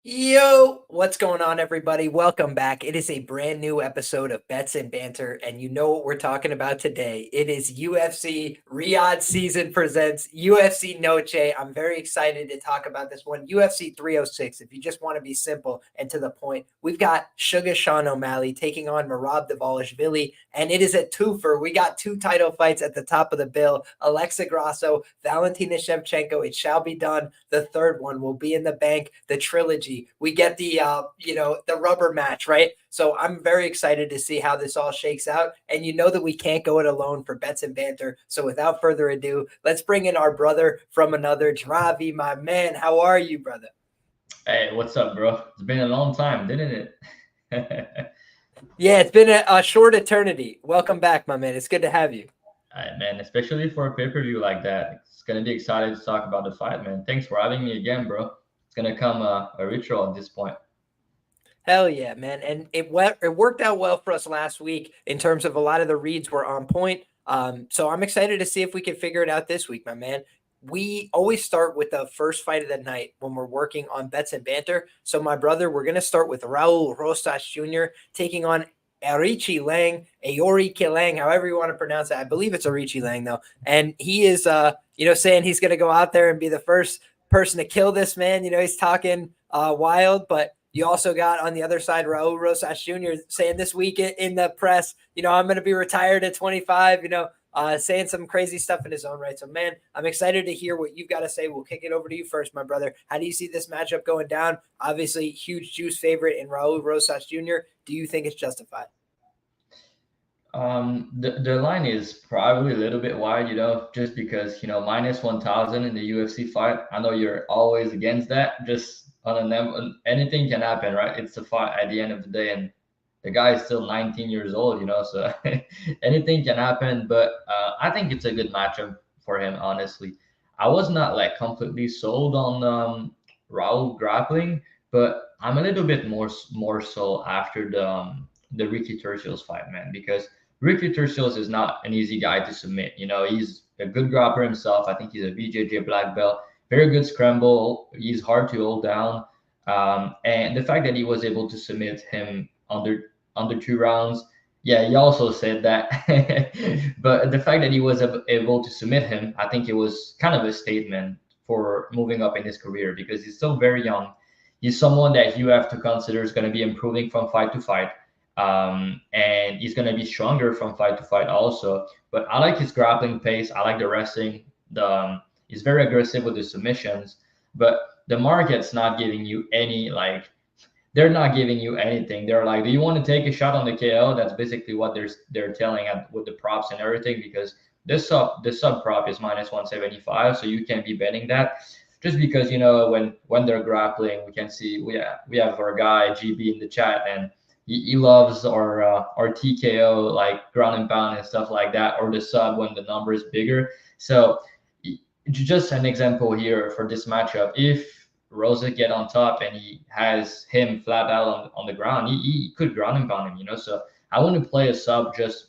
Yo, what's going on, everybody? Welcome back. It is a brand new episode of Bets and Banter, and you know what we're talking about today. It is UFC Riyadh season presents UFC Noche. I'm very excited to talk about this one. UFC 306, if you just want to be simple and to the point. We've got Suga Sean O'Malley taking on Merab Dvalishvili, and it is a twofer. We got two title fights at the top of the bill. Alexa Grasso, Valentina Shevchenko. It shall be done. The third one will be in the bank. The trilogy. We get the the rubber match, right? So I'm very excited to see how this all shakes out. And you know that we can't go it alone for Bets and Banter. So without further ado, let's bring in our brother from another Dravi, my man. How are you, brother? Hey, what's up, bro? It's been a long time, didn't it? Yeah, it's been a short eternity. Welcome back, my man. It's good to have you. Man, especially for a pay-per-view like that. It's gonna be excited to talk about the fight, man. Thanks for having me again, bro. It's gonna come a ritual at this point. Hell yeah, man. And it worked out well for us last week in terms of a lot of the reads were on point. So I'm excited to see if we can figure it out this week, my man. We always start with the first fight of the night when we're working on Bets and Banter. So, my brother, we're going to start with Raul Rosas Jr. taking on Arichi Lang, Aoriki Lang, however you want to pronounce it. I believe it's Arichi Lang, though. And he is, saying he's going to go out there and be the first person to kill this man. He's talking wild, but you also got on the other side Raul Rosas Jr. saying this week in the press, I'm going to be retired at 25, saying some crazy stuff in his own right. So, man, I'm excited to hear what you've got to say. We'll kick it over to you first, my brother. How do you see this matchup going down? Obviously, huge juice favorite in Raul Rosas Jr. Do you think it's justified? The line is probably a little bit wide, just because minus 1,000 in the UFC fight. I know you're always against that. Just anything can happen, right? It's a fight at the end of the day, and the guy is still 19 years old, so anything can happen. But I think it's a good matchup for him, honestly. I was not like completely sold on Raul grappling, but I'm a little bit more so after the Ricky Turcios fight, man, because Ricky Turcios is not an easy guy to submit. He's a good grappler himself. I think he's a BJJ black belt, very good scramble. He's hard to hold down. And the fact that he was able to submit him under 2 rounds, yeah, he also said that. But the fact that he was able to submit him, I think it was kind of a statement for moving up in his career because he's still very young. He's someone that you have to consider is going to be improving from fight to fight. And he's going to be stronger from fight to fight also. But I like his grappling pace. I like the wrestling. He's very aggressive with the submissions. But the market's not giving you any they're not giving you anything. They're like, do you want to take a shot on the KO? That's basically what they're telling with the props and everything because this sub prop is minus 175, so you can be betting that. Just because when they're grappling, we can see we have our guy GB in the chat and he loves our TKO like ground and pound and stuff like that, or the sub when the number is bigger. So just an example here for this matchup, if Rosa get on top and he has him flat out on the ground, he could ground and pound him, so I want to play a sub just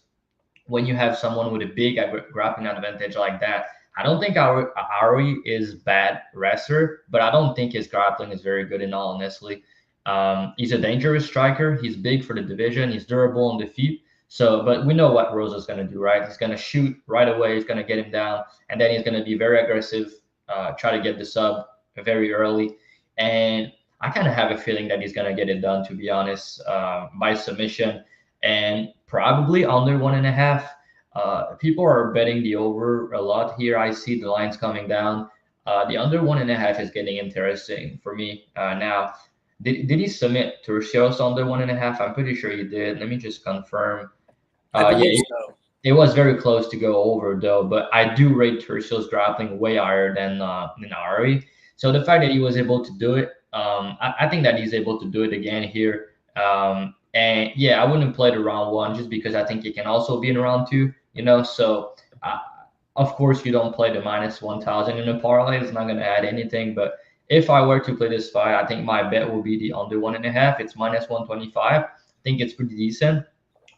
when you have someone with a big grappling advantage like that. I don't think Ari is bad wrestler, but I don't think his grappling is very good in all honestly. He's a dangerous striker. He's big for the division. He's durable on the feet. So, but we know what Rosa's going to do, right? He's going to shoot right away. He's going to get him down, and then he's going to be very aggressive, try to get the sub very early. And I kind of have a feeling that he's going to get it done, to be honest, by submission and probably under 1.5. People are betting the over a lot here. I see the lines coming down. The under 1.5 is getting interesting for me now. Did he submit Turcios under 1.5? I'm pretty sure he did. Let me just confirm. I believe Yeah, so. it was very close to go over though, but I do rate Turcios grappling way higher than Ari. So the fact that he was able to do it, I think that he's able to do it again here. And yeah, I wouldn't play the round one just because I think it can also be in round two. So of course you don't play the minus 1,000 in a parlay. It's not going to add anything, but if I were to play this fight, I think my bet will be the under 1.5. It's minus 125. I think it's pretty decent.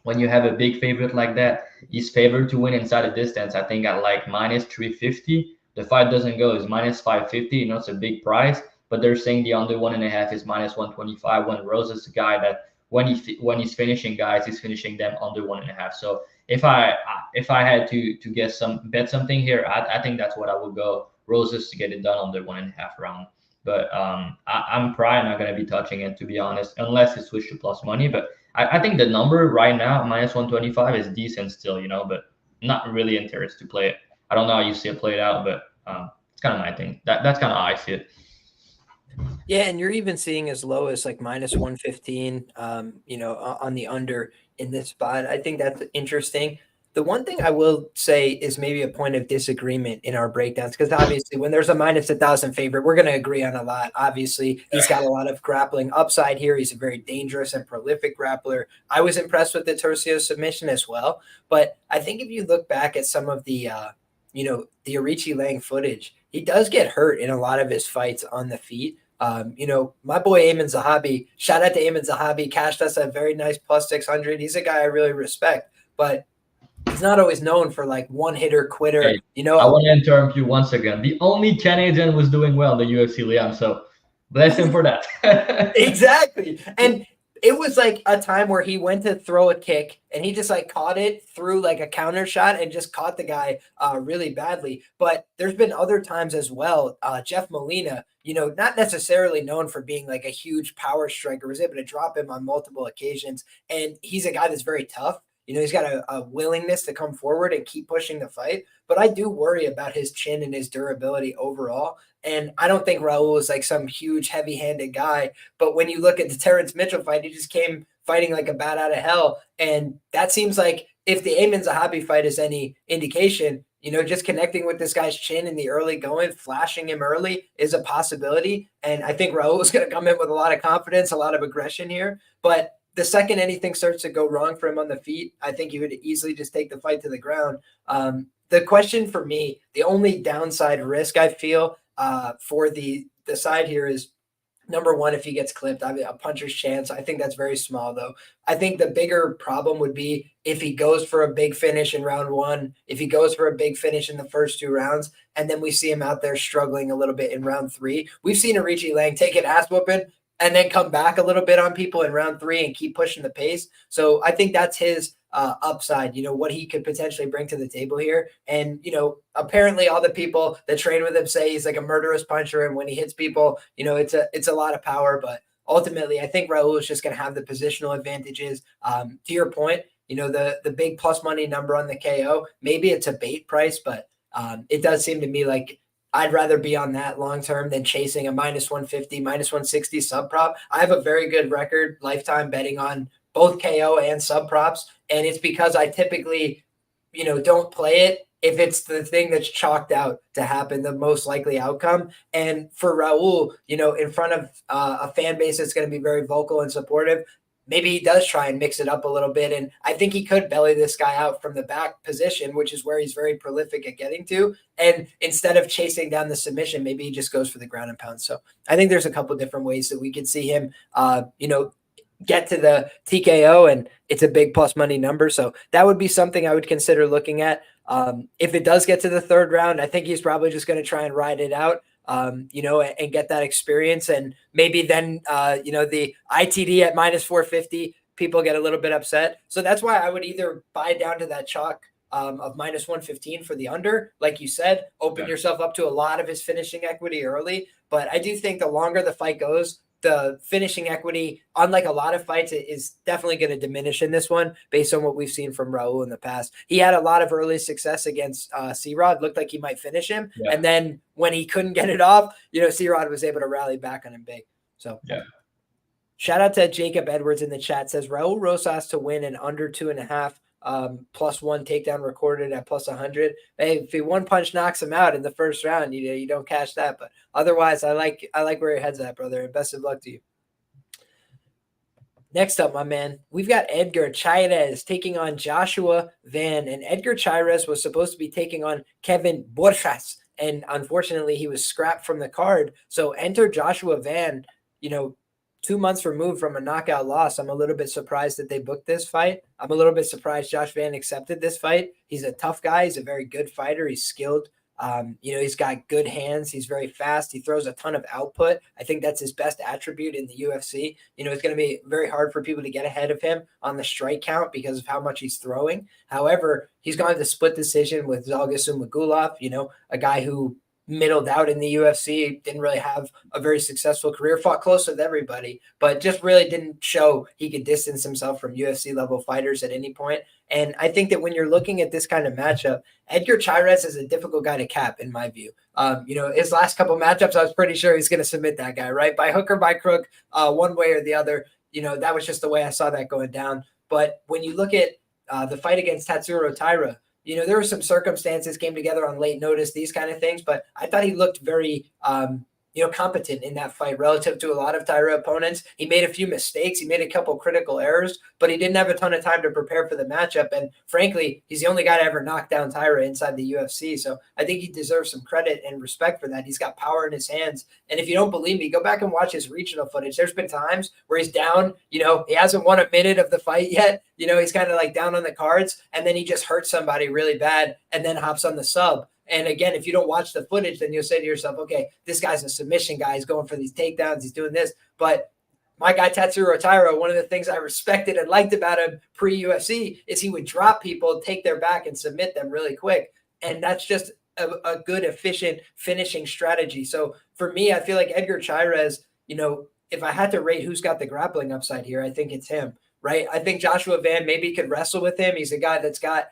When you have a big favorite like that, he's favored to win inside a distance. I think at like minus 350. The fight doesn't go is minus 550. It's a big price. but they're saying the under 1.5 is -125. When Rosas is the guy that when he's finishing guys, he's finishing them under 1.5. So if I had to bet something here, I think that's what I would go. Rosas to get it done under 1.5 round. But I'm probably not going to be touching it, to be honest, unless it switch to plus money. But I think the number right now, -125, is decent still, but not really interested to play it. I don't know how you see it played out, but it's kind of my thing. That's kind of how I see it. Yeah, and you're even seeing as low as like -115, on the under in this spot. I think that's interesting. The one thing I will say is maybe a point of disagreement in our breakdowns, because obviously when there's a -1,000 favorite, we're going to agree on a lot. Obviously, he's got a lot of grappling upside here. He's a very dangerous and prolific grappler. I was impressed with the Tercio submission as well. But I think if you look back at some of the Arichi Lang footage, he does get hurt in a lot of his fights on the feet. My boy Ayman Zahabi, shout out to Ayman Zahabi, cashed us a very nice +600. He's a guy I really respect, but he's not always known for like one hitter quitter. Hey, I want to interrupt you once again. The only Canadian was doing well in the UFC, Liam. So bless him for that. Exactly. And it was like a time where he went to throw a kick and he just like caught it through like a counter shot and just caught the guy really badly. But there's been other times as well. Jeff Molina, not necessarily known for being like a huge power striker, was able to drop him on multiple occasions. And he's a guy that's very tough. He's got a willingness to come forward and keep pushing the fight. But I do worry about his chin and his durability overall. And I don't think Raul is like some huge heavy-handed guy. But when you look at the Terrence Mitchell fight, he just came fighting like a bat out of hell. And that seems like if the Ayman Zahabi fight is any indication, just connecting with this guy's chin in the early going, flashing him early is a possibility. And I think Raul is going to come in with a lot of confidence, a lot of aggression here. But the second anything starts to go wrong for him on the feet, I think he would easily just take the fight to the ground. The question for me, the only downside risk I feel for the side here is, number one, if he gets clipped, I mean, a puncher's chance. I think that's very small, though. I think the bigger problem would be if he goes for a big finish in round one, if he goes for a big finish in the first 2 rounds, and then we see him out there struggling a little bit in round 3. We've seen Arichi Lang take an ass whooping and then come back a little bit on people in round 3 and keep pushing the pace. So I think that's his upside, what he could potentially bring to the table here. And, apparently all the people that train with him say he's like a murderous puncher. And when he hits people, it's a lot of power. But ultimately, I think Raul is just going to have the positional advantages. To your point, the big plus money number on the KO, maybe it's a bait price, but it does seem to me like I'd rather be on that long-term than chasing a -150, -160 sub prop. I have a very good record lifetime betting on both KO and sub props. And it's because I typically, don't play it if it's the thing that's chalked out to happen, the most likely outcome. And for Raul, in front of a fan base that's going to be very vocal and supportive, maybe he does try and mix it up a little bit. And I think he could belly this guy out from the back position, which is where he's very prolific at getting to. And instead of chasing down the submission, maybe he just goes for the ground and pound. So I think there's a couple different ways that we could see him, get to the TKO, and it's a big plus money number. So that would be something I would consider looking at. If it does get to the 3rd round, I think he's probably just going to try and ride it out. And get that experience. And maybe then, the ITD at -450, people get a little bit upset. So that's why I would either buy down to that chalk of -115 for the under. Like you said, open yourself up to a lot of his finishing equity early. But I do think the longer the fight goes, the finishing equity, unlike a lot of fights, is definitely going to diminish in this one based on what we've seen from Raul in the past. He had a lot of early success against C-Rod. Looked like he might finish him. Yeah. And then when he couldn't get it off, C-Rod was able to rally back on him big. So shout out to Jacob Edwards in the chat. Says Raul Rosas to win an under 2.5. +1 takedown recorded at +100. Hey, if he one punch knocks him out in the first round, you don't cash that. But otherwise, I like where your head's at, brother. And best of luck to you. Next up, my man, we've got Edgar Chairez taking on Joshua Van, and Edgar Chairez was supposed to be taking on Kevin Borjas, and unfortunately, he was scrapped from the card. So enter Joshua Van. 2 months removed from a knockout loss. I'm a little bit surprised that they booked this fight. I'm a little bit surprised Josh Van accepted this fight. He's a tough guy. He's a very good fighter. He's skilled. He's got good hands. He's very fast. He throws a ton of output. I think that's his best attribute in the UFC. It's going to be very hard for people to get ahead of him on the strike count because of how much he's throwing. However, he's gone to split decision with Zhalgas Zhumagulov, a guy who middled out in the UFC, didn't really have a very successful career, fought close with everybody, but just really didn't show he could distance himself from UFC level fighters at any point. And I think that when you're looking at this kind of matchup, Edgar Chairez is a difficult guy to cap, in my view. His last couple matchups, I was pretty sure he's going to submit that guy, right? By hook or by crook, one way or the other. That was just the way I saw that going down. But when you look at the fight against Tatsuro Taira, there were some circumstances came together on late notice, these kind of things, but I thought he looked very, competent in that fight relative to a lot of Taira opponents. He made a few mistakes. He made a couple critical errors, but he didn't have a ton of time to prepare for the matchup. And frankly, he's the only guy to ever knock down Taira inside the UFC. So I think he deserves some credit and respect for that. He's got power in his hands. And if you don't believe me, go back and watch his regional footage. There's been times where he's down, he hasn't won a minute of the fight yet. He's kind of like down on the cards, and then he just hurts somebody really bad and then hops on the sub. And again, if you don't watch the footage, then you'll say to yourself, okay, this guy's a submission guy. He's going for these takedowns. He's doing this. But my guy, Tatsuro Taira, one of the things I respected and liked about him pre-UFC is he would drop people, take their back, and submit them really quick. And that's just a good, efficient finishing strategy. So for me, I feel like Edgar Chairez, if I had to rate who's got the grappling upside here, I think it's him, right? I think Joshua Van maybe could wrestle with him. He's a guy that's got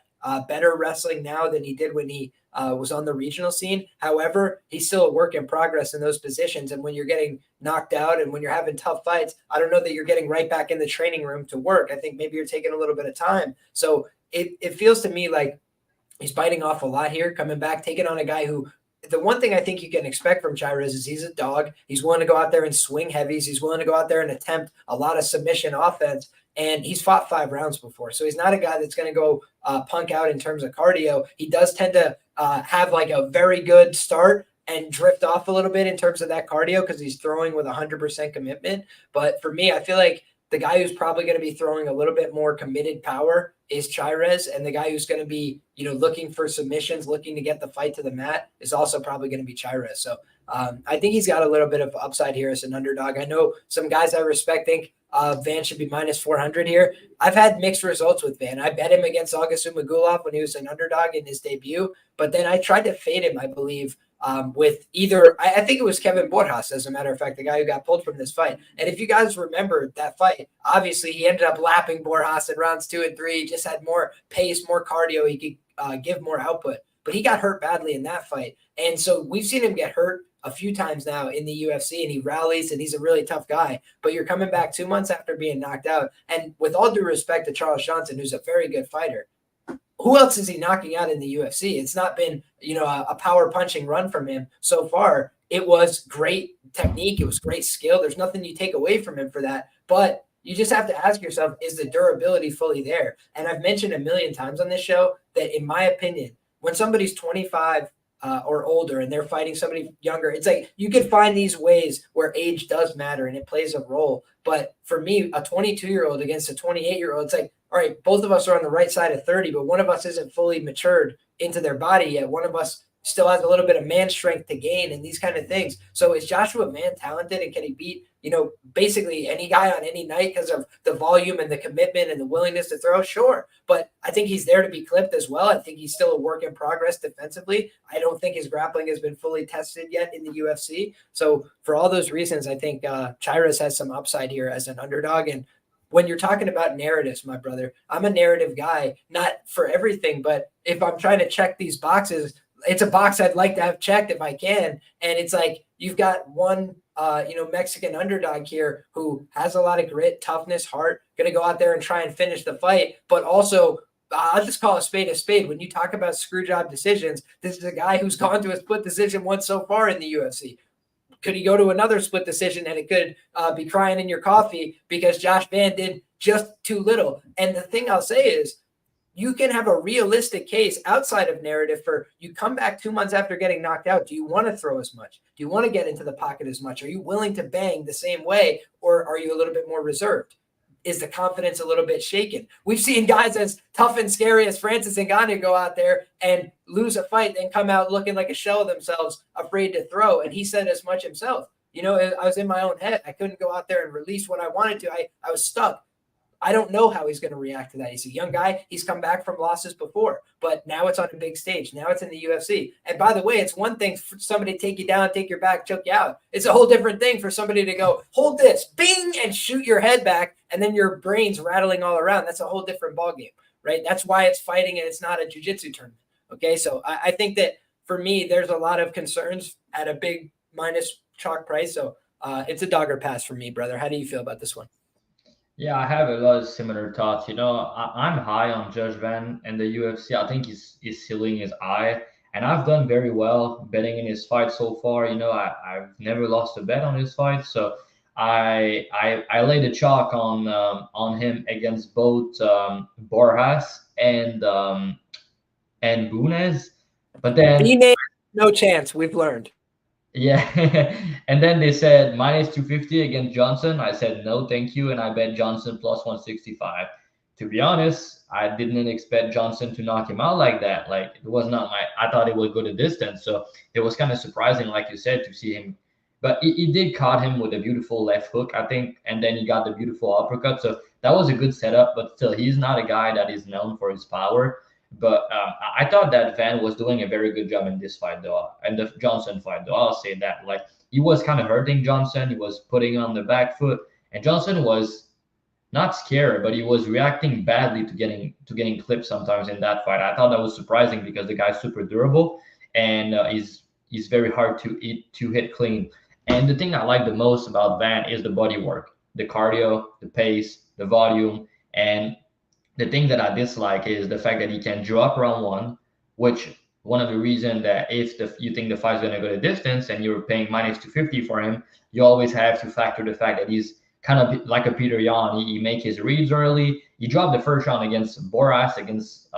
better wrestling now than he did when he was on the regional scene. However, he's still a work in progress in those positions. And when you're getting knocked out and when you're having tough fights, I don't know that you're getting right back in the training room to work. I think maybe you're taking a little bit of time. So it feels to me like he's biting off a lot here, coming back, taking on a guy who, the one thing I think you can expect from Chairez is he's a dog. He's willing to go out there and swing heavies. He's willing to go out there and attempt a lot of submission offense. And he's fought 5 rounds before. So he's not a guy that's going to go punk out in terms of cardio. He does tend to have like a very good start and drift off a little bit in terms of that cardio because he's throwing with 100% commitment. But for me, I feel like the guy who's probably going to be throwing a little bit more committed power is Chairez, and the guy who's going to be, looking for submissions, looking to get the fight to the mat is also probably going to be Chairez. So I think he's got a little bit of upside here as an underdog. I know some guys I respect think Van should be minus 400 here. I've had mixed results with Van. I bet him against Zhalgas Zhumagulov when he was an underdog in his debut, but then I tried to fade him, I believe, with either, I think it was Kevin Borjas, as a matter of fact, the guy who got pulled from this fight. And if you guys remember that fight, obviously he ended up lapping Borjas in rounds 2 and 3. He just had more pace, more cardio. He could give more output, but he got hurt badly in that fight. And so we've seen him get hurt a few times now in the UFC, and he rallies, and he's a really tough guy. But you're coming back 2 months after being knocked out. And with all due respect to Charles Johnson, who's a very good fighter, who else is he knocking out in the UFC? It's not been, a power punching run from him so far. It was great technique. It was great skill. There's nothing you take away from him for that. But you just have to ask yourself, is the durability fully there? And I've mentioned a million times on this show that, in my opinion, when somebody's 25 or older and they're fighting somebody younger, it's like you can find these ways where age does matter and it plays a role. But for me, a 22-year-old against a 28-year-old, it's like, all right, both of us are on the right side of 30, but one of us isn't fully matured into their body yet. One of us still has a little bit of man strength to gain and these kind of things. So is Joshua Van talented, and can he beat, basically any guy on any night because of the volume and the commitment and the willingness to throw? Sure. But I think he's there to be clipped as well. I think he's still a work in progress defensively. I don't think his grappling has been fully tested yet in the UFC. So for all those reasons, I think Chairez has some upside here as an underdog. And when you're talking about narratives, my brother, I'm a narrative guy, not for everything, but if I'm trying to check these boxes, it's a box I'd like to have checked if I can. And it's like, you've got one, Mexican underdog here who has a lot of grit, toughness, heart, going to go out there and try and finish the fight. But also, I'll just call a spade a spade. When you talk about screw job decisions, this is a guy who's gone to a split decision once so far in the UFC. Could he go to another split decision and it could be crying in your coffee because Josh Van did just too little? And the thing I'll say is, you can have a realistic case outside of narrative for you come back 2 months after getting knocked out. Do you want to throw as much? Do you want to get into the pocket as much? Are you willing to bang the same way, or are you a little bit more reserved? is the confidence a little bit shaken? We've seen guys as tough and scary as Francis Ngannou go out there and lose a fight and come out looking like a shell of themselves, afraid to throw. And he said as much himself. You know, I was in my own head. I couldn't go out there and release what I wanted to. I was stuck. I don't know how he's going to react to that. He's a young guy. He's come back from losses before, but now it's on a big stage. Now it's in the UFC. And by the way, it's one thing for somebody to take you down, take your back, choke you out. It's a whole different thing for somebody to go, hold this, bing, and shoot your head back, and then your brain's rattling all around. That's a whole different ballgame, right? That's why it's fighting and it's not a jiu-jitsu tournament. Okay, so I think that for me, there's a lot of concerns at a big minus chalk price. So it's a dogger pass for me, brother. How do you feel about this one? Yeah, I have a lot of similar thoughts. You know, I'm high on Judge Van and the UFC. I think he's healing his eye, and I've done very well betting in his fight so far. You know, I've never lost a bet on his fight, so I laid a chalk on him against both Borjas and Bunez, but then no chance. We've learned. yeah, and then they said minus 250 against Johnson. I said no, thank you, and I bet Johnson plus 165. To be honest, I didn't expect Johnson to knock him out like that. Like it was not my. I thought it would go the distance, so it was kind of surprising, like you said, to see him. But he did caught him with a beautiful left hook, I think, and then he got the beautiful uppercut. So that was a good setup. But still, he's not a guy that is known for his power. But I thought that Van was doing a very good job in this fight, though, and the Johnson fight, though. I'll say that. Like he was kind of hurting Johnson. He was putting him on the back foot, and Johnson was not scared, but he was reacting badly to getting clipped sometimes in that fight. I thought that was surprising because the guy's super durable and he's very hard to hit clean. And the thing I like the most about Van is the body work, the cardio, the pace, the volume, and the thing that I dislike is the fact that he can drop round one, which one of the reasons that if you think the fight's going to go the distance and you're paying minus 250 for him, you always have to factor the fact that he's kind of like a Peter Yan. He make his reads early. He dropped the first round against Boras, against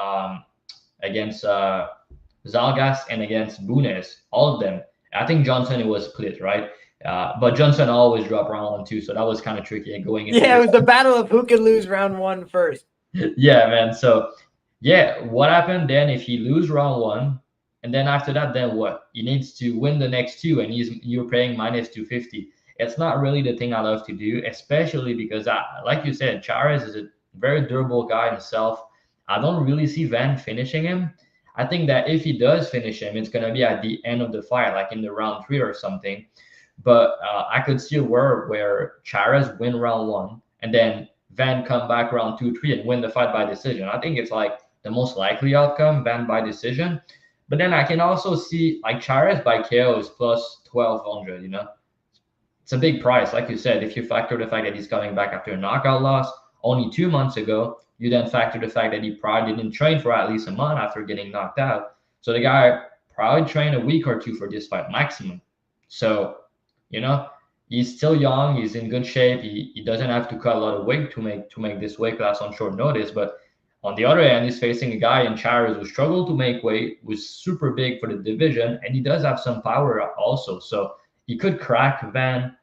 Zalgas, and against Bunez, all of them. I think Johnson, it was split, right? But Johnson always dropped round one too, so that was kind of tricky going into it was the battle of who could lose round one first. Yeah, man. So, yeah, what happened then if he lose round one, and then after that, then what? He needs to win the next two, and you're paying minus 250. It's not really the thing I love to do, especially because, like you said, Torres is a very durable guy himself. I don't really see Van finishing him. I think that if he does finish him, it's going to be at the end of the fight, like in the round 3 or something. But I could see a world where Torres win round 1, and then Van come back round 2, 3 and win the fight by decision. I think it's like the most likely outcome, Van by decision. But then I can also see like Torres by KO is plus 1,200, you know. It's a big price, like you said. If you factor the fact that he's coming back after a knockout loss only 2 months ago, you then factor the fact that he probably didn't train for at least a month after getting knocked out. So the guy probably trained a week or 2 for this fight maximum. So, you know, he's still young. He's in good shape. He doesn't have to cut a lot of weight to make this weight class on short notice. But on the other hand, he's facing a guy in Torres who struggled to make weight, was super big for the division, and he does have some power also. So he could crack Van.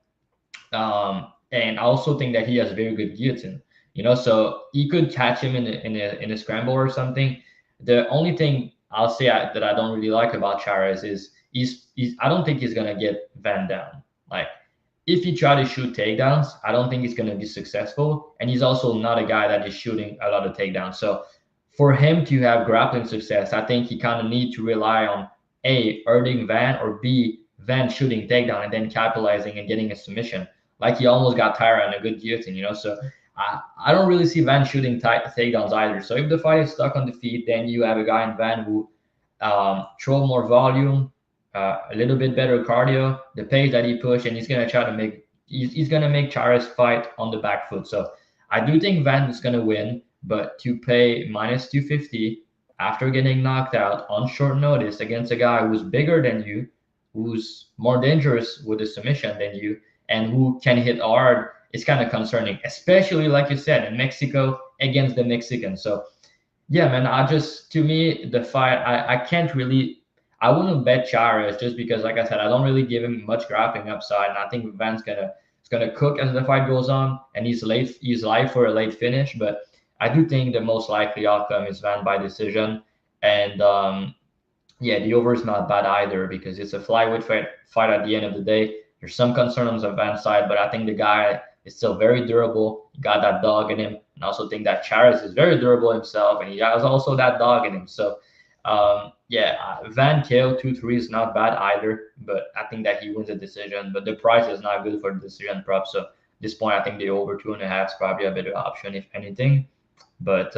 And I also think that he has very good guillotine. You know, so he could catch him in a scramble or something. The only thing I'll say that I don't really like about Torres is I don't think he's gonna get Van down. Like, if he try to shoot takedowns, I don't think he's going to be successful. And he's also not a guy that is shooting a lot of takedowns. So for him to have grappling success, I think he kind of need to rely on A, earning Van, or B, Van shooting takedown and then capitalizing and getting a submission. Like he almost got tired on a good guillotine, you know. So I don't really see Van shooting takedowns either. So if the fight is stuck on the feet, then you have a guy in Van who throw more volume, a little bit better cardio, the pace that he pushed, and he's gonna try to make Torres fight on the back foot. So I do think Van is gonna win, but to pay minus 250 after getting knocked out on short notice against a guy who's bigger than you, who's more dangerous with a submission than you, and who can hit hard, is kind of concerning, especially like you said in Mexico against the Mexicans. So yeah, man, to me the fight, I wouldn't bet Torres just because, like I said, I don't really give him much grappling upside, and I think Van's gonna gonna cook as the fight goes on, and he's live for a late finish. But I do think the most likely outcome is Van by decision, and yeah, the over is not bad either because it's a flyweight fight at the end of the day. There's some concern on the Van side, but I think the guy is still very durable. He got that dog in him, and I also think that Charis is very durable himself, and he has also that dog in him. So, yeah, Van KO 2-3 is not bad either, but I think that he wins the decision. But the price is not good for the decision prop. So, at this point, I think the over 2.5 is probably a better option, if anything. But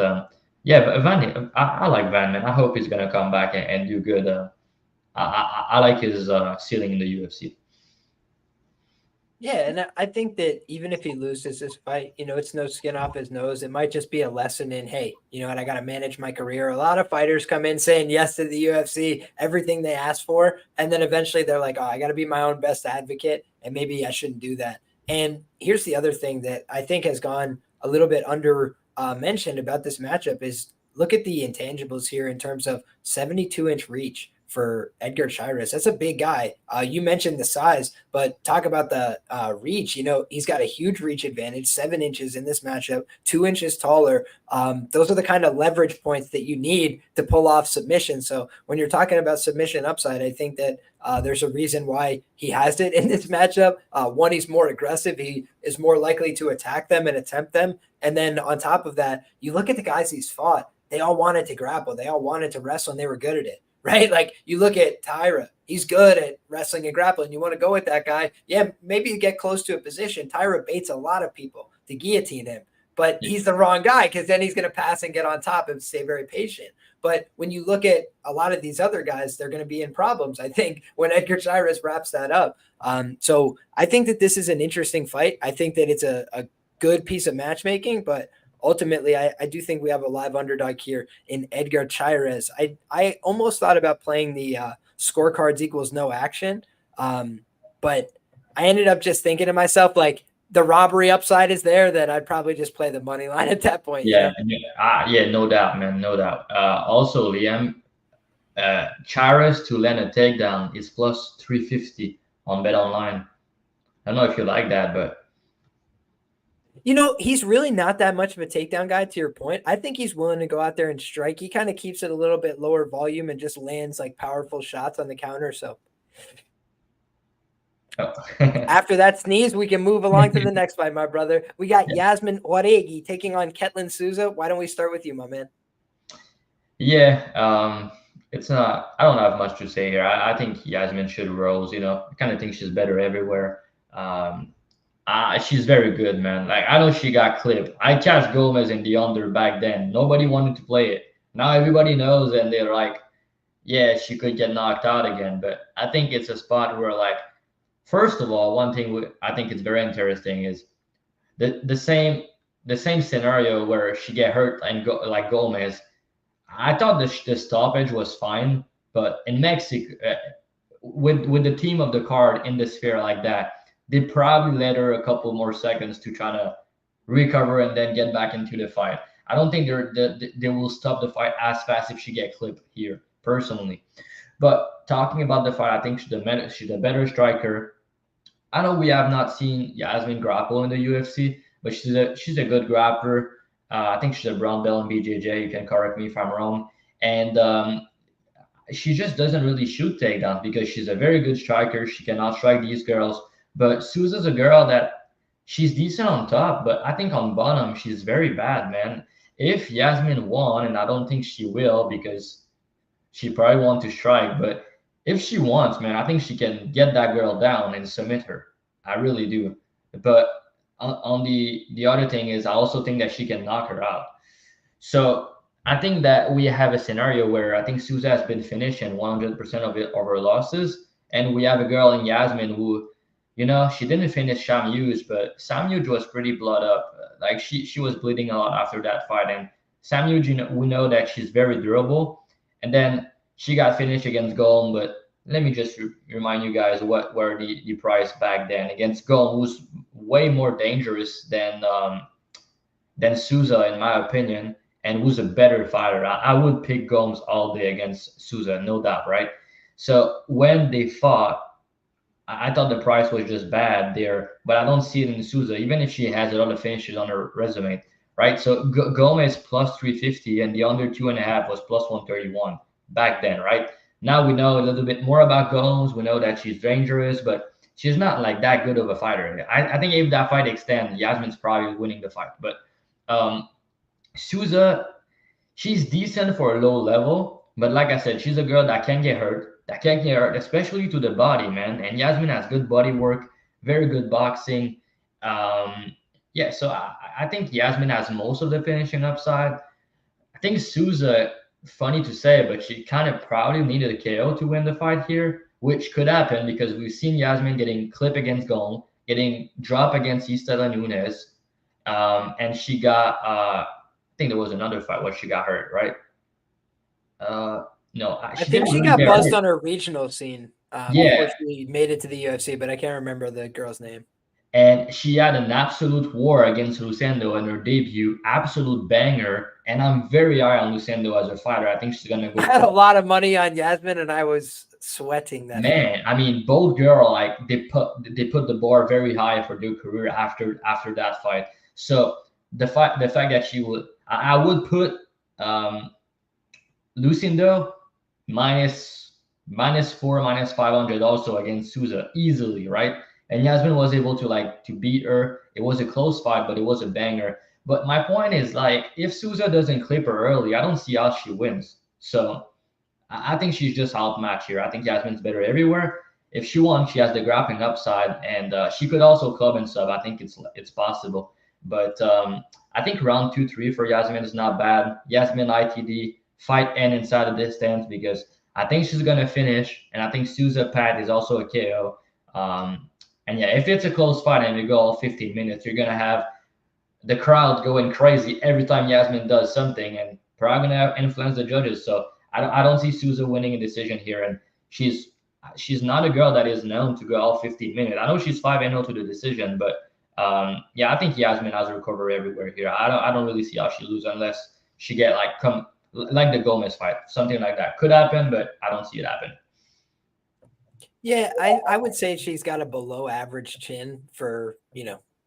yeah, but Van, I like Van, man. I hope he's gonna come back and do good. I like his ceiling in the UFC. Yeah, and I think that even if he loses this fight, it's no skin off his nose. It might just be a lesson in, hey, and I got to manage my career. A lot of fighters come in saying yes to the UFC, everything they ask for, and then eventually they're like, oh, I got to be my own best advocate, and maybe I shouldn't do that. And here's the other thing that I think has gone a little bit under mentioned about this matchup is look at the intangibles here in terms of 72-inch reach for Edgar Chairez. That's a big guy. You mentioned the size, but talk about the reach. He's got a huge reach advantage, 7 inches in this matchup, 2 inches taller. Those are the kind of leverage points that you need to pull off submission. So when you're talking about submission upside, I think that there's a reason why he has it in this matchup. One, he's more aggressive. He is more likely to attack them and attempt them. And then on top of that, you look at the guys he's fought, they all wanted to grapple. They all wanted to wrestle, and they were good at it. Right? Like you look at Tyra, he's good at wrestling and grappling. You want to go with that guy. Yeah, maybe you get close to a position. Tyra baits a lot of people to guillotine him, but he's the wrong guy because then he's going to pass and get on top and stay very patient. But when you look at a lot of these other guys, they're going to be in problems, I think, when Edgar Chairez wraps that up. So I think that this is an interesting fight. I think that it's a good piece of matchmaking, but ultimately, I do think we have a live underdog here in Edgar Chairez. I almost thought about playing the scorecards equals no action, but I ended up just thinking to myself, like, the robbery upside is there, that I'd probably just play the money line at that point. Yeah, yeah, no doubt, man, no doubt. Also, Liam, Chairez to land a takedown is plus 350 on Bet Online. I don't know if you like that, but he's really not that much of a takedown guy, to your point. I think he's willing to go out there and strike. He kind of keeps it a little bit lower volume and just lands like powerful shots on the counter. So after that sneeze, we can move along to the next fight, my brother. We got Yasmin Ortega taking on Ketlin Souza. Why don't we start with you, my man? Yeah, it's not. I don't have much to say here. I think Yasmin should rose. I kind of think she's better everywhere. She's very good, man. Like, I know she got clipped. I catch Gomez in the under back then. Nobody wanted to play it. Now everybody knows, and they're like, yeah, she could get knocked out again. But I think it's a spot where, like, first of all, one thing I think is very interesting is the same scenario where she get hurt and go like Gomez. I thought the stoppage was fine, but in Mexico, with the team of the card in the sphere like that, they probably let her a couple more seconds to try to recover and then get back into the fight. I don't think they will stop the fight as fast if she get clipped here, personally. But talking about the fight, I think she's a better striker. I know we have not seen Yasmin grapple in the UFC, but she's a good grappler. I think she's a brown belt in BJJ. You can correct me if I'm wrong. And she just doesn't really shoot takedowns because she's a very good striker. She cannot strike these girls. But Souza's a girl that she's decent on top, but I think on bottom she's very bad, man. If Yasmin won, and I don't think she will because she probably wants to strike, but if she wants, man, I think she can get that girl down and submit her. I really do. But on the other thing is, I also think that she can knock her out. So I think that we have a scenario where I think Souza has been finished in 100% of her losses, and we have a girl in Yasmin who, she didn't finish Sham Hughes, but Sam Hughes was pretty blood up. Like she was bleeding a lot after that fight. And Sam Hughes, we know that she's very durable. And then she got finished against Golm. But let me just remind you guys what were the price back then against Golm, who's way more dangerous than Souza, in my opinion, and who's a better fighter. I would pick Gomes all day against Souza, no doubt, right? So when they fought, I thought the price was just bad there, but I don't see it in Souza, even if she has a lot of finishes on her resume, right? So Gomez plus 350 and the under 2.5 was plus 131 back then, right? Now we know a little bit more about Gomez. We know that she's dangerous, but she's not like that good of a fighter. I think if that fight extends, Yasmin's probably winning the fight. But Souza, she's decent for a low level, but like I said, she's a girl that can get hurt, especially to the body, man. And Yasmin has good body work, very good boxing. Yeah, so I think Yasmin has most of the finishing upside. I think Souza, funny to say, but she kind of probably needed a KO to win the fight here, which could happen because we've seen Yasmin getting clip against Gong, getting drop against Istela Nunes, and she got I think there was another fight where she got hurt, right? No, I think she got buzzed on her regional scene yeah, before she made it to the UFC, but I can't remember the girl's name. and she had an absolute war against Lucendo in her debut, absolute banger. And I'm very high on Lucendo as a fighter. I think she's gonna go. I had a lot of money on Yasmin, and I was sweating that. Man, I mean, both girl like they put the bar very high for their career after that fight. So the fact that she would, I would put Lucindo minus 4, minus 500 also against Souza easily, right? And Yasmin was able to beat her. It was a close fight, but it was a banger. But my point is like if Souza doesn't clip her early, I don't see how she wins. So I think she's just outmatched here. I think Yasmin's better everywhere. If she wants, she has the grappling upside, and she could also club and sub. I think it's possible. But I think round 2, 3 for Yasmin is not bad. Yasmin ITD fight and inside the distance because I think she's gonna finish, and I think Souza Pat is also a KO. And yeah, if it's a close fight and you go all 15 minutes, you're gonna have the crowd going crazy every time Yasmin does something, and probably gonna influence the judges. So I don't see Souza winning a decision here, and she's not a girl that is known to go all 15 minutes. I know she's 5-0 to the decision, but yeah, I think Yasmin has a recovery everywhere here. I don't really see how she loses unless she get like the Gomez fight, something like that could happen, but I don't see it happen. Yeah, I would say she's got a below average chin for,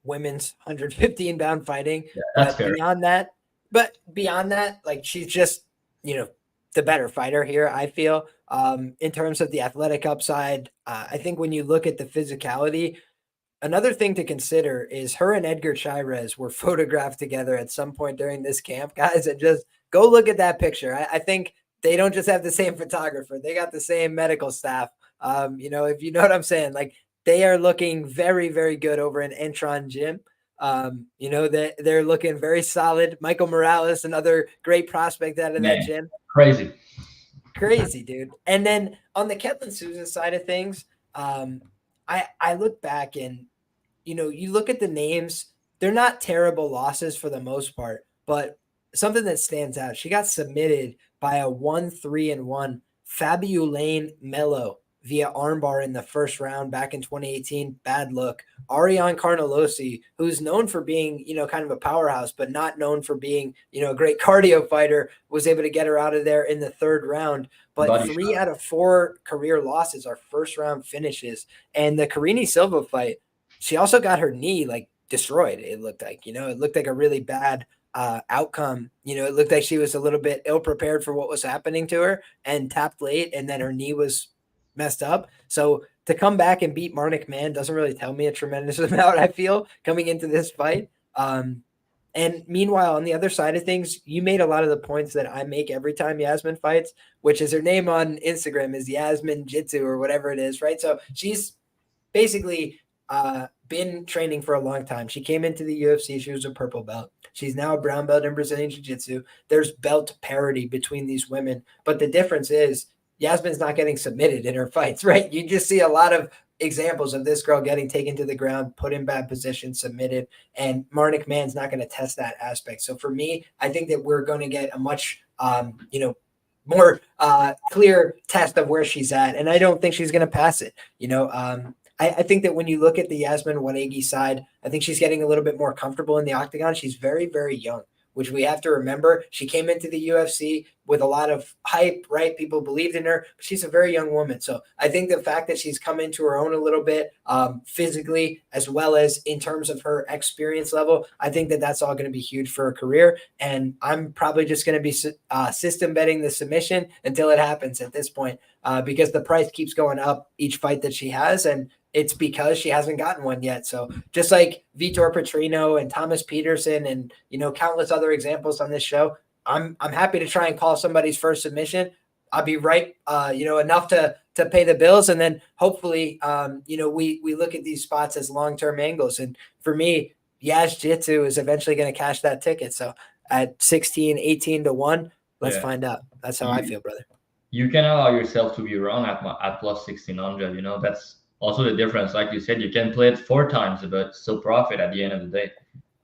women's 115-pound fighting. Yeah, that's fair. Beyond that, like she's just, the better fighter here, I feel. In terms of the athletic upside, I think when you look at the physicality, another thing to consider is her and Edgar Chairez were photographed together at some point during this camp, guys, and just go look at that picture. I think they don't just have the same photographer. They got the same medical staff. If you know what I'm saying, like they are looking very, very good over in Entron Gym. They're looking very solid. Michael Morales, another great prospect out of that gym. Crazy, dude. And then on the Ketlin Souza side of things, I look back and, you look at the names, they're not terrible losses for the most part, but something that stands out, she got submitted by a 1-3-1 Fabioline Mello via armbar in the first round back in 2018. Bad look. Ariane Carnelosi, who's known for being, kind of a powerhouse, but not known for being, a great cardio fighter, was able to get her out of there in the third round. But 3 out of 4 career losses are first round finishes. And the Carini Silva fight, she also got her knee destroyed. It looked like, it looked like a really bad outcome. It looked like she was a little bit ill prepared for what was happening to her and tapped late, and then her knee was messed up. So to come back and beat Marnik Mann doesn't really tell me a tremendous amount, I feel, coming into this fight. And meanwhile, on the other side of things, you made a lot of the points that I make every time Yasmin fights, which is her name on Instagram is Yasmin Jitsu or whatever it is, right? So she's basically been training for a long time. She came into the UFC. She was a purple belt. She's now a brown belt in Brazilian Jiu-Jitsu. There's belt parity between these women. But the difference is Yasmin's not getting submitted in her fights, right? You just see a lot of examples of this girl getting taken to the ground, put in bad position, submitted, and Marnik Mann's not going to test that aspect. So for me, I think that we're going to get a much, more clear test of where she's at, and I don't think she's going to pass it. I think that when you look at the Yasmin Wanegi side, I think she's getting a little bit more comfortable in the octagon. She's very, very young, which we have to remember. She came into the UFC with a lot of hype, right? People believed in her, but she's a very young woman. So I think the fact that she's come into her own a little bit physically, as well as in terms of her experience level, I think that that's all going to be huge for her career. And I'm probably just going to be system betting the submission until it happens at this point, because the price keeps going up each fight that she has. And it's because she hasn't gotten one yet. So just like Vitor Petrino and Thomas Peterson and, countless other examples on this show, I'm happy to try and call somebody's first submission. I'll be right, enough to pay the bills. And then hopefully, we look at these spots as long-term angles. And for me, Yaz Jitsu is eventually going to cash that ticket. So at 16, 18 to 1, let's find out. That's how I feel, brother. You can allow yourself to be wrong at plus 1600. That's also the difference. Like you said, you can play it 4 times, but still profit at the end of the day,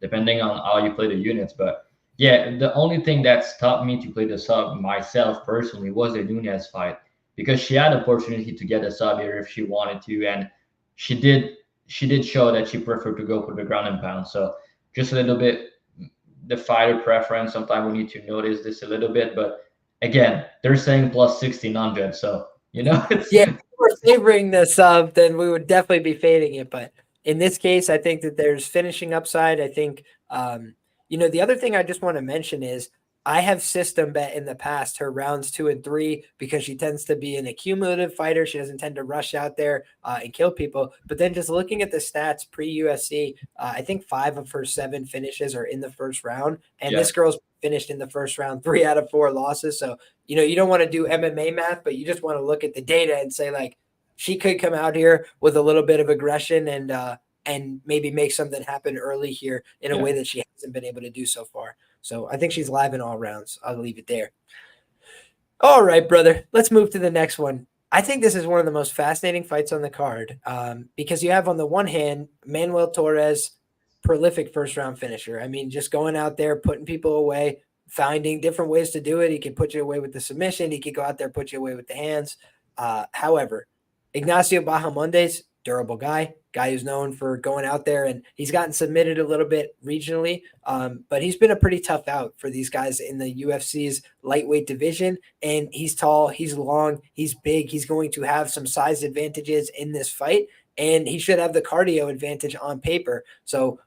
depending on how you play the units. But yeah, the only thing that stopped me to play the sub myself personally was the Nunes fight, because she had the opportunity to get a sub here if she wanted to, and she did show that she preferred to go for the ground and pound. So just a little bit the fighter preference. Sometimes we need to notice this a little bit, but again, they're saying plus 1600, so it's if we're favoring the sub, then we would definitely be fading it. But in this case, I think that there's finishing upside. I think the other thing I just want to mention is I have system bet in the past her rounds 2 and 3 because she tends to be an accumulative fighter. She doesn't tend to rush out there and kill people. But then just looking at the stats pre-UFC, I think 5 of her 7 finishes are in the first round. And this girl's finished in the first round 3 out of 4 losses. So, you don't want to do MMA math, but you just want to look at the data and say, like, she could come out here with a little bit of aggression and maybe make something happen early here in a way that she hasn't been able to do so far. So I think she's live in all rounds. I'll leave it there. All right, brother. Let's move to the next one. I think this is one of the most fascinating fights on the card because you have on the one hand, Manuel Torres, prolific first-round finisher. I mean, just going out there, putting people away, finding different ways to do it. He could put you away with the submission. He could go out there, put you away with the hands. However, Ignacio Baha Mundays, durable guy who's known for going out there, and he's gotten submitted a little bit regionally, but he's been a pretty tough out for these guys in the UFC's lightweight division. And he's tall, he's long, he's big. He's going to have some size advantages in this fight, and he should have the cardio advantage on paper. So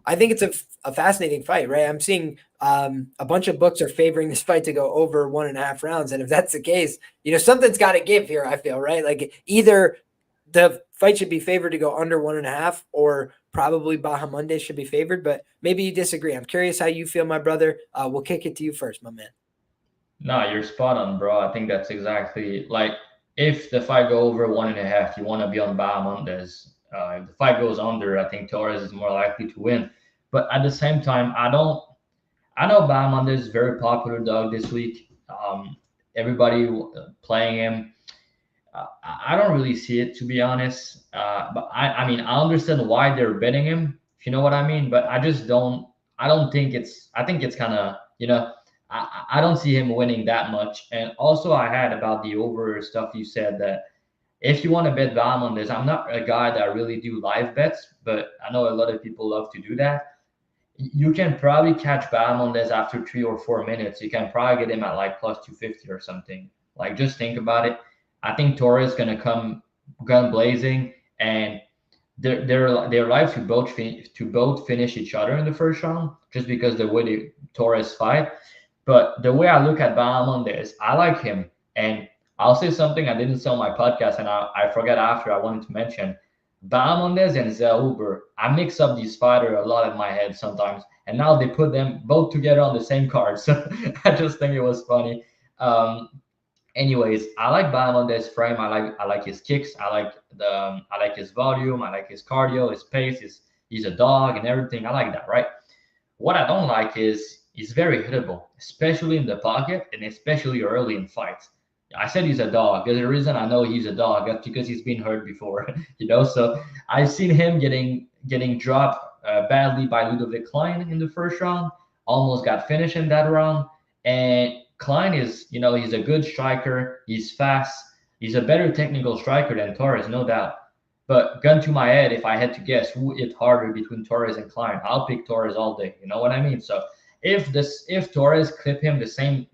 I think it's a fascinating fight, right? I'm seeing a bunch of books are favoring this fight to go over 1.5 rounds. And if that's the case, something's got to give here, I feel, right? Like either the fight should be favored to go under 1.5, or probably Baha Munday should be favored, but maybe you disagree. I'm curious how you feel, my brother. We'll kick it to you first, my man. No, you're spot on, bro. I think that's exactly like if the fight go over 1.5, you want to be on Baha Mundays. If the fight goes under, I think Torres is more likely to win. But at the same time, I know Baha Mundays is very popular dog this week. Everybody playing him. I don't really see it, to be honest. But I mean, I understand why they're betting him, if you know what I mean. But I just don't. I think it's kind of, I don't see him winning that much. And also, I had about the over stuff you said that if you want to bet Baha on this, I'm not a guy that really do live bets, but I know a lot of people love to do that. You can probably catch Baha on this after 3 or 4 minutes. You can probably get him at like plus 250 or something. Like, just think about it. I think Torres is gonna come gun blazing, and they're live to both finish each other in the first round, just because the way Torres fight. But the way I look at Baha Mundays, I like him, and I'll say something I didn't say on my podcast, and I forgot after I wanted to mention. Baha Mundays and Zell Huber, I mix up these fighters a lot in my head sometimes, and now they put them both together on the same card. So I just think it was funny. Anyways, I like Baha Mundays' frame. I like his kicks. I like his volume. I like his cardio, his pace. He's a dog and everything. I like that, right? What I don't like is he's very hittable, especially in the pocket and especially early in fights. I said he's a dog. There's a reason I know he's a dog. That's because he's been hurt before, So I've seen him getting dropped badly by Ludovic Klein in the first round. Almost got finished in that round. And Klein is, he's a good striker. He's fast. He's a better technical striker than Torres, no doubt. But gun to my head, if I had to guess who hit harder between Torres and Klein, I'll pick Torres all day. You know what I mean? So if Torres clip him the same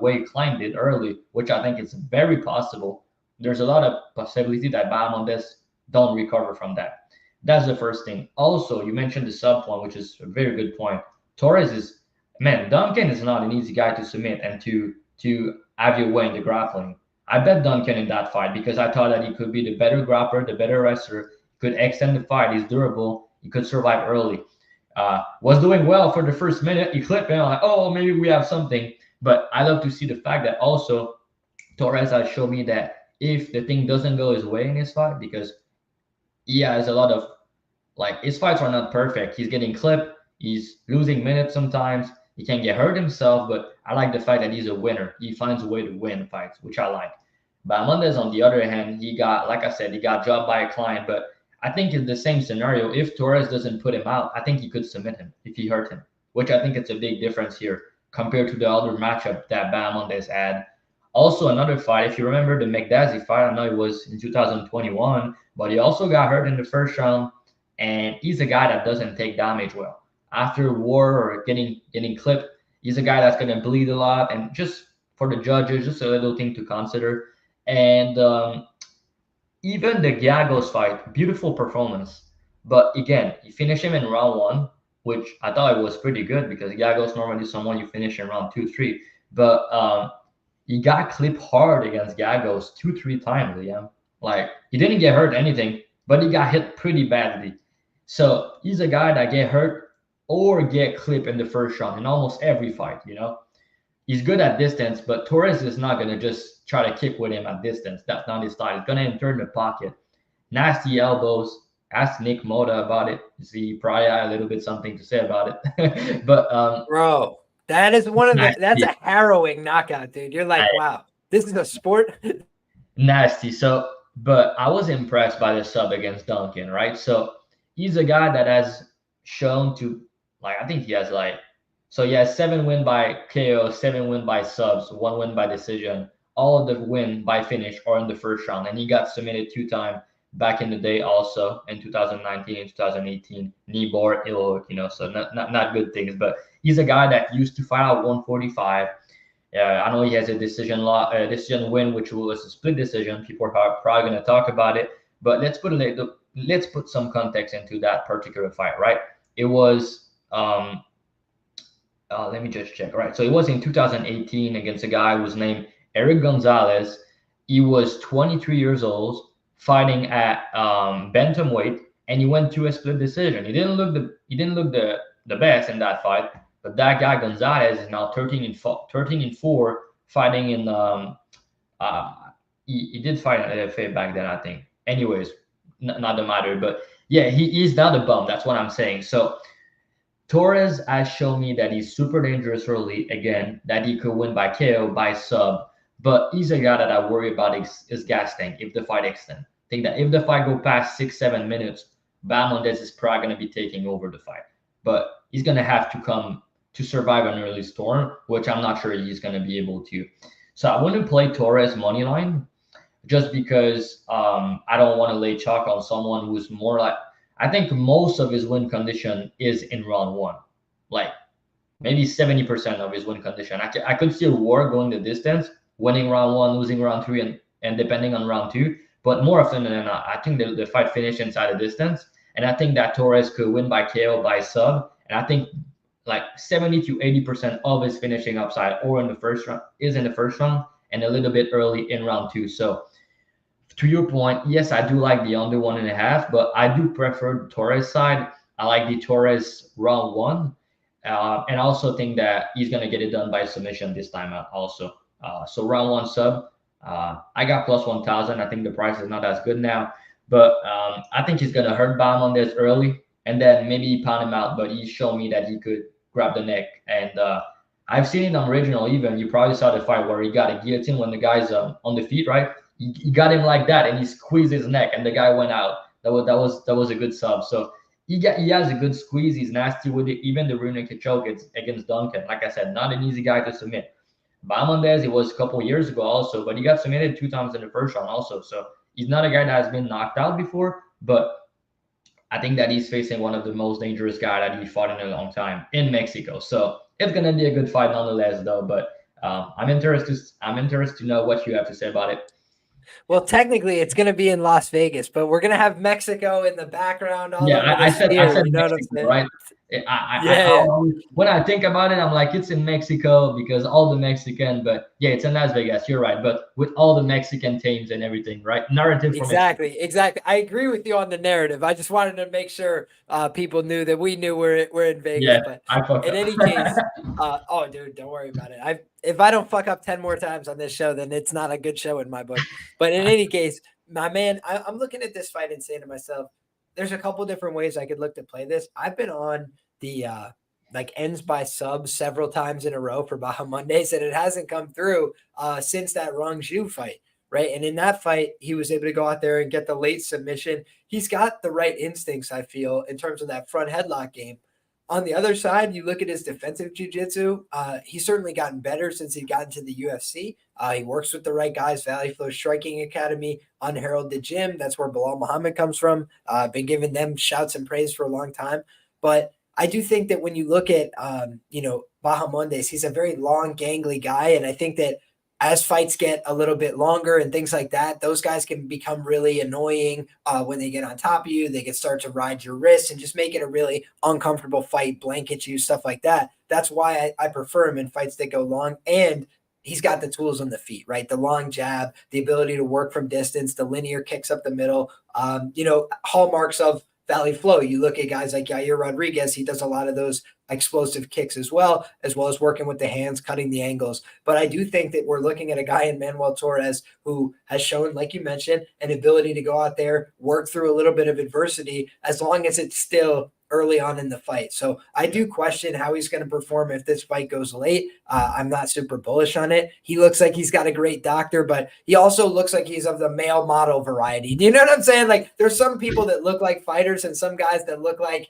way Klein did early, which I think is very possible, there's a lot of possibility that Baha don't recover from that. That's the first thing. Also, you mentioned the sub point, which is a very good point. Torres is, man, Duncan is not an easy guy to submit and to have your way in the grappling. I bet Duncan in that fight because I thought that he could be the better grappler, the better wrestler, could extend the fight. He's durable. He could survive early. Was doing well for the first minute. He clipped him. I'm like, oh, maybe we have something. But I love to see the fact that also Torres has shown me that if the thing doesn't go his way in his fight, because he has a lot of, like, his fights are not perfect. He's getting clipped. He's losing minutes sometimes. He can get hurt himself, but I like the fact that he's a winner. He finds a way to win fights, which I like. Bahamondes, on the other hand, he got, like I said, he got dropped by a client, but I think in the same scenario, if Torres doesn't put him out, I think he could submit him if he hurt him, which I think it's a big difference here compared to the other matchup that Bahamondes had. Also, another fight, if you remember the McDazzy fight, I know it was in 2021, but he also got hurt in the first round, and he's a guy that doesn't take damage well. After war or getting clipped, he's a guy that's going to bleed a lot, and just for the judges, just a little thing to consider. And even the Giagos fight, beautiful performance. But again, he finished him in round 1, which I thought it was pretty good because Giagos normally is someone you finish in round 2, 3. But he got clipped hard against Giagos 2-3 times, Liam. Like, he didn't get hurt anything, but he got hit pretty badly. So he's a guy that get hurt or get clipped in the first round in almost every fight, you know. He's good at distance, but Torres is not going to just try to kick with him at distance. That's not his style. He's going to enter in the pocket. Nasty elbows. Ask Nick Moda about it. He probably had a little bit something to say about it. But bro, that is one of the that's a harrowing knockout, dude. You're like, wow, this is a sport. Nasty. So, but I was impressed by the sub against Duncan, right? So he's a guy that has shown to, like, I think he has like, so he has 7 wins by KO, 7 wins by subs, 1 win by decision, all of the win by finish or in the first round. And he got submitted 2 times back in the day also in 2019 and 2018. Knee board, you know, so not good things. But he's a guy that used to fight out 145. I know he has a decision win, which was a split decision. People are probably going to talk about it. But let's put some context into that particular fight, right? It was let me just check. Right, so it was in 2018 against a guy who was named Eric Gonzalez. He was 23 years old, fighting at bantamweight, and he went to a split decision. He didn't look the best in that fight, but that guy Gonzalez is now 13-4, fighting in he did fight at LFA back then, I think. Anyways, not the matter, but yeah, he is not a bum. That's what I'm saying. So Torres has shown me that he's super dangerous early, again, that he could win by KO, by sub, but he's a guy that I worry about his gas tank if the fight extends. I think that if the fight go past 6-7 minutes, Bahamondes is probably going to be taking over the fight. But he's going to have to come to survive an early storm, which I'm not sure he's going to be able to. So I wouldn't play Torres money line just because I don't want to lay chalk on someone who's more like, I think most of his win condition is in round 1, like maybe 70% of his win condition. I could see a war going the distance, winning round 1, losing round 3, and depending on round 2. But more often than not, I think the fight finished inside the distance. And I think that Torres could win by KO, by sub. And I think like 70 to 80% of his finishing upside or in the first round is in the first round and a little bit early in round 2. So to your point, yes, I do like the under 1.5, but I do prefer the Torres side. I like the Torres round 1. And I also think that he's going to get it done by submission this time out also. So round 1 sub, I got plus 1,000. I think the price is not as good now, but I think he's going to hurt Bahamondes early and then maybe pound him out, but he showed me that he could grab the neck. And I've seen it on original even. You probably saw the fight where he got a guillotine when the guy's on the feet, right? He got him like that, and he squeezed his neck, and the guy went out. That was a good sub. So he has a good squeeze. He's nasty with it. Even the rear naked choke against Duncan. Like I said, not an easy guy to submit. Bahamondes, it was a couple years ago also, but he got submitted 2 times in the first round also. So he's not a guy that has been knocked out before. But I think that he's facing one of the most dangerous guys that he fought in a long time in Mexico. So it's gonna be a good fight nonetheless, though. But I'm interested. I'm interested to know what you have to say about it. Well, technically, it's going to be in Las Vegas, but we're going to have Mexico in the background all Yeah, over I the said I sphere. said You know what I'm Mexico, saying? right? Yeah, yeah. When I think about it, I'm like, it's in Mexico because all the Mexican, but yeah, it's in Las Vegas. You're right, but with all the Mexican teams and everything, right? Narrative from Mexico. Exactly. I agree with you on the narrative. I just wanted to make sure people knew that we knew we're in Vegas. Yeah, But I fucked in up. any case, oh, dude, don't worry about it. If I don't fuck up 10 more times on this show, then it's not a good show in my book. But in any case, my man, I'm looking at this fight and saying to myself, there's a couple different ways I could look to play this. I've been on the like ends by sub several times in a row for Baha Mondays, and it hasn't come through since that Rongju fight. Right. And in that fight, he was able to go out there and get the late submission. He's got the right instincts, I feel, in terms of that front headlock game. On the other side, you look at his defensive jiu-jitsu. He's certainly gotten better since he got into the UFC. He works with the right guys, Valley Flow Striking Academy, Unheralded Gym. That's where Bilal Muhammad comes from. I've been giving them shouts and praise for a long time. But I do think that when you look at, Baha Mondays, he's a very long, gangly guy. And I think that as fights get a little bit longer and things like that, those guys can become really annoying when they get on top of you. They can start to ride your wrists and just make it a really uncomfortable fight, blanket you, stuff like that. That's why I prefer him in fights that go long. And he's got the tools on the feet, right? The long jab, the ability to work from distance, the linear kicks up the middle, hallmarks of Valley Flow. You look at guys like Yair Rodriguez, he does a lot of those explosive kicks as well as working with the hands, cutting the angles. But I do think that we're looking at a guy in Manuel Torres who has shown, like you mentioned, an ability to go out there, work through a little bit of adversity as long as it's still early on in the fight. So I do question how he's going to perform if this fight goes late. I'm not super bullish on it. He looks like he's got a great doctor, but he also looks like he's of the male model variety. Do you know what I'm saying? Like there's some people that look like fighters and some guys that look like,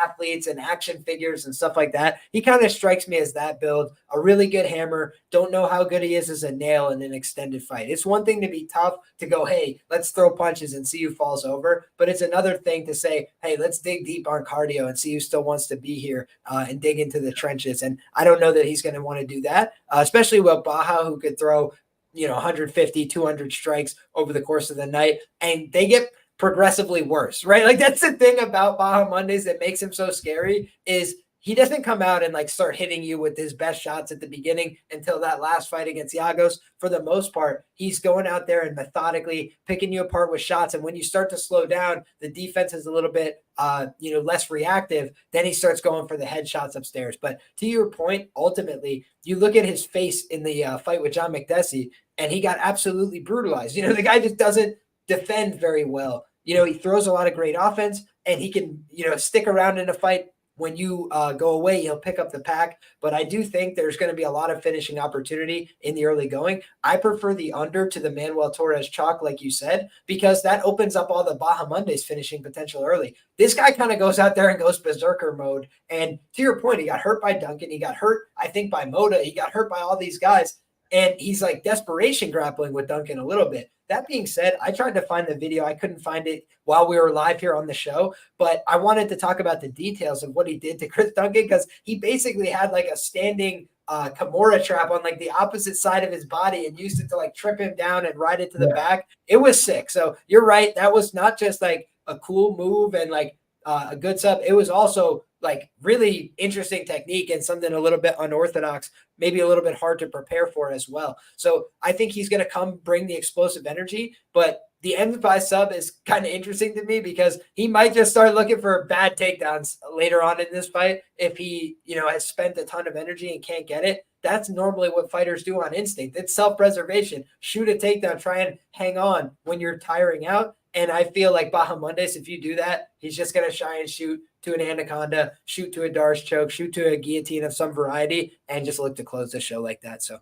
athletes and action figures and stuff like that. He kind of strikes me as that build, a really good hammer. Don't know how good he is as a nail in an extended fight. It's one thing to be tough to go, hey, let's throw punches and see who falls over. But it's another thing to say, hey, let's dig deep on cardio and see who still wants to be here and dig into the trenches. And I don't know that he's going to want to do that, especially with Baha, who could throw, 150, 200 strikes over the course of the night. And they get progressively worse, right? Like that's the thing about Baha Mondays that makes him so scary is he doesn't come out and like start hitting you with his best shots at the beginning until that last fight against Yagos. For the most part, he's going out there and methodically picking you apart with shots. And when you start to slow down, the defense is a little bit, less reactive. Then he starts going for the headshots upstairs. But to your point, ultimately, you look at his face in the fight with John McDessie, and he got absolutely brutalized. The guy just doesn't defend very well. He throws a lot of great offense, and he can, stick around in a fight. When you go away, he'll pick up the pack. But I do think there's going to be a lot of finishing opportunity in the early going. I prefer the under to the Manuel Torres chalk, like you said, because that opens up all the Baha Mondays finishing potential early. This guy kind of goes out there and goes berserker mode. And to your point, he got hurt by Duncan. He got hurt, I think, by Moda. He got hurt by all these guys. And he's like desperation grappling with Duncan a little bit. That being said, I tried to find the video. I couldn't find it while we were live here on the show, but I wanted to talk about the details of what he did to Chris Duncan because he basically had like a standing Kimura trap on like the opposite side of his body and used it to like trip him down and ride it to the back. It was sick. So you're right. That was not just like a cool move and like a good sub. It was also like really interesting technique and something a little bit unorthodox, maybe a little bit hard to prepare for as well. So I think he's going to come bring the explosive energy, but the end by sub is kind of interesting to me because he might just start looking for bad takedowns later on in this fight. If he, has spent a ton of energy and can't get it, that's normally what fighters do on instinct. It's self-preservation. Shoot a takedown, try and hang on when you're tiring out. And I feel like Baha Mondays, if you do that, he's just going to shy and shoot to an anaconda, shoot to a Darce choke, shoot to a guillotine of some variety, and just look to close the show like that. So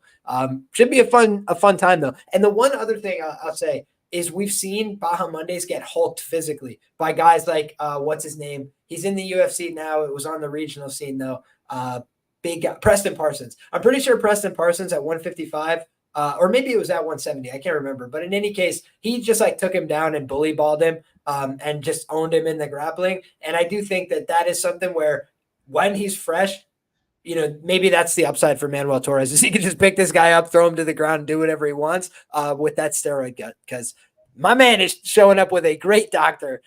should be a fun time, though. And the one other thing I'll say is we've seen Baha Mondays get hulked physically by guys like, what's his name? He's in the UFC now. It was on the regional scene, though. Big guy, Preston Parsons. I'm pretty sure Preston Parsons at 155 or maybe it was at 170. I can't remember. But in any case, he just like took him down and bully balled him and just owned him in the grappling. And I do think that is something where when he's fresh, maybe that's the upside for Manuel Torres is he can just pick this guy up, throw him to the ground, and do whatever he wants with that steroid gut. Because my man is showing up with a great doctor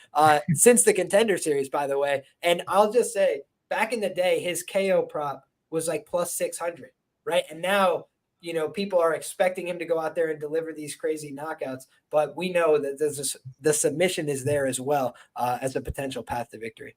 since the Contender series, by the way. And I'll just say, back in the day, his KO prop was like plus 600, right? And now, people are expecting him to go out there and deliver these crazy knockouts. But we know that the submission is there as well as a potential path to victory.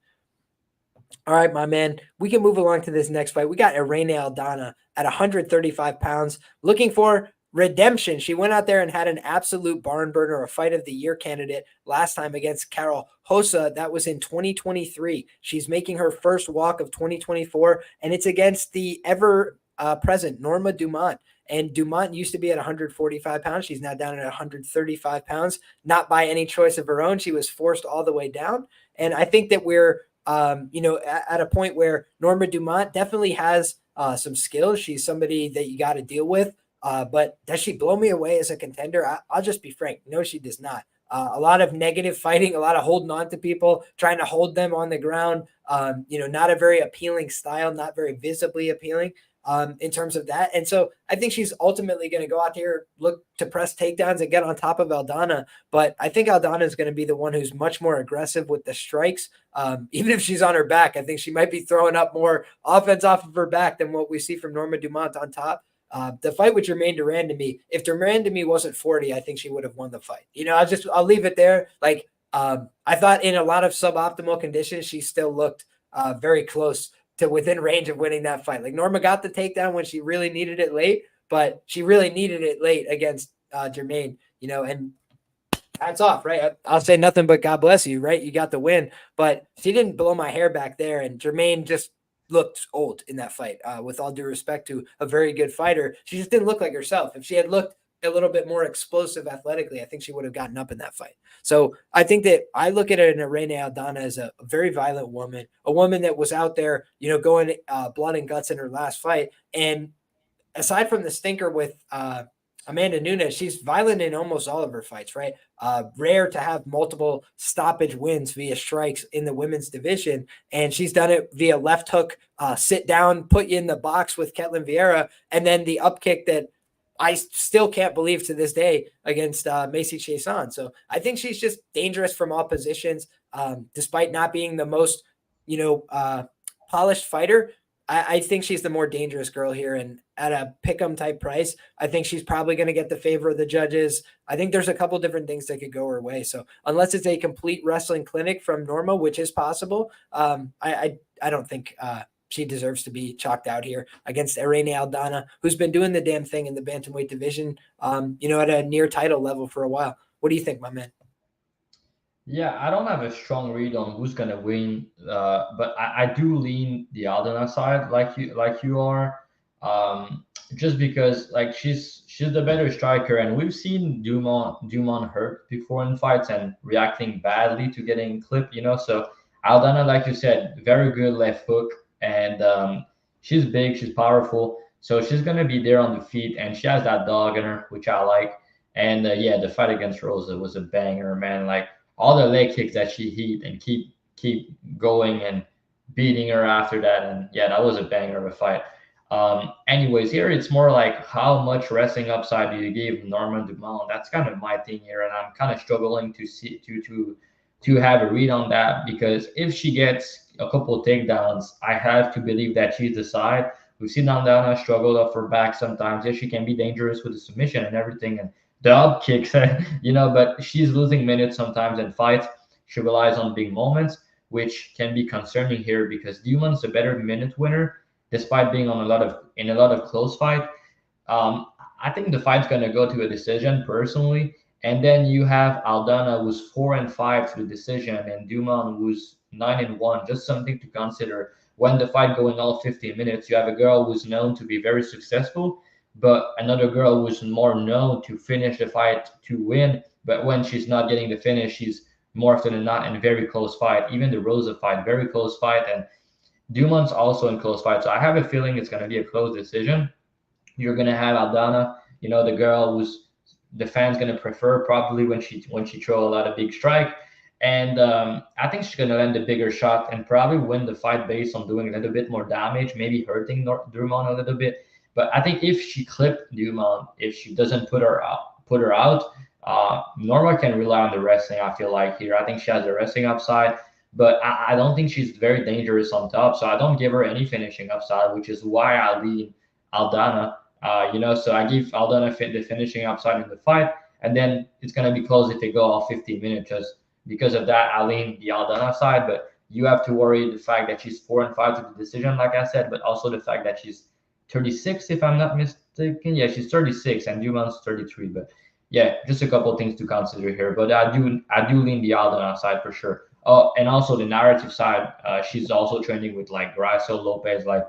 All right, my man, we can move along to this next fight. We got Irene Aldana at 135 pounds looking for redemption. She went out there and had an absolute barn burner, a fight of the year candidate last time against Carol Rosa. That was in 2023. She's making her first walk of 2024, and it's against the ever present Norma Dumont. And Dumont used to be at 145 pounds. She's now down at 135 pounds, not by any choice of her own. She was forced all the way down. And I think that we're at a point where Norma Dumont definitely has some skills. She's somebody that you got to deal with. But does she blow me away as a contender? I'll just be frank. No, she does not. A lot of negative fighting, a lot of holding on to people, trying to hold them on the ground. Not a very appealing style, not very visibly appealing in terms of that. And so I think she's ultimately going to go out here, look to press takedowns and get on top of Aldana. But I think Aldana is going to be the one who's much more aggressive with the strikes. Even if she's on her back, I think she might be throwing up more offense off of her back than what we see from Norma Dumont on top. The fight with Germaine Duran to me, if Duran to me wasn't 40, I think she would have won the fight. I'll leave it there. Like, I thought in a lot of suboptimal conditions, she still looked very close to within range of winning that fight. Like, Norma got the takedown when she really needed it late, but she really needed it late against Germaine, and hats off, right? I'll say nothing but God bless you, right? You got the win, but she didn't blow my hair back there, and Germaine just looked old in that fight. With all due respect to a very good fighter, she just didn't look like herself. If she had looked a little bit more explosive athletically, I think she would have gotten up in that fight. So I think that I look at it in Irene Aldana as a very violent woman, a woman that was out there, going blood and guts in her last fight. And aside from the stinker with Amanda Nunes, she's violent in almost all of her fights, right? Rare to have multiple stoppage wins via strikes in the women's division. And she's done it via left hook, sit down, put you in the box with Ketlin Vieira, and then the up kick that I still can't believe to this day against Macy Chiasson. So I think she's just dangerous from all positions, despite not being the most, polished fighter. I think she's the more dangerous girl here, and at a pick'em type price, I think she's probably going to get the favor of the judges. I think there's a couple different things that could go her way. So unless it's a complete wrestling clinic from Norma, which is possible, I don't think she deserves to be chalked out here against Irene Aldana, who's been doing the damn thing in the bantamweight division, at a near title level for a while. What do you think, my man? Yeah, I don't have a strong read on who's gonna win, but I do lean the Aldana side, like you are, just because like she's the better striker, and we've seen Dumont hurt before in fights and reacting badly to getting clipped, So Aldana, like you said, very good left hook, and she's big, she's powerful, so she's gonna be there on the feet, and she has that dog in her, which I like. And yeah, the fight against Rosa was a banger, man. Like, all the leg kicks that she hit and keep going and beating her after that. And yeah, that was a banger of a fight. Anyways, here it's more like how much wrestling upside do you give Norman Dumont? That's kind of my thing here, and I'm kind of struggling to have a read on that, because if she gets a couple of takedowns, I have to believe that she's the side. We've seen Aldana struggle up her back sometimes. Yeah, she can be dangerous with the submission and everything, and the up kicks, but she's losing minutes sometimes in fights. She relies on big moments, which can be concerning here because Dumont's a better minute winner, despite being in a lot of close fight. I think the fight's gonna go to a decision personally, and then you have Aldana, who's 4-5 to the decision, and Dumont, who's 9-1. Just something to consider when the fight going all 15 minutes. You have a girl who's known to be very successful, but another girl who's more known to finish the fight to win. But when she's not getting the finish, she's more often than not in a very close fight. Even the Rosa fight, very close fight, and Dumont's also in close fight. So I have a feeling it's going to be a close decision. You're going to have Aldana you know, the girl who's the fans gonna prefer probably when she throw a lot of big strike. And I think she's gonna land a bigger shot and probably win the fight based on doing a little bit more damage, maybe hurting Dumont a little bit. But I think if she clipped Dumont, if she doesn't put her out, Norma can rely on the wrestling. I feel like here, I think she has the wrestling upside, but I don't think she's very dangerous on top. So I don't give her any finishing upside, which is why I lean Aldana. You know, so I give Aldana the finishing upside in the fight, and then it's gonna be close if they go all 15 minutes. Just because of that, I lean the Aldana side. But you have to worry the fact that she's 4-5 to the decision, like I said, but also the fact that she's 36, if I'm not mistaken. Yeah, she's 36 and Dumont's 33. But yeah, just a couple things to consider here. But I do lean the Aldana side for sure. Oh, and also the narrative side, she's also training with like Grasso, Lopes, like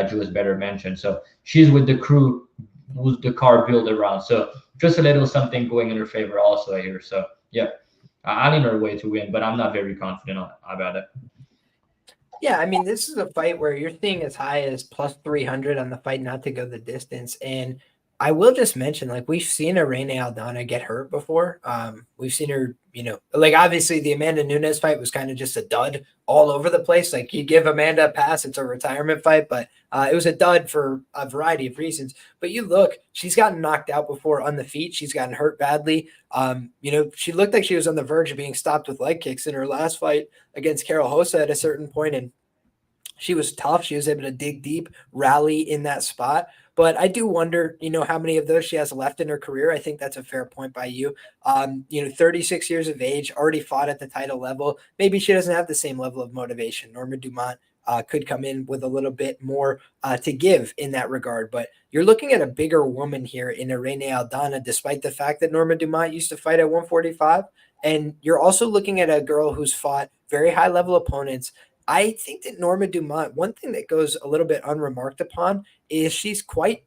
Jules better mentioned. So she's with the crew who's the car built around. So just a little something going in her favor also here. So yeah, I lean her way to win, but I'm not very confident about it. Yeah, I mean, this is a fight where you're seeing as high as plus 300 on the fight not to go the distance. And I will just mention, like, we've seen Irene Aldana get hurt before. We've seen her, you know, like, obviously the Amanda Nunes fight was kind of just a dud all over the place. Like, you give Amanda a pass, it's a retirement fight, but it was a dud for a variety of reasons. But you look, she's gotten knocked out before on the feet. She's gotten hurt badly. You know, she looked like she was on the verge of being stopped with leg kicks in her last fight against Carol Hosa at a certain point, and she was tough. She was able to dig deep, rally in that spot. But I do wonder, you know, how many of those she has left in her career. I think that's a fair point by you. You know, 36 years of age, already fought at the title level. Maybe she doesn't have the same level of motivation. Norma Dumont could come in with a little bit more to give in that regard. But you're looking at a bigger woman here in Irene Aldana, despite the fact that Norma Dumont used to fight at 145. And you're also looking at a girl who's fought very high level opponents. I think that Norma Dumont, one thing that goes a little bit unremarked upon is she's quite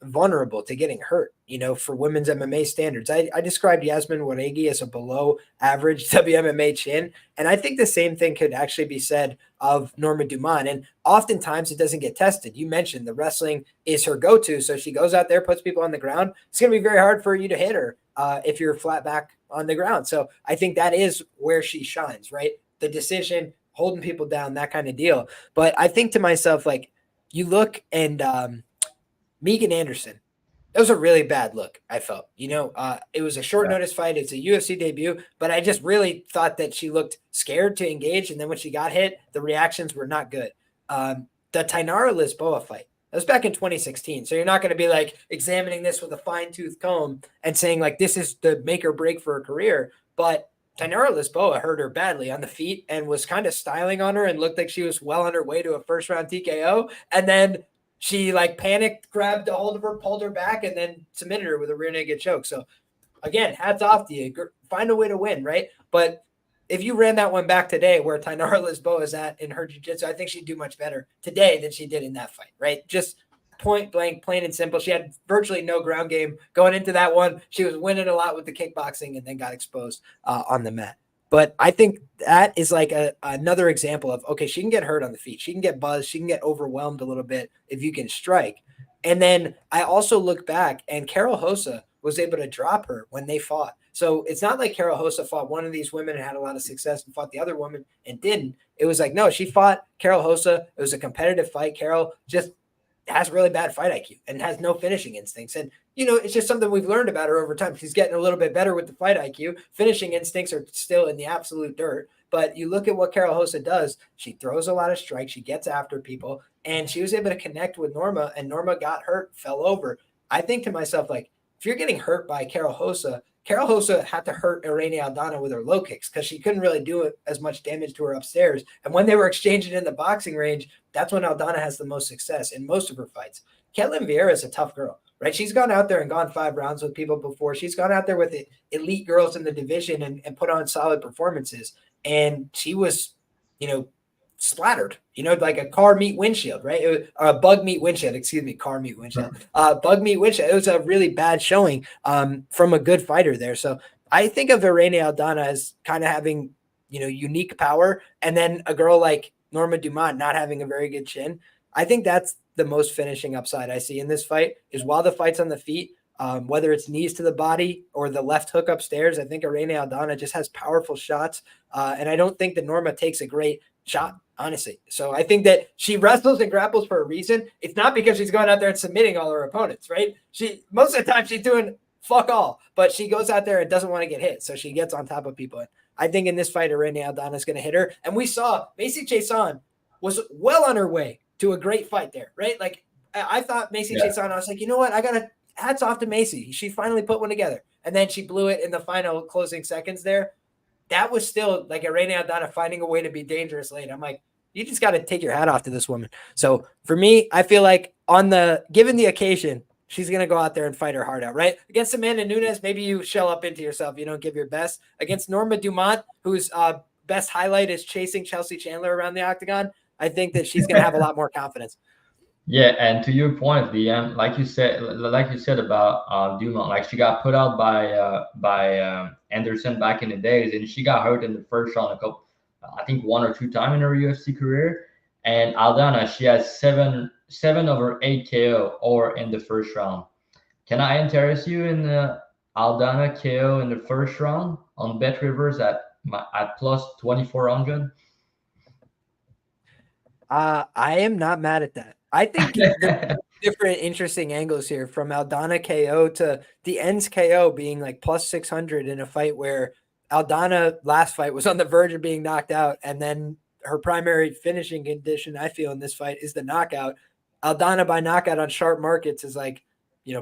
vulnerable to getting hurt, you know, for women's MMA standards. I described Yasmin Waregi as a below average WMMA chin, and I think the same thing could actually be said of Norma Dumont. And oftentimes it doesn't get tested. You mentioned the wrestling is her go-to, so she goes out there, puts people on the ground. It's going to be very hard for you to hit her if you're flat back on the ground. So I think that is where she shines, right? The decision, holding people down, that kind of deal. But I think to myself, like, you look and Megan Anderson, it was a really bad look, I felt. You know, it was a short notice fight. It's a UFC debut, but I just really thought that she looked scared to engage. And then when she got hit, the reactions were not good. The Tainara Lisboa fight, that was back in 2016. So you're not going to be like examining this with a fine tooth comb and saying like, this is the make or break for her career. But Tainara Lisboa hurt her badly on the feet and was kind of styling on her and looked like she was well on her way to a first round TKO. And then she like panicked, grabbed a hold of her, pulled her back, and then submitted her with a rear naked choke. So again, hats off to you. Find a way to win, right? But if you ran that one back today where Tainara Lisboa is at in her jiu-jitsu, I think she'd do much better today than she did in that fight, right? Just point blank, plain and simple. She had virtually no ground game going into that one. She was winning a lot with the kickboxing and then got exposed on the mat. But I think that is like another example of, okay, she can get hurt on the feet. She can get buzzed. She can get overwhelmed a little bit if you can strike. And then I also look back and Carol Hosa was able to drop her when they fought. So it's not like Carol Hosa fought one of these women and had a lot of success and fought the other woman and didn't. It was like, no, she fought Carol Hosa. It was a competitive fight. Carol just has really bad fight IQ and has no finishing instincts. And, you know, it's just something we've learned about her over time. She's getting a little bit better with the fight IQ. Finishing instincts are still in the absolute dirt. But you look at what Carol Hosa does. She throws a lot of strikes. She gets after people. And she was able to connect with Norma, and Norma got hurt, fell over. I think to myself, like, if you're getting hurt by Carol Hosa had to hurt Irene Aldana with her low kicks because she couldn't really do it as much damage to her upstairs. And when they were exchanging in the boxing range, that's when Aldana has the most success in most of her fights. Ketlin Vieira is a tough girl, right? She's gone out there and gone 5 rounds with people before. She's gone out there with elite girls in the division and put on solid performances. And she was, you know, splattered, you know, like a car meet windshield, right? A bug meet windshield, car meet windshield, bug meet windshield. It was a really bad showing from a good fighter there. So I think of Irene Aldana as kind of having, you know, unique power. And then a girl like Norma Dumont not having a very good chin. I think that's the most finishing upside I see in this fight is while the fight's on the feet, whether it's knees to the body or the left hook upstairs, I think Irene Aldana just has powerful shots. And I don't think that Norma takes a great shot, honestly. So I think that she wrestles and grapples for a reason. It's not because she's going out there and submitting all her opponents, right? Most of the time she's doing fuck all, but she goes out there and doesn't want to get hit. So she gets on top of people. I think in this fight, Irene Aldana is going to hit her. And we saw Macy Chiasson was well on her way to a great fight there, right? Like I thought Macy Chiasson, I was like, you know what? I got to hats off to Macy. She finally put one together. And then she blew it in the final closing seconds there. That was still like Irene Aldana finding a way to be dangerous late. I'm like, you just got to take your hat off to this woman. So for me, I feel like given the occasion, she's going to go out there and fight her heart out, right? Against Amanda Nunes, maybe you shell up into yourself. You don't give your best. Against Norma Dumont, whose best highlight is chasing Chelsea Chandler around the octagon, I think that she's going to have a lot more confidence. Yeah, and to your point, Liam, like you said about Dumont, like she got put out by Anderson back in the days, and she got hurt in the first round I think 1 or 2 times in her UFC career. And Aldana, she has 7 over 8 KO or in the first round. Can I interest you in Aldana KO in the first round on Bet Rivers at plus 2,400? I am not mad at that. I think the different interesting angles here from Aldana KO to the ends KO being like plus 600 in a fight where Aldana last fight was on the verge of being knocked out. And then her primary finishing condition, I feel in this fight is the knockout. Aldana by knockout on sharp markets is like,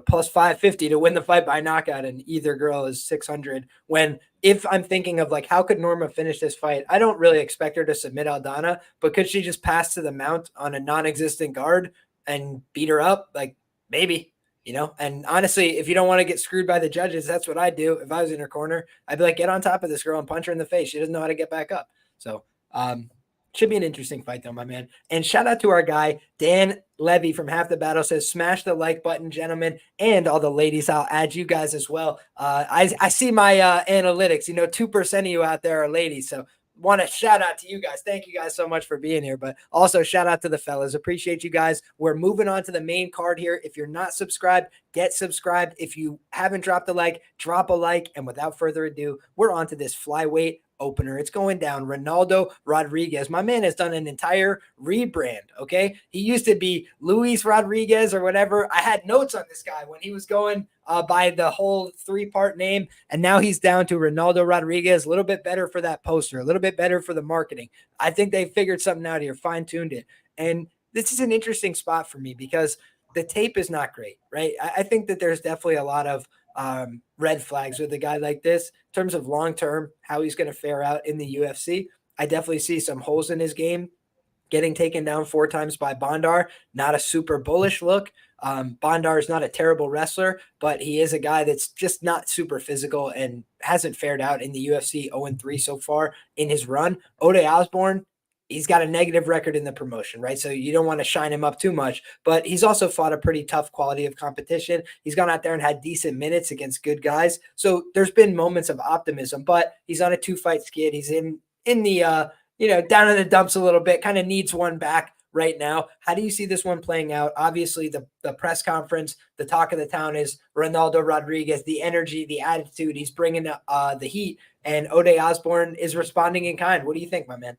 plus 550 to win the fight by knockout. And either girl is 600 when, if I'm thinking of like, how could Norma finish this fight? I don't really expect her to submit Aldana, but could she just pass to the mount on a non-existent guard and beat her up? Like maybe, and honestly, if you don't want to get screwed by the judges, that's what I'd do. If I was in her corner, I'd be like, get on top of this girl and punch her in the face. She doesn't know how to get back up. So, should be an interesting fight though, my man. And shout out to our guy, Dan Levy from Half the Battle says, smash the like button, gentlemen, and all the ladies. I'll add you guys as well. I see my analytics, 2% of you out there are ladies. So want to shout out to you guys. Thank you guys so much for being here, but also shout out to the fellas. Appreciate you guys. We're moving on to the main card here. If you're not subscribed, get subscribed. If you haven't dropped a like, drop a like. And without further ado, we're on to this flyweight opener. It's going down. Ronaldo Rodriguez. My man has done an entire rebrand. Okay. He used to be Luis Rodriguez or whatever. I had notes on this guy when he was going by the whole 3-part name. And now he's down to Ronaldo Rodriguez. A little bit better for that poster, a little bit better for the marketing. I think they figured something out here, fine-tuned it. And this is an interesting spot for me because the tape is not great, right? I think that there's definitely a lot of red flags with a guy like this in terms of long-term, how he's going to fare out in the UFC. I definitely see some holes in his game. Getting taken down 4 times by Banter, not a super bullish look. Banter is not a terrible wrestler, but he is a guy that's just not super physical and hasn't fared out in the UFC 0-3 so far in his run. Ode Osborne, he's got a negative record in the promotion, right? So you don't want to shine him up too much, but he's also fought a pretty tough quality of competition. He's gone out there and had decent minutes against good guys. So there's been moments of optimism, but he's on a 2-fight skid. He's in the, down in the dumps a little bit, kind of needs one back right now. How do you see this one playing out? Obviously the press conference, the talk of the town is Ronaldo Rodriguez, the energy, the attitude, he's bringing the heat, and Ode Osborne is responding in kind. What do you think, my man?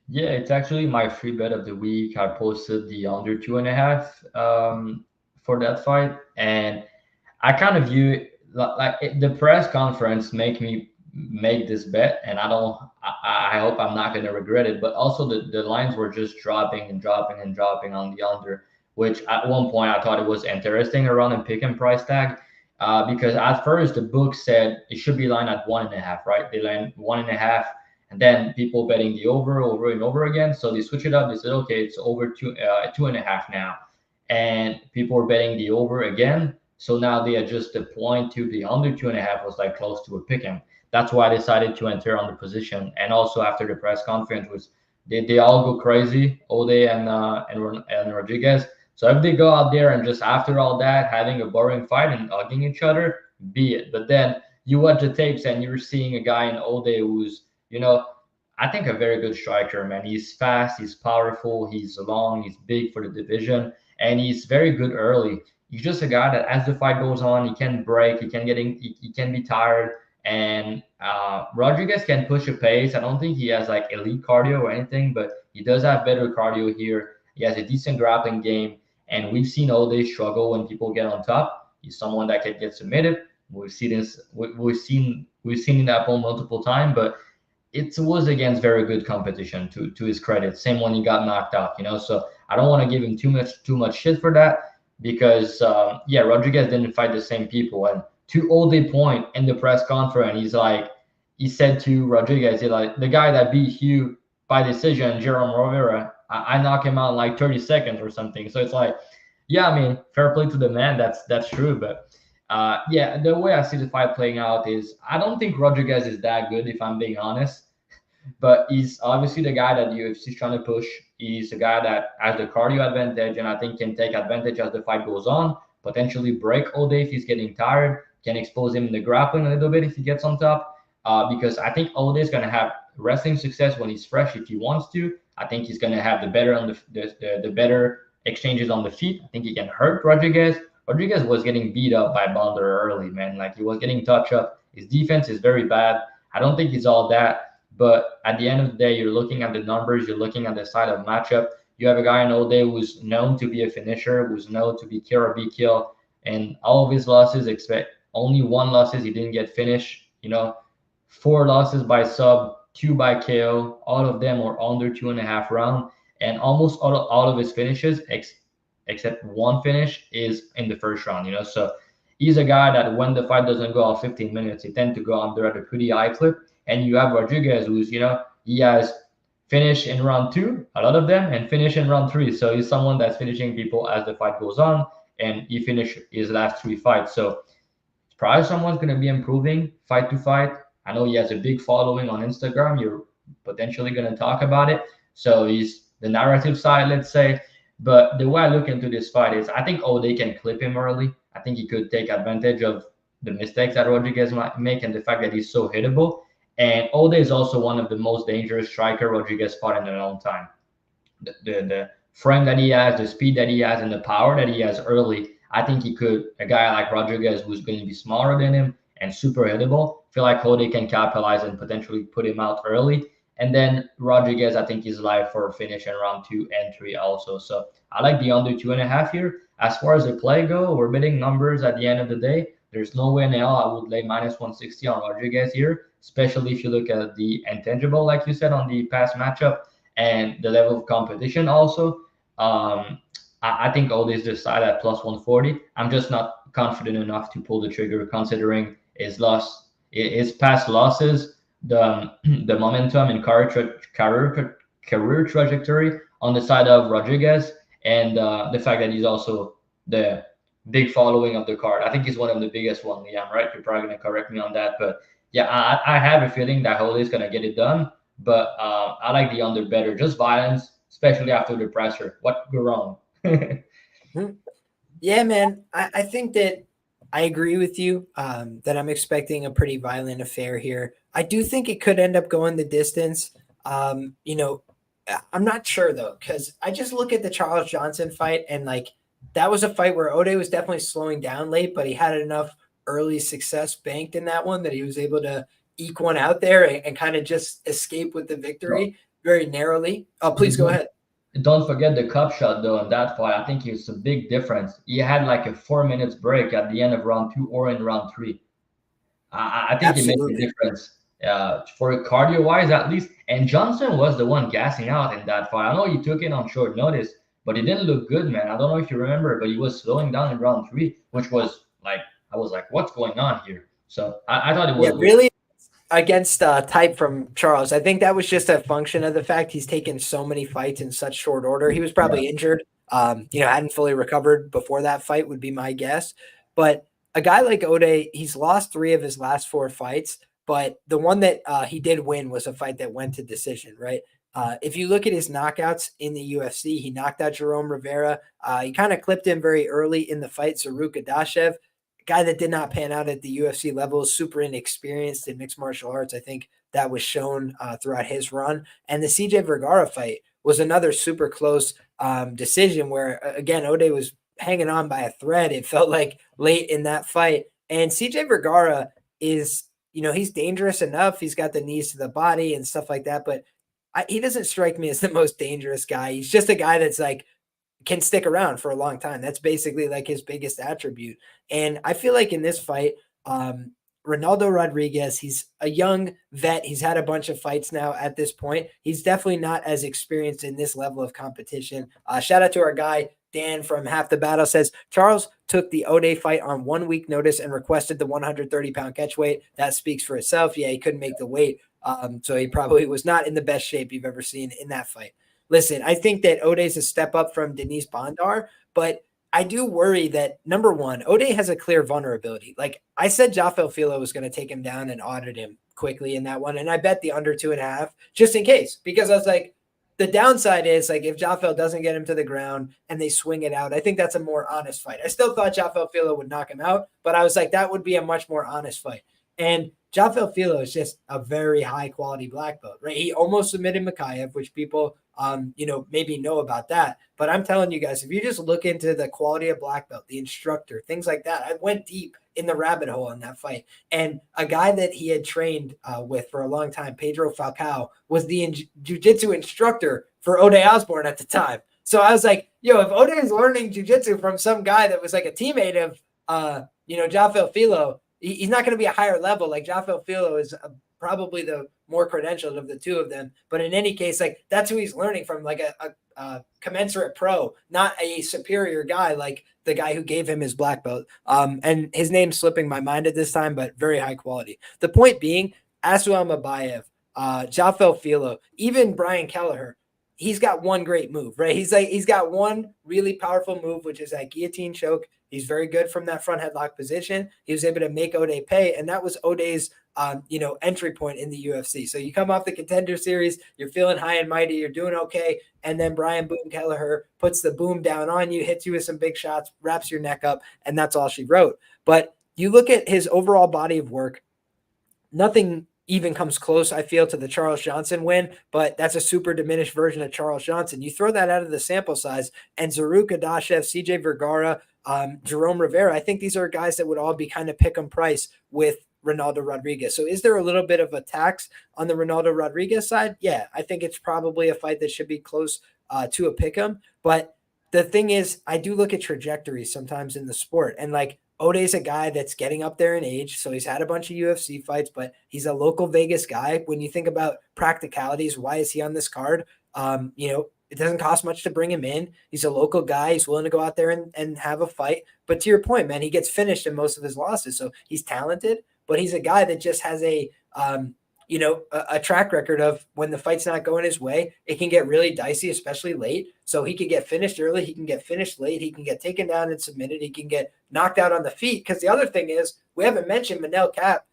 Yeah, it's actually my free bet of the week. I posted the under 2.5 for that fight, and I kind of view it like the press conference make me make this bet, and I hope I'm not going to regret it. But also the lines were just dropping and dropping and dropping on the under, which at one point I thought it was interesting around the pick and price tag, because at first the book said it should be lined at 1.5, right? They lined 1.5. And then people betting the over and over again. So they switch it up. They said, okay, it's over 2.5 now. And people were betting the over again. So now they adjust the point to the under 2.5 was like close to a pick 'em. That's why I decided to enter on the position. And also after the press conference was they all go crazy, Ode and Rodriguez. So if they go out there and just after all that having a boring fight and hugging each other, be it. But then you watch the tapes and you're seeing a guy in Ode who's I think, a very good striker, man. He's fast, he's powerful, he's long, he's big for the division, and he's very good early. He's just a guy that, as the fight goes on, he can break, he can be tired, and Rodriguez can push a pace. I don't think he has like elite cardio or anything, but he does have better cardio here. He has a decent grappling game, and we've seen O'Day struggle when people get on top. He's someone that can get submitted. We've seen this. We've seen it happen multiple times, but it was against very good competition, to his credit. Same when he got knocked out, So I don't want to give him too much shit for that, because Rodriguez didn't fight the same people. And to O'Day point in the press conference, he said to Rodriguez, the guy that beat you by decision, Jerome Rivera, I knock him out in like 30 seconds or something. So it's like, yeah, I mean, fair play to the man. That's true, but. The way I see the fight playing out is, I don't think Rodriguez is that good, if I'm being honest. But he's obviously the guy that the UFC is trying to push. He's the guy that has the cardio advantage, and I think can take advantage as the fight goes on. Potentially break O'Day if he's getting tired. Can expose him in the grappling a little bit if he gets on top. Because I think O'Day is going to have wrestling success when he's fresh if he wants to. I think he's going to have the better on the better exchanges on the feet. I think he can hurt Rodriguez. Rodriguez was getting beat up by Banter early, man. Like, he was getting touch up. His defense is very bad. I don't think he's all that. But at the end of the day, you're looking at the numbers. You're looking at the side of matchup. You have a guy in O'Day who's known to be a finisher, who's known to be kill or be kill. And all of his losses, expect only one losses, he didn't get finished. 4 losses by sub, 2 by KO. All of them were under 2.5 rounds. And almost all of his finishes, except one finish, is in the first round, So he's a guy that, when the fight doesn't go off 15 minutes, he tends to go under at a pretty high clip. And you have Rodriguez, who's, he has finished in round 2, a lot of them, and finish in round 3. So he's someone that's finishing people as the fight goes on, and he finished his last 3 fights. So probably someone's going to be improving fight to fight. I know he has a big following on Instagram. You're potentially going to talk about it. So he's the narrative side, let's say. But the way I look into this fight is, I think O'Day can clip him early. I think he could take advantage of the mistakes that Rodriguez might make and the fact that he's so hittable. And O'Day is also one of the most dangerous striker Rodriguez fought in a long time. The frame that he has, the speed that he has, and the power that he has early, I think a guy like Rodriguez, who's going to be smaller than him and super hittable, feel like O'Day can capitalize and potentially put him out early. And then Rodriguez, I think, is live for a finish in round 2 and 3 also. So I like the under 2.5 here. As far as the play go, we're betting numbers at the end of the day. There's no way in hell I would lay minus 160 on Rodriguez here, especially if you look at the intangible, like you said, on the past matchup, and the level of competition also. I think O'Day is the side at plus 140. I'm just not confident enough to pull the trigger, considering his past losses, the momentum and career trajectory on the side of Rodriguez, and the fact that he's also the big following of the card. I think he's one of the biggest one, Liam, right? You're probably going to correct me on that. But yeah, I have a feeling that O'Day is going to get it done. But I like the under better. Just violence, especially after the presser. What could go wrong? Yeah, man. I think that I agree with you that I'm expecting a pretty violent affair here. I do think it could end up going the distance. I'm not sure, though, because I just look at the Charles Johnson fight, and that was a fight where O'Day was definitely slowing down late, but he had enough early success banked in that one that he was able to eke one out there and kind of just escape with the victory very narrowly. Oh, please go ahead. Don't forget the cup shot, though, in that fight. I think it's a big difference. He had like a 4 minutes break at the end of round 2 or in round 3. I think it makes a difference for cardio-wise, at least. And Johnson was the one gassing out in that fight. I know he took it on short notice, but it didn't look good, man. I don't know if you remember, but he was slowing down in round 3, which was like, I was like, what's going on here? So I thought it was really against type from Charles. I think that was just a function of the fact he's taken so many fights in such short order. He was probably injured, hadn't fully recovered before that fight would be my guess. But a guy like O'Day, he's lost 3 of his last 4 fights, but the one that he did win was a fight that went to decision, right? If you look at his knockouts in the UFC, he knocked out Jerome Rivera. He kind of clipped him very early in the fight, Saruk Adashev, guy that did not pan out at the UFC level, super inexperienced in mixed martial arts. I think that was shown throughout his run. And the CJ Vergara fight was another super close decision where, again, O'Day was hanging on by a thread. It felt like late in that fight. And CJ Vergara is, he's dangerous enough. He's got the knees to the body and stuff like that. But he doesn't strike me as the most dangerous guy. He's just a guy that's like, can stick around for a long time. That's basically like his biggest attribute. And I feel like in this fight, Ronaldo Rodriguez, he's a young vet. He's had a bunch of fights now at this point. He's definitely not as experienced in this level of competition. Shout out to our guy, Dan from Half the Battle, says, Charles took the O'Day fight on 1 week notice and requested the 130-pound catch weight. That speaks for itself. Yeah, he couldn't make the weight. So he probably was not in the best shape you've ever seen in that fight. Listen, I think that O'Day's a step up from Denise Bondar, but I do worry that, number one, O'Day has a clear vulnerability. Like I said, Jafel Filo was going to take him down and audit him quickly in that one. And I bet the under 2.5 just in case, because I was like, the downside is like if Jafel doesn't get him to the ground and they swing it out, I think that's a more honest fight. I still thought Jafel Filo would knock him out, but I was like, that would be a much more honest fight. And Jafel Filo is just a very high quality black belt, right? He almost submitted Makayev, which people, maybe know about that. But I'm telling you guys, if you just look into the quality of black belt, the instructor, things like that, I went deep in the rabbit hole in that fight. And a guy that he had trained with for a long time, Pedro Falcao, was the jiu-jitsu instructor for O'Day Osborne at the time. So I was like, if O'Day is learning jiu-jitsu from some guy that was like a teammate of, Jafel Filo, he's not going to be a higher level. Like Jafel Filo is probably the more credentialed of the two of them. But in any case, like that's who he's learning from, like a commensurate pro, not a superior guy like the guy who gave him his black belt. And his name's slipping my mind at this time, but very high quality. The point being, Asuel Mabayev, Jafel Filo, even Brian Kelleher, he's got one great move, right? He's got one really powerful move, which is that guillotine choke. He's very good from that front headlock position. He was able to make O'Day pay, and that was O'Day's entry point in the UFC. So you come off the Contender series, you're feeling high and mighty, you're doing okay, and then Brian Boom Kelleher puts the boom down on you, hits you with some big shots, wraps your neck up, and that's all she wrote. But you look at his overall body of work, nothing even comes close, I feel, to the Charles Johnson win, but that's a super diminished version of Charles Johnson. You throw that out of the sample size, and Zaruk Adashev, CJ Vergara, Jerome Rivera, I think these are guys that would all be kind of pick 'em price with Ronaldo Rodriguez. So is there a little bit of a tax on the Ronaldo Rodriguez side? Yeah, I think it's probably a fight that should be close to a pick 'em. But the thing is, I do look at trajectories sometimes in the sport, and like O'Day's a guy that's getting up there in age, so he's had a bunch of UFC fights, but he's a local Vegas guy. When you think about practicalities, why is he on this card? It doesn't cost much to bring him in. He's a local guy. He's willing to go out there and have a fight. But to your point, man, he gets finished in most of his losses. So he's talented, but he's a guy that just has a track record of when the fight's not going his way, it can get really dicey, especially late. So he could get finished early. He can get finished late. He can get taken down and submitted. He can get knocked out on the feet. Because the other thing is, we haven't mentioned Manel Cap,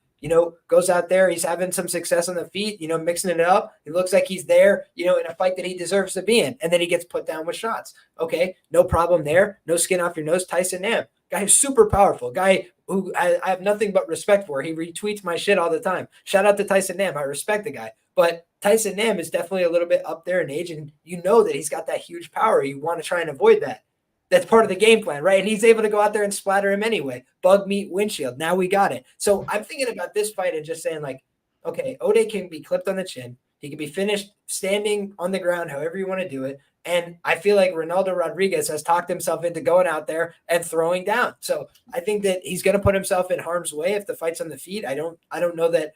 goes out there. He's having some success on the feet, mixing it up. It looks like he's there, in a fight that he deserves to be in. And then he gets put down with shots. Okay, no problem there. No skin off your nose. Tyson Nam, guy who's super powerful, guy who I have nothing but respect for. He retweets my shit all the time. Shout out to Tyson Nam. I respect the guy. But Tyson Nam is definitely a little bit up there in age, and that he's got that huge power. You want to try and avoid that. That's part of the game plan, right? And he's able to go out there and splatter him anyway. Bug meat windshield. Now we got it. So I'm thinking about this fight and just saying, like, okay, O'Day can be clipped on the chin. He can be finished standing on the ground, however you want to do it. And I feel like Ronaldo Rodriguez has talked himself into going out there and throwing down. So I think that he's going to put himself in harm's way if the fight's on the feet. I don't know that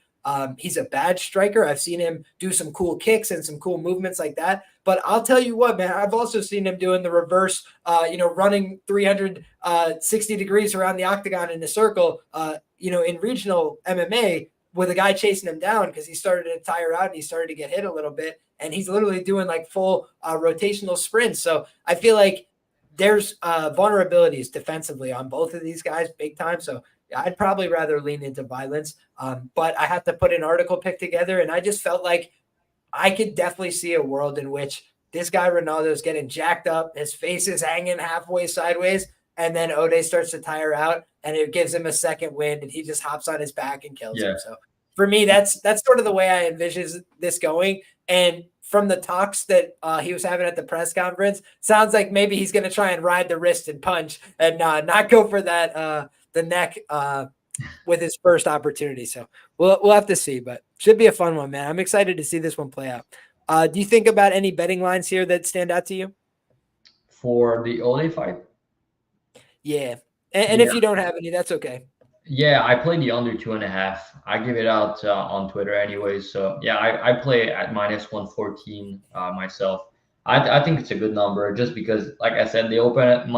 he's a bad striker. I've seen him do some cool kicks and some cool movements like that. But I'll tell you what, man, I've also seen him doing the reverse, running 360 degrees around the octagon in a circle, in regional MMA with a guy chasing him down because he started to tire out and he started to get hit a little bit. And he's literally doing like full rotational sprints. So I feel like there's vulnerabilities defensively on both of these guys big time. So I'd probably rather lean into violence. But I have to put an article pick together. And I just felt like I could definitely see a world in which this guy Ronaldo is getting jacked up. His face is hanging halfway sideways. And then O'Day starts to tire out and it gives him a second wind and he just hops on his back and kills him. So for me, that's sort of the way I envision this going. And from the talks that he was having at the press conference, sounds like maybe he's going to try and ride the wrist and punch and not go for that the neck with his first opportunity. So we'll have to see, but should be a fun one, man. I'm excited to see this one play out. Do you think about any betting lines here that stand out to you? For the Ole fight? Yeah. And if you don't have any, that's okay. Yeah, I play the under 2.5. I give it out on Twitter anyways. So yeah, I play at -114 myself. I think it's a good number just because, like I said, they open at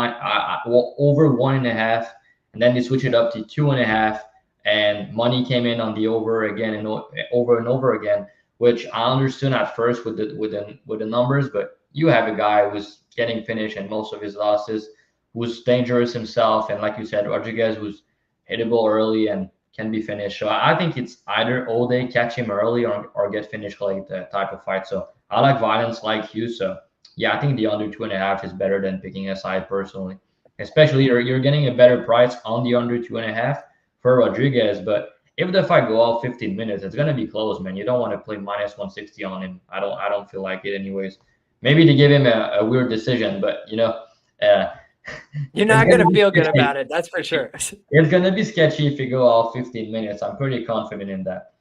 over 1.5, and then they switch it up to 2.5, and money came in on the over again and over again, which I understood at first with the numbers, but you have a guy who's getting finished and most of his losses, who's dangerous himself, and like you said, Rodriguez was hittable early and can be finished. So I think it's either all day catch him early or get finished like the type of fight. So I like violence like you. So yeah, I think the under 2.5 is better than picking a side personally. Especially you're getting a better price on the under 2.5 for Rodriguez. But if the fight go out 15 minutes, it's gonna be close, man. You don't want to play -160 on him. I don't feel like it anyways. Maybe to give him a weird decision, but you're not going to feel good about it. That's for sure. It's going to be sketchy if you go all 15 minutes. I'm pretty confident in that.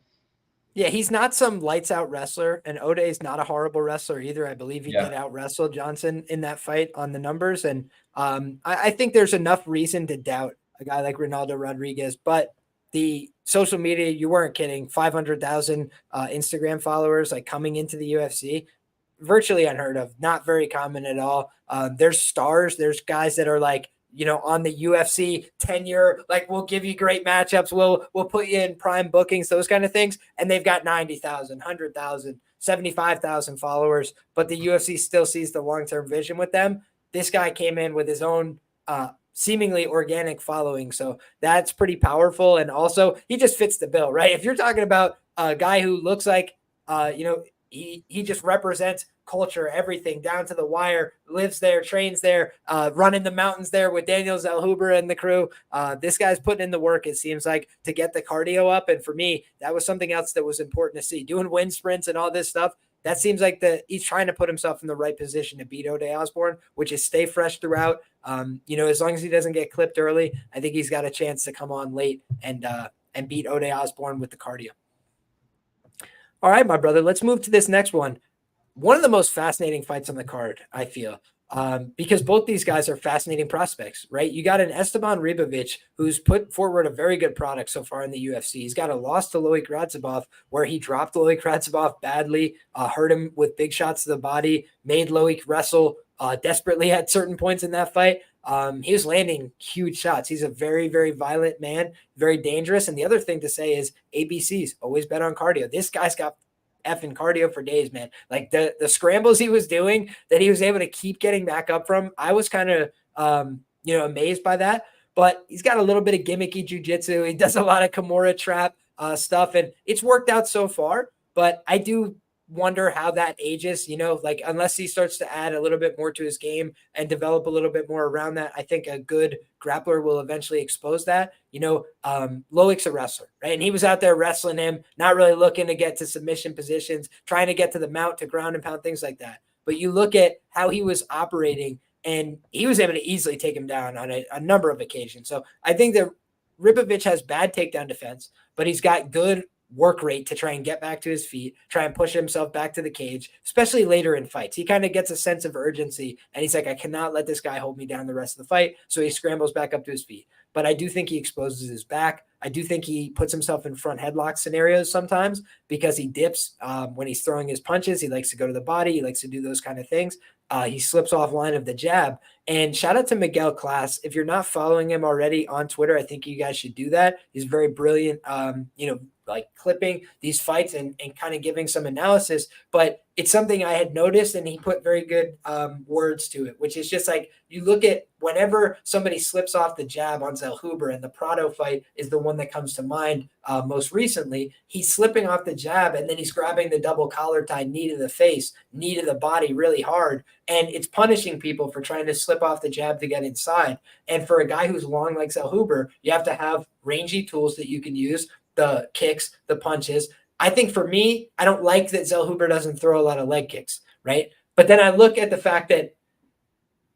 Yeah, he's not some lights out wrestler, and Ode is not a horrible wrestler either. I believe he did out wrestle Johnson in that fight on the numbers. And I think there's enough reason to doubt a guy like Ronaldo Rodriguez, but the social media, you weren't kidding. 500,000 Instagram followers, like coming into the UFC. Virtually unheard of, not very common at all. There's stars, there's guys that are like, on the UFC tenure, like we'll give you great matchups, we'll put you in prime bookings, those kind of things, and they've got 90,000, 100,000, 75,000 followers, but the UFC still sees the long-term vision with them. This guy came in with his own seemingly organic following, so that's pretty powerful, and also he just fits the bill, right? If you're talking about a guy who looks like he just represents culture, everything down to the wire, lives there, trains there, running the mountains there with Daniel Zellhuber and the crew. This guy's putting in the work, it seems like, to get the cardio up. And for me, that was something else that was important to see. Doing wind sprints and all this stuff, that seems like he's trying to put himself in the right position to beat Ode Osborne, which is stay fresh throughout. As long as he doesn't get clipped early, I think he's got a chance to come on late and beat Ode Osborne with the cardio. All right, my brother, let's move to this next one. One of the most fascinating fights on the card, I feel, because both these guys are fascinating prospects, right? You got an Esteban Rebovich who's put forward a very good product so far in the UFC. He's got a loss to Loic Radzhabov where he dropped Loic Radzhabov badly, hurt him with big shots to the body, made Loic wrestle desperately at certain points in that fight. He was landing huge shots. He's a very, very violent man, very dangerous. And the other thing to say is ABCs, always bet on cardio. This guy's got effing cardio for days, man. Like the scrambles he was doing that he was able to keep getting back up from, I was kind of, amazed by that. But he's got a little bit of gimmicky jiu-jitsu. He does a lot of Kimura trap stuff, and it's worked out so far. But I do wonder how that ages, unless he starts to add a little bit more to his game and develop a little bit more around that. I think a good grappler will eventually expose that. Loic's a wrestler, right? And he was out there wrestling him, not really looking to get to submission positions, trying to get to the mount, to ground and pound, things like that. But you look at how he was operating, and he was able to easily take him down on a number of occasions. So I think that Rebovich has bad takedown defense, but he's got good work rate to try and get back to his feet, try and push himself back to the cage, especially later in fights. He kind of gets a sense of urgency, and he's like, I cannot let this guy hold me down the rest of the fight. So he scrambles back up to his feet. But I do think he exposes his back. I do think he puts himself in front headlock scenarios sometimes because he dips when he's throwing his punches. He likes to go to the body. He likes to do those kind of things. He slips offline of the jab. And shout out to Miguel Class. If you're not following him already on Twitter, I think you guys should do that. He's very brilliant, like clipping these fights and kind of giving some analysis. But it's something I had noticed, and he put very good words to it, which is just like, you look at whenever somebody slips off the jab on Zellhuber, and the Prado fight is the one that comes to mind most recently, he's slipping off the jab, and then he's grabbing the double collar tie, knee to the face, knee to the body really hard. And it's punishing people for trying to slip off the jab to get inside. And for a guy who's long like Zellhuber, you have to have rangy tools that you can use. the kicks, the punches. I think for me, I don't like that Zellhuber doesn't throw a lot of leg kicks, right? But then I look at the fact that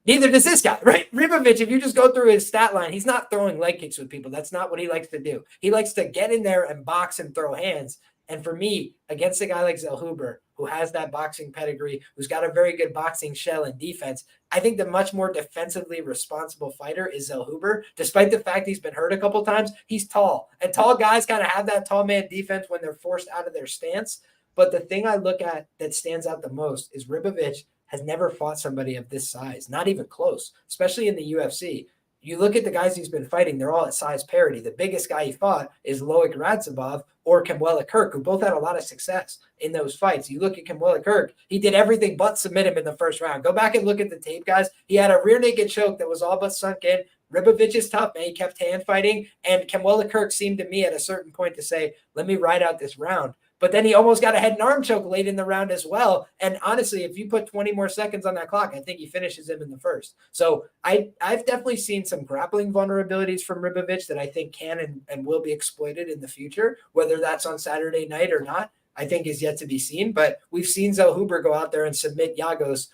neither does this guy, right? Rebovich, if you just go through his stat line, he's not throwing leg kicks with people. That's not what he likes to do. He likes to get in there and box and throw hands. And for me, against a guy like Zellhuber, who has that boxing pedigree, who's got a very good boxing shell and defense, I think the much more defensively responsible fighter is Zellhuber. Despite the fact he's been hurt a couple times, he's tall. And tall guys kind of have that tall man defense when they're forced out of their stance. But the thing I look at that stands out the most is Rebovich has never fought somebody of this size, not even close, especially in the UFC. You look at the guys he's been fighting, they're all at size parity. The biggest guy he fought is Loic Radzhabov or Kemwela Kirk, who both had a lot of success in those fights. You look at Kemwela Kirk, he did everything but submit him in the first round. Go back and look at the tape, guys. He had a rear naked choke that was all but sunk in. Rebovich is tough, man. He kept hand fighting, and Kemwela Kirk seemed to me at a certain point to say, let me ride out this round. But then he almost got a head and arm choke late in the round as well. And honestly, if you put 20 more seconds on that clock, I think he finishes him in the first. So I've definitely seen some grappling vulnerabilities from Rebovich that I think can and will be exploited in the future. Whether that's on Saturday night or not, I think is yet to be seen. But we've seen Zellhuber go out there and submit Giagos.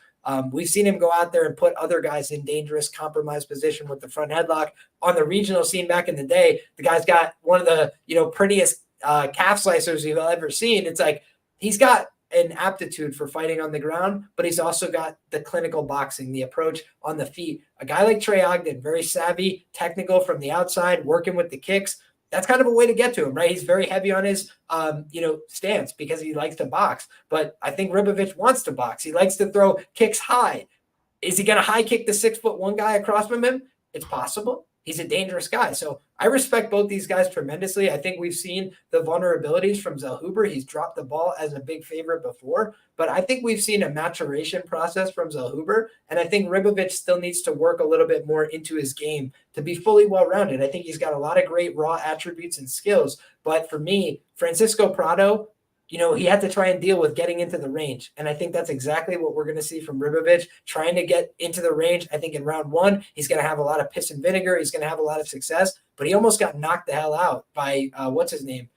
We've seen him go out there and put other guys in dangerous compromised position with the front headlock. On the regional scene back in the day, the guy's got one of the prettiest calf slicers you've ever seen. It's like he's got an aptitude for fighting on the ground, but he's also got the clinical boxing, the approach on the feet. A guy like Trey Ogden, very savvy, technical from the outside, working with the kicks. That's kind of a way to get to him, right? He's very heavy on his, stance because he likes to box. But I think Rebovich wants to box. He likes to throw kicks high. Is he going to high kick the 6'1" guy across from him? It's possible. He's a dangerous guy. So I respect both these guys tremendously. I think we've seen the vulnerabilities from Zellhuber. He's dropped the ball as a big favorite before, but I think we've seen a maturation process from Zellhuber. And I think Rebovich still needs to work a little bit more into his game to be fully well-rounded. I think he's got a lot of great raw attributes and skills. But for me, Francisco Prado, he had to try and deal with getting into the range. And I think that's exactly what we're going to see from Rebovich, trying to get into the range. I think in round one, he's going to have a lot of piss and vinegar. He's going to have a lot of success, but he almost got knocked the hell out by, what's his name?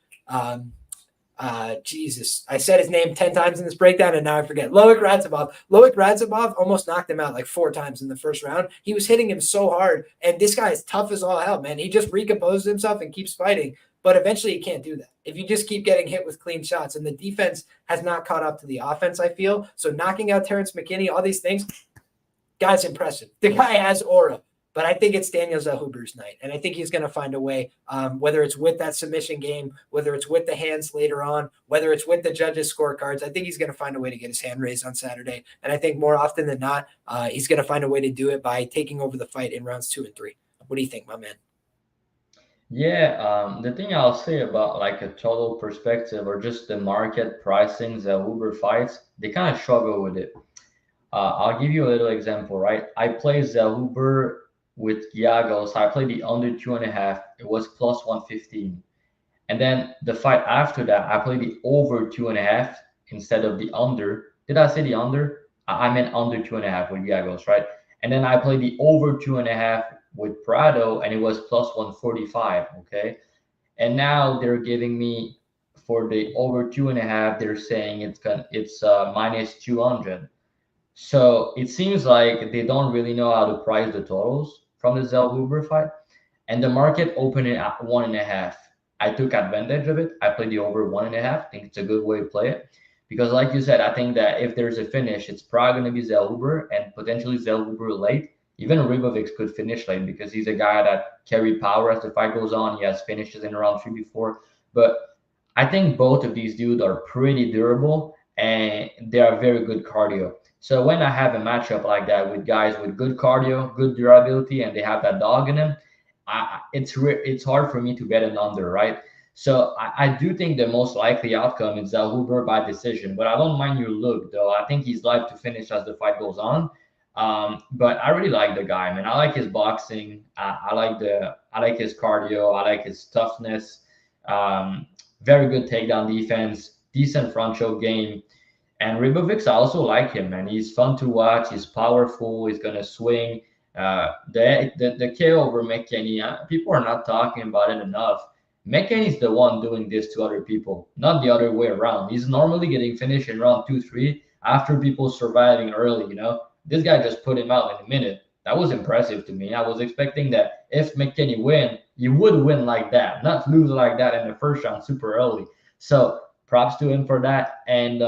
Jesus. I said his name 10 times in this breakdown, and now I forget. Loic Radzhabov. Loic Radzhabov almost knocked him out like 4 times in the first round. He was hitting him so hard, and this guy is tough as all hell, man. He just recomposes himself and keeps fighting. But eventually you can't do that if you just keep getting hit with clean shots. And the defense has not caught up to the offense, I feel. So knocking out Terrence McKinney, all these things, guy's impressive. The guy has aura. But I think it's Daniel Zellhuber's night. And I think he's going to find a way, whether it's with that submission game, whether it's with the hands later on, whether it's with the judges' scorecards. I think he's going to find a way to get his hand raised on Saturday. And I think more often than not, he's going to find a way to do it by taking over the fight in rounds 2 and 3. What do you think, my man? Yeah, the thing I'll say about like a total perspective or just the market pricing the Uber fights, they kind of struggle with it. I'll give you a little example, right? I played the Uber with Giagos. I played the under 2.5. It was plus 115. And then the fight after that, I played the over 2.5 instead of the under. Did I say the under? I meant under 2.5 with Giagos, right? And then I played the over 2.5 with Prado, and it was plus 145. Okay, and now they're giving me for the over 2.5. They're saying it's minus 200. So it seems like they don't really know how to price the totals from the Zellhuber fight, and the market opened it at 1.5. I took advantage of it. I played the over 1.5. I think it's a good way to play it because, like you said, I think that if there's a finish, it's probably going to be Zellhuber and potentially Zellhuber late. Even Rebovich could finish late because he's a guy that carry power as the fight goes on. He has finishes in round 3 before. But I think both of these dudes are pretty durable and they are very good cardio. So when I have a matchup like that with guys with good cardio, good durability, and they have that dog in them, it's hard for me to bet an under, right? So I do think the most likely outcome is Zellhuber by decision. But I don't mind your look, though. I think he's live to finish as the fight goes on. But I really like the guy, man. I like his boxing. I like his cardio. I like his toughness. Very good takedown defense, decent front choke game. And Rebovich, I also like him, man. He's fun to watch. He's powerful. He's gonna swing. The KO over McKinney. People are not talking about it enough. McKinney's the one doing this to other people, not the other way around. He's normally getting finished in round 2, 3 after people surviving early, This guy just put him out in a minute. That was impressive to me. I was expecting that if McKinney win, he would win like that, not lose like that in the first round super early. So props to him for that. And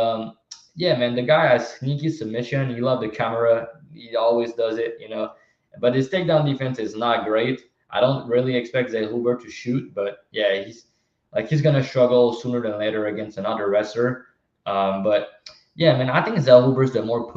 yeah, man, the guy has sneaky submission. He loves the camera. He always does it, But his takedown defense is not great. I don't really expect Zellhuber to shoot, but yeah, he's gonna struggle sooner than later against another wrestler. But yeah, man, I think Zellhuber is the more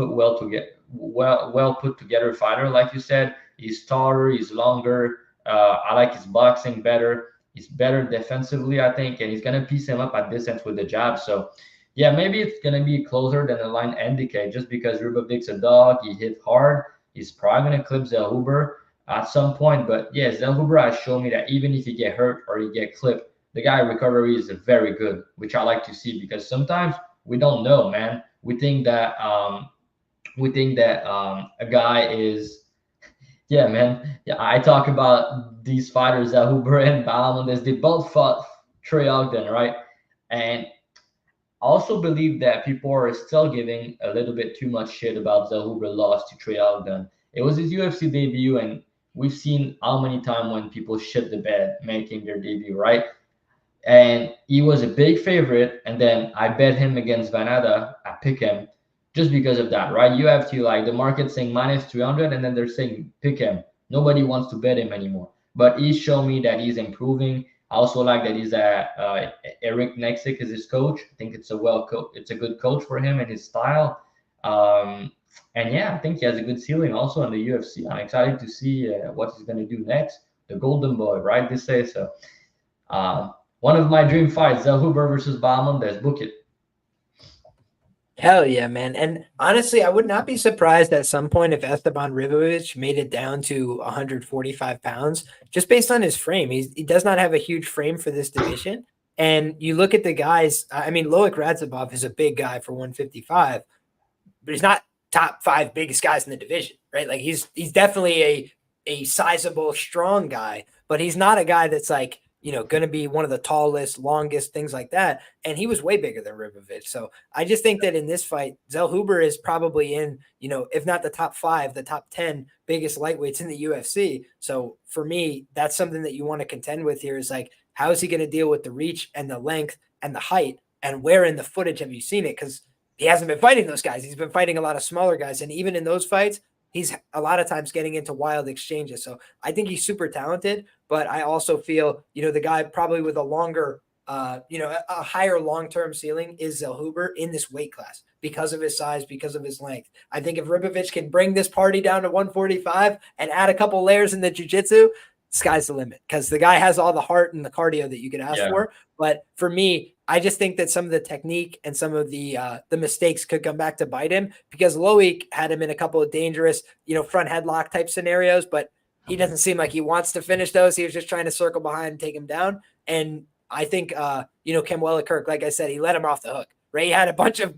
well put together fighter. Like you said, he's taller, he's longer. I like his boxing better. He's better defensively, I think, and he's gonna piece him up at distance with the jab. So yeah, maybe it's gonna be closer than the line indicate, just because Rubovic's a dog. He hit hard. He's probably gonna clip Zellhuber at some point. But yeah, Zellhuber has shown me that even if he get hurt or he get clipped, the guy recovery is very good, which I like to see, because sometimes we don't know, man. We think that a guy is, yeah, man. Yeah, I talk about these fighters, Zellhuber and Baha. They both fought Trey Ogden, right? And I also believe that people are still giving a little bit too much shit about Zellhuber loss to Trey Ogden. It was his UFC debut, and we've seen how many times when people shit the bed making their debut, right? And he was a big favorite, and then I bet him against Vanada. I pick him just because of that, right? You have to, like, the market saying minus 300, and then they're saying pick him. Nobody wants to bet him anymore. But he's shown me that he's improving. I also like that he's Eric Nexic is his coach. I think it's a good coach for him and his style. And yeah, I think he has a good ceiling also in the UFC. I'm excited to see what he's going to do next. The Golden Boy, right? They say so. One of my dream fights, Zellhuber versus Baha. Let's book it. Hell yeah, man. And honestly, I would not be surprised at some point if Esteban Rebovich made it down to 145 pounds, just based on his frame. He does not have a huge frame for this division. And you look at the guys, I mean, Loic Radzhabov is a big guy for 155, but he's not top 5 biggest guys in the division, right? Like he's definitely a sizable, strong guy, but he's not a guy that's like, going to be one of the tallest, longest, things like that. And he was way bigger than Rebovich. So I just think that in this fight, Zellhuber is probably in, if not the top 5, the top 10 biggest lightweights in the UFC. So for me, that's something that you want to contend with here, is like, how is he going to deal with the reach and the length and the height, and where in the footage have you seen it? Because he hasn't been fighting those guys. He's been fighting a lot of smaller guys. And even in those fights, he's a lot of times getting into wild exchanges. So I think he's super talented, but I also feel, the guy probably with a longer, a higher long-term ceiling is Zellhuber in this weight class because of his size, because of his length. I think if Rebovich can bring this party down to 145 and add a couple layers in the jiu-jitsu, sky's the limit, because the guy has all the heart and the cardio that you could ask for. But for me, I just think that some of the technique and some of the mistakes could come back to bite him, because Loic had him in a couple of dangerous, front headlock type scenarios, but he doesn't seem like he wants to finish those. He was just trying to circle behind and take him down. And I think, Kamwela Kirk, like I said, he let him off the hook, right? He had a bunch of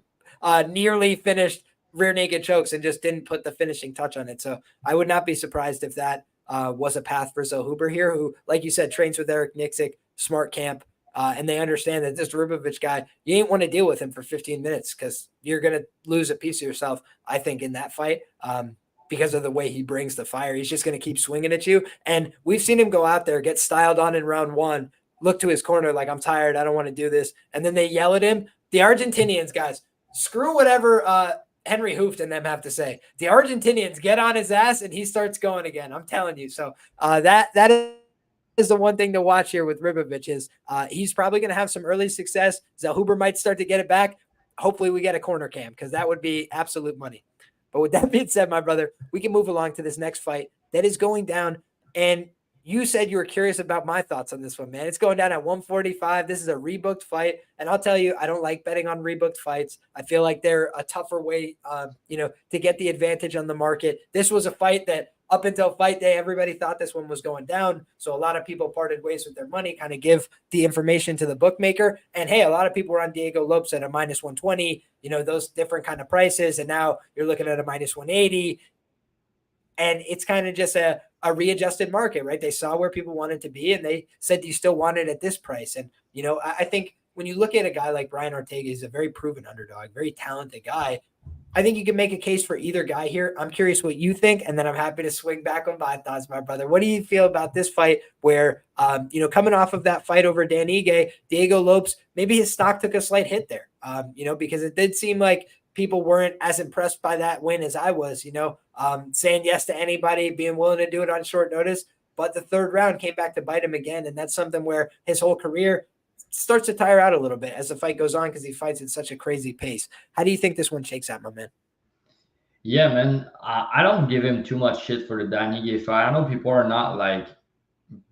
nearly finished rear naked chokes and just didn't put the finishing touch on it. So I would not be surprised if that was a path for Zellhuber here, who, like you said, trains with Eric Nixick, smart camp. And they understand that this Rebovich guy, you ain't want to deal with him for 15 minutes, because you're going to lose a piece of yourself, I think, in that fight, because of the way he brings the fire. He's just going to keep swinging at you. And we've seen him go out there, get styled on in round 1, look to his corner like, I'm tired, I don't want to do this. And then they yell at him. The Argentinians, guys, screw whatever Henry Hooft and them have to say. The Argentinians get on his ass and he starts going again. I'm telling you. So that is the one thing to watch here with Rebovich, is he's probably going to have some early success. Zellhuber might start to get it back. Hopefully we get a corner cam, because that would be absolute money. But with that being said, my brother, we can move along to this next fight that is going down. And you said you were curious about my thoughts on this one, man. It's going down at 145. This is a rebooked fight. And I'll tell you, I don't like betting on rebooked fights. I feel like they're a tougher way, to get the advantage on the market. This was a fight that up until fight day, everybody thought this one was going down. So a lot of people parted ways with their money, kind of give the information to the bookmaker. And hey, a lot of people were on Diego Lopes at a minus 120, those different kind of prices. And now you're looking at a minus 180. And it's kind of just a a readjusted market, right? They saw where people wanted to be and they said, do you still want it at this price? And, I think when you look at a guy like Brian Ortega, he's a very proven underdog, very talented guy. I think you can make a case for either guy here. I'm curious what you think, and then I'm happy to swing back on my thoughts, my brother. What do you feel about this fight where, coming off of that fight over Dan Ige, Diego Lopes, maybe his stock took a slight hit there, because it did seem like people weren't as impressed by that win as I was, saying yes to anybody, being willing to do it on short notice. But the third round came back to bite him again, and that's something where his whole career starts to tire out a little bit as the fight goes on because he fights at such a crazy pace. How do you think this one shakes out, my man? Yeah, man, I don't give him too much shit for the Dan Ige fight. I know people are not like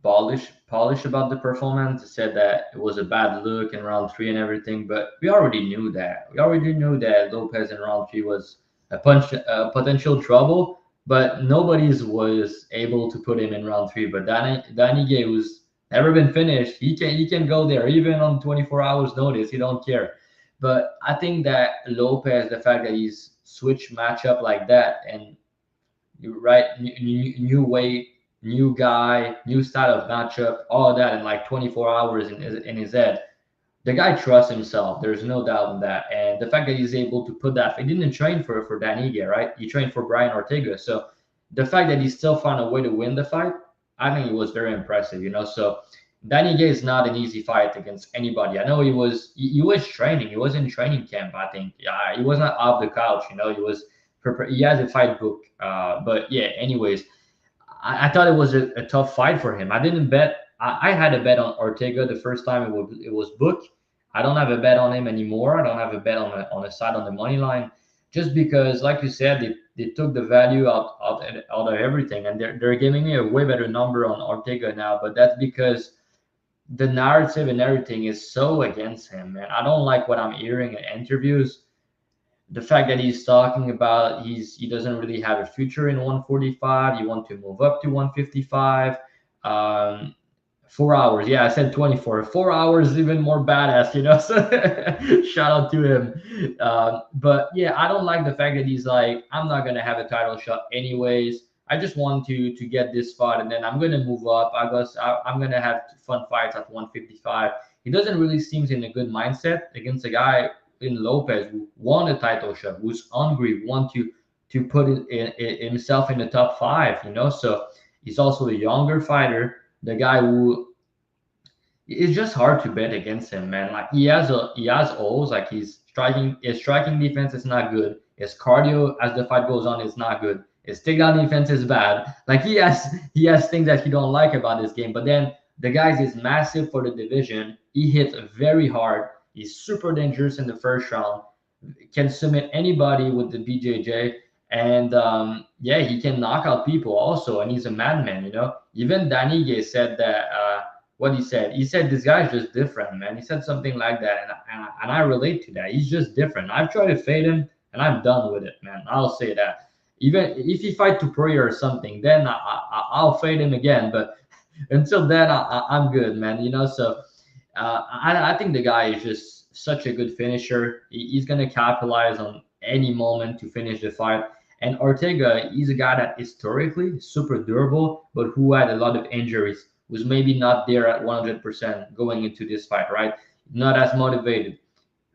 polished about the performance. They said that it was a bad look in round 3 and everything, but we already knew that. We already knew that Lopez in round 3 was a potential trouble, but nobody's was able to put him in round 3. But Dan Ige, who's never been finished, he can go there even on 24 hours notice. He don't care. But I think that Lopez, the fact that he's switched matchup like that, and you're right, new weight, new guy, new style of matchup, all of that in like 24 hours in his head. The guy trusts himself. There's no doubt in that. And the fact that he's able to put that, he didn't train for Dan Ige, right? He trained for Brian Ortega. So the fact that he still found a way to win the fight, I think it was very impressive, So Dan Ige is not an easy fight against anybody. I know he was training. He was in training camp, I think. Yeah, he was not off the couch, He was he has a fight book. But yeah, anyways, I thought it was a tough fight for him. I didn't bet. I had a bet on Ortega the first time it was booked. I don't have a bet on him anymore. I don't have a bet on the side on the money line, just because, like you said, they took the value out of everything, and they're giving me a way better number on Ortega now. But that's because the narrative and everything is so against him, man. I don't like what I'm hearing in interviews. The fact that he's talking about he doesn't really have a future in 145. You want to move up to 155. 4 hours. Yeah, I said 24. 4 hours, even more badass, So shout out to him. But yeah, I don't like the fact that he's like, I'm not gonna have a title shot anyways. I just want to get this fight, and then I'm gonna move up. I'm gonna have fun fights at 155. He doesn't really seem in a good mindset against a guy in Lopez who won a title shot, who's hungry, want to put himself in the top 5. So he's also a younger fighter. The guy who, it's just hard to bet against him, man. Like he has O's, like his striking defense is not good. His cardio as the fight goes on is not good. His takedown defense is bad. Like he has things that you don't like about this game. But then the guy is massive for the division. He hits very hard. He's super dangerous in the first round. Can submit anybody with the BJJ. And yeah, he can knock out people also. And he's a madman, Even Dan Ige said that, what he said this guy's just different, man. He said something like that. And I relate to that. He's just different. I've tried to fade him and I'm done with it, man. I'll say that. Even if he fight to Poirier or something, then I'll fade him again. But until then, I'm good, man. So I think the guy is just such a good finisher. He's going to capitalize on any moment to finish the fight. And Ortega, he's a guy that historically super durable, but who had a lot of injuries, was maybe not there at 100% going into this fight, right? Not as motivated.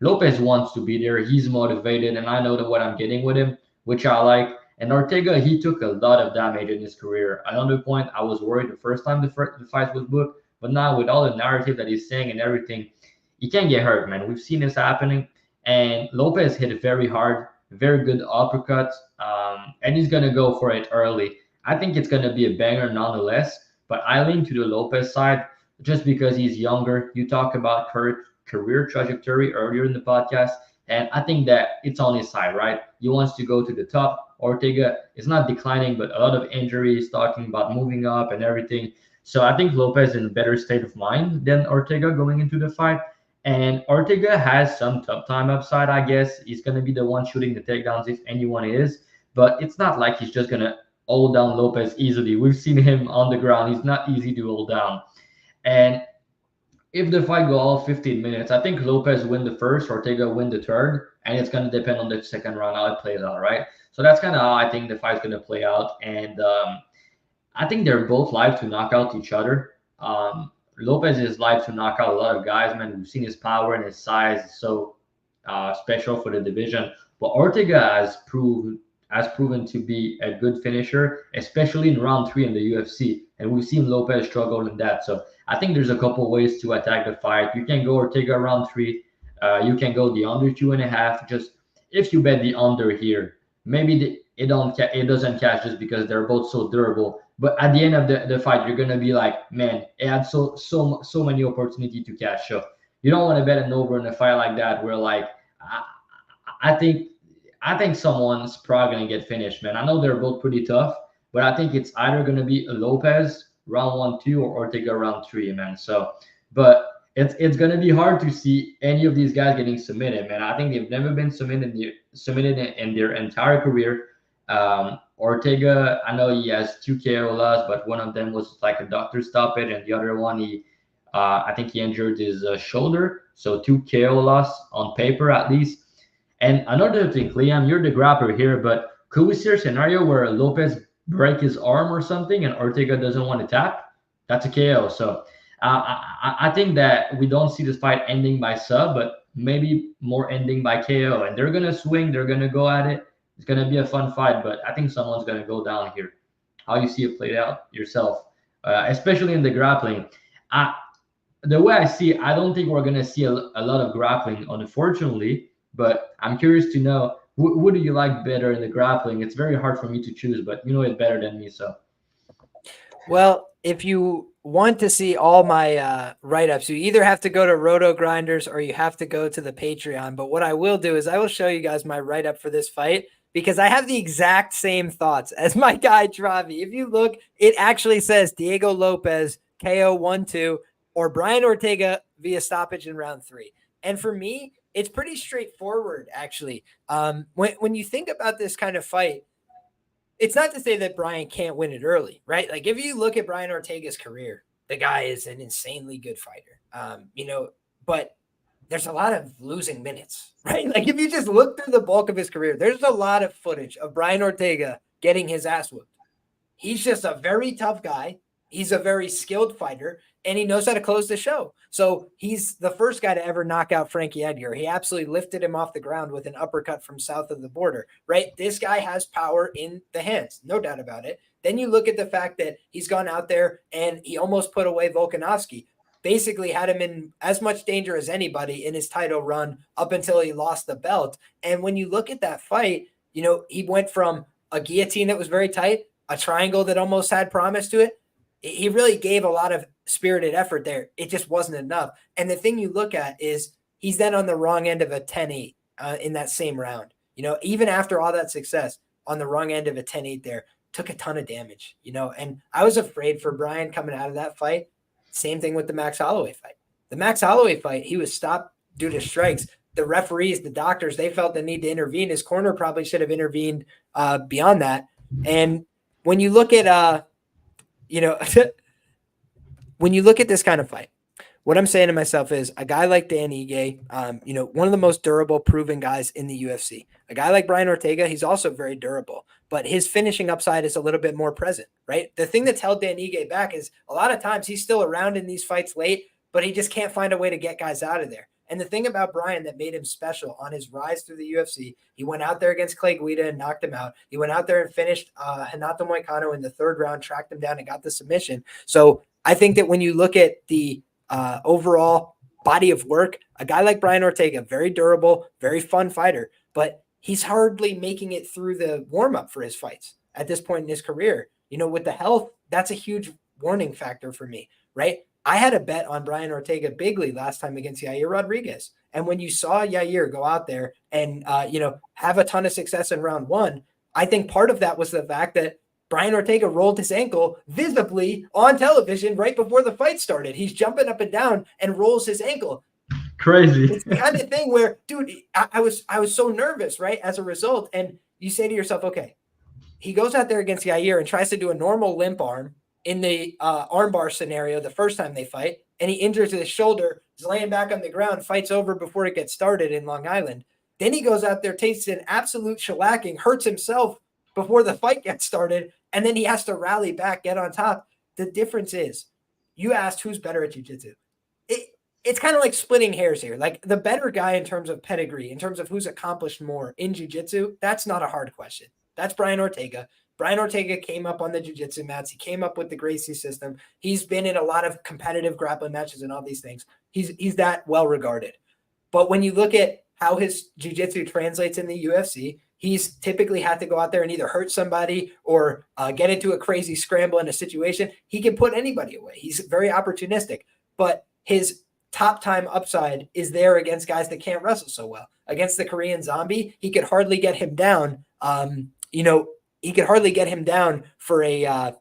Lopez wants to be there. He's motivated, and I know that what I'm getting with him, which I like. And Ortega, he took a lot of damage in his career. At another point, I was worried the first time the fight was booked, but now with all the narrative that he's saying and everything, he can't get hurt, man. We've seen this happening. And Lopez hit it very hard, very good uppercut, and he's going to go for it early. I think it's going to be a banger nonetheless, but I lean to the Lopez side just because he's younger. You talk about career trajectory earlier in the podcast, and I think that it's on his side, right? He wants to go to the top. Ortega is not declining, but a lot of injuries, talking about moving up and everything. So I think Lopez is in a better state of mind than Ortega going into the fight. And Ortega has some tough time upside, I guess. He's going to be the one shooting the takedowns if anyone is. But it's not like he's just going to hold down Lopez easily. We've seen him on the ground. He's not easy to hold down. And if the fight go all 15 minutes, I think Lopez win the first, Ortega win the third. And it's going to depend on the second round, how it plays out, right? So that's kind of how I think the fight's going to play out. And I think they're both live to knock out each other. Lopes is live to knock out a lot of guys, man. We've seen his power and his size, so special for the division. But Ortega has proven to be a good finisher, especially in round 3 in the UFC. And we've seen Lopes struggle in that. So I think there's a couple ways to attack the fight. You can go Ortega round 3. You can go the under 2.5. Just if you bet the under here, maybe it doesn't cash just because they're both so durable. But at the end of the fight, you're gonna be like, man, it had so many opportunity to cash. So you don't want to bet an over in a fight like that, where like I think someone's probably gonna get finished, man. I know they're both pretty tough, but I think it's either gonna be a Lopes round 1, 2, or Ortega round 3, man. So, but it's gonna be hard to see any of these guys getting submitted, man. I think they've never been submitted in their entire career. Ortega, I know he has 2 KO loss, but one of them was like a doctor stoppage, and the other one I think he injured his shoulder, so 2 KO loss on paper at least. And another thing, Liam, you're the grappler here, but could we see a scenario where Lopes break his arm or something and Ortega doesn't want to tap? That's a KO. So I think that we don't see this fight ending by sub, but maybe more ending by KO. And they're going to swing. They're going to go at it. It's going to be a fun fight, but I think someone's going to go down here. How you see it played out yourself, especially in the grappling. The way I see it, I don't think we're going to see a lot of grappling, unfortunately, but I'm curious to know, what do you like better in the grappling? It's very hard for me to choose, but you know it better than me. So, well, if you want to see all my write-ups, you either have to go to Roto Grinders or you have to go to the Patreon. But what I will do is I will show you guys my write-up for this fight, because I have the exact same thoughts as my guy Travi. If you look, it actually says Diego Lopes KO 1-2 or Brian Ortega via stoppage in round 3. And for me, it's pretty straightforward, actually. When you think about this kind of fight, it's not to say that Brian can't win it early, right? Like if you look at Brian Ortega's career, the guy is an insanely good fighter, but there's a lot of losing minutes, right? Like if you just look through the bulk of his career, there's a lot of footage of Brian Ortega getting his ass whooped. He's just a very tough guy. He's a very skilled fighter, and he knows how to close the show. So he's the first guy to ever knock out Frankie Edgar. He absolutely lifted him off the ground with an uppercut from south of the border, right? This guy has power in the hands, no doubt about it. Then you look at the fact that he's gone out there and he almost put away Volkanovski, basically had him in as much danger as anybody in his title run up until he lost the belt. And when you look at that fight, he went from a guillotine that was very tight, a triangle that almost had promise to it. He really gave a lot of spirited effort there. It just wasn't enough. And the thing you look at is he's then on the wrong end of a 10-8 in that same round. Even after all that success, on the wrong end of a 10-8 there, took a ton of damage, and I was afraid for Brian coming out of that fight. Same thing with the Max Holloway fight. The Max Holloway fight, he was stopped due to strikes. The referees, the doctors, they felt the need to intervene. His corner probably should have intervened beyond that. And when you look at, when you look at this kind of fight, what I'm saying to myself is a guy like Dan Ige, one of the most durable, proven guys in the UFC. A guy like Brian Ortega, he's also very durable, but his finishing upside is a little bit more present, right? The thing that's held Dan Ige back is a lot of times he's still around in these fights late, but he just can't find a way to get guys out of there. And the thing about Brian that made him special on his rise through the UFC, he went out there against Clay Guida and knocked him out. He went out there and finished Renato Moicano in the 3rd round, tracked him down and got the submission. So I think that when you look at the overall body of work, a guy like Brian Ortega, very durable, very fun fighter, but he's hardly making it through the warm-up for his fights at this point in his career. With the health, that's a huge warning factor for me, right? I had a bet on Brian Ortega bigly last time against Yair Rodriguez. And when you saw Yair go out there and, have a ton of success in round 1, I think part of that was the fact that Brian Ortega rolled his ankle visibly on television right before the fight started. He's jumping up and down and rolls his ankle. Crazy. It's the kind of thing where, dude, I was so nervous, right, as a result. And you say to yourself, okay, he goes out there against Yair and tries to do a normal limp arm in the armbar scenario the first time they fight, and he injures his shoulder, is laying back on the ground, fights over before it gets started in Long Island. Then he goes out there, takes an absolute shellacking, hurts himself before the fight gets started, and then he has to rally back, get on top. The difference is, you asked who's better at jiu-jitsu. It's kind of like splitting hairs here. Like the better guy in terms of pedigree, in terms of who's accomplished more in jiu-jitsu, that's not a hard question. That's Brian Ortega. Brian Ortega came up on the jiu-jitsu mats. He came up with the Gracie system. He's been in a lot of competitive grappling matches and all these things. He's that well regarded. But when you look at how his jiu-jitsu translates in the UFC, he's typically had to go out there and either hurt somebody or get into a crazy scramble in a situation. He can put anybody away. He's very opportunistic. But his top time upside is there against guys that can't wrestle so well. Against the Korean Zombie, he could hardly get him down. He could hardly get him down for a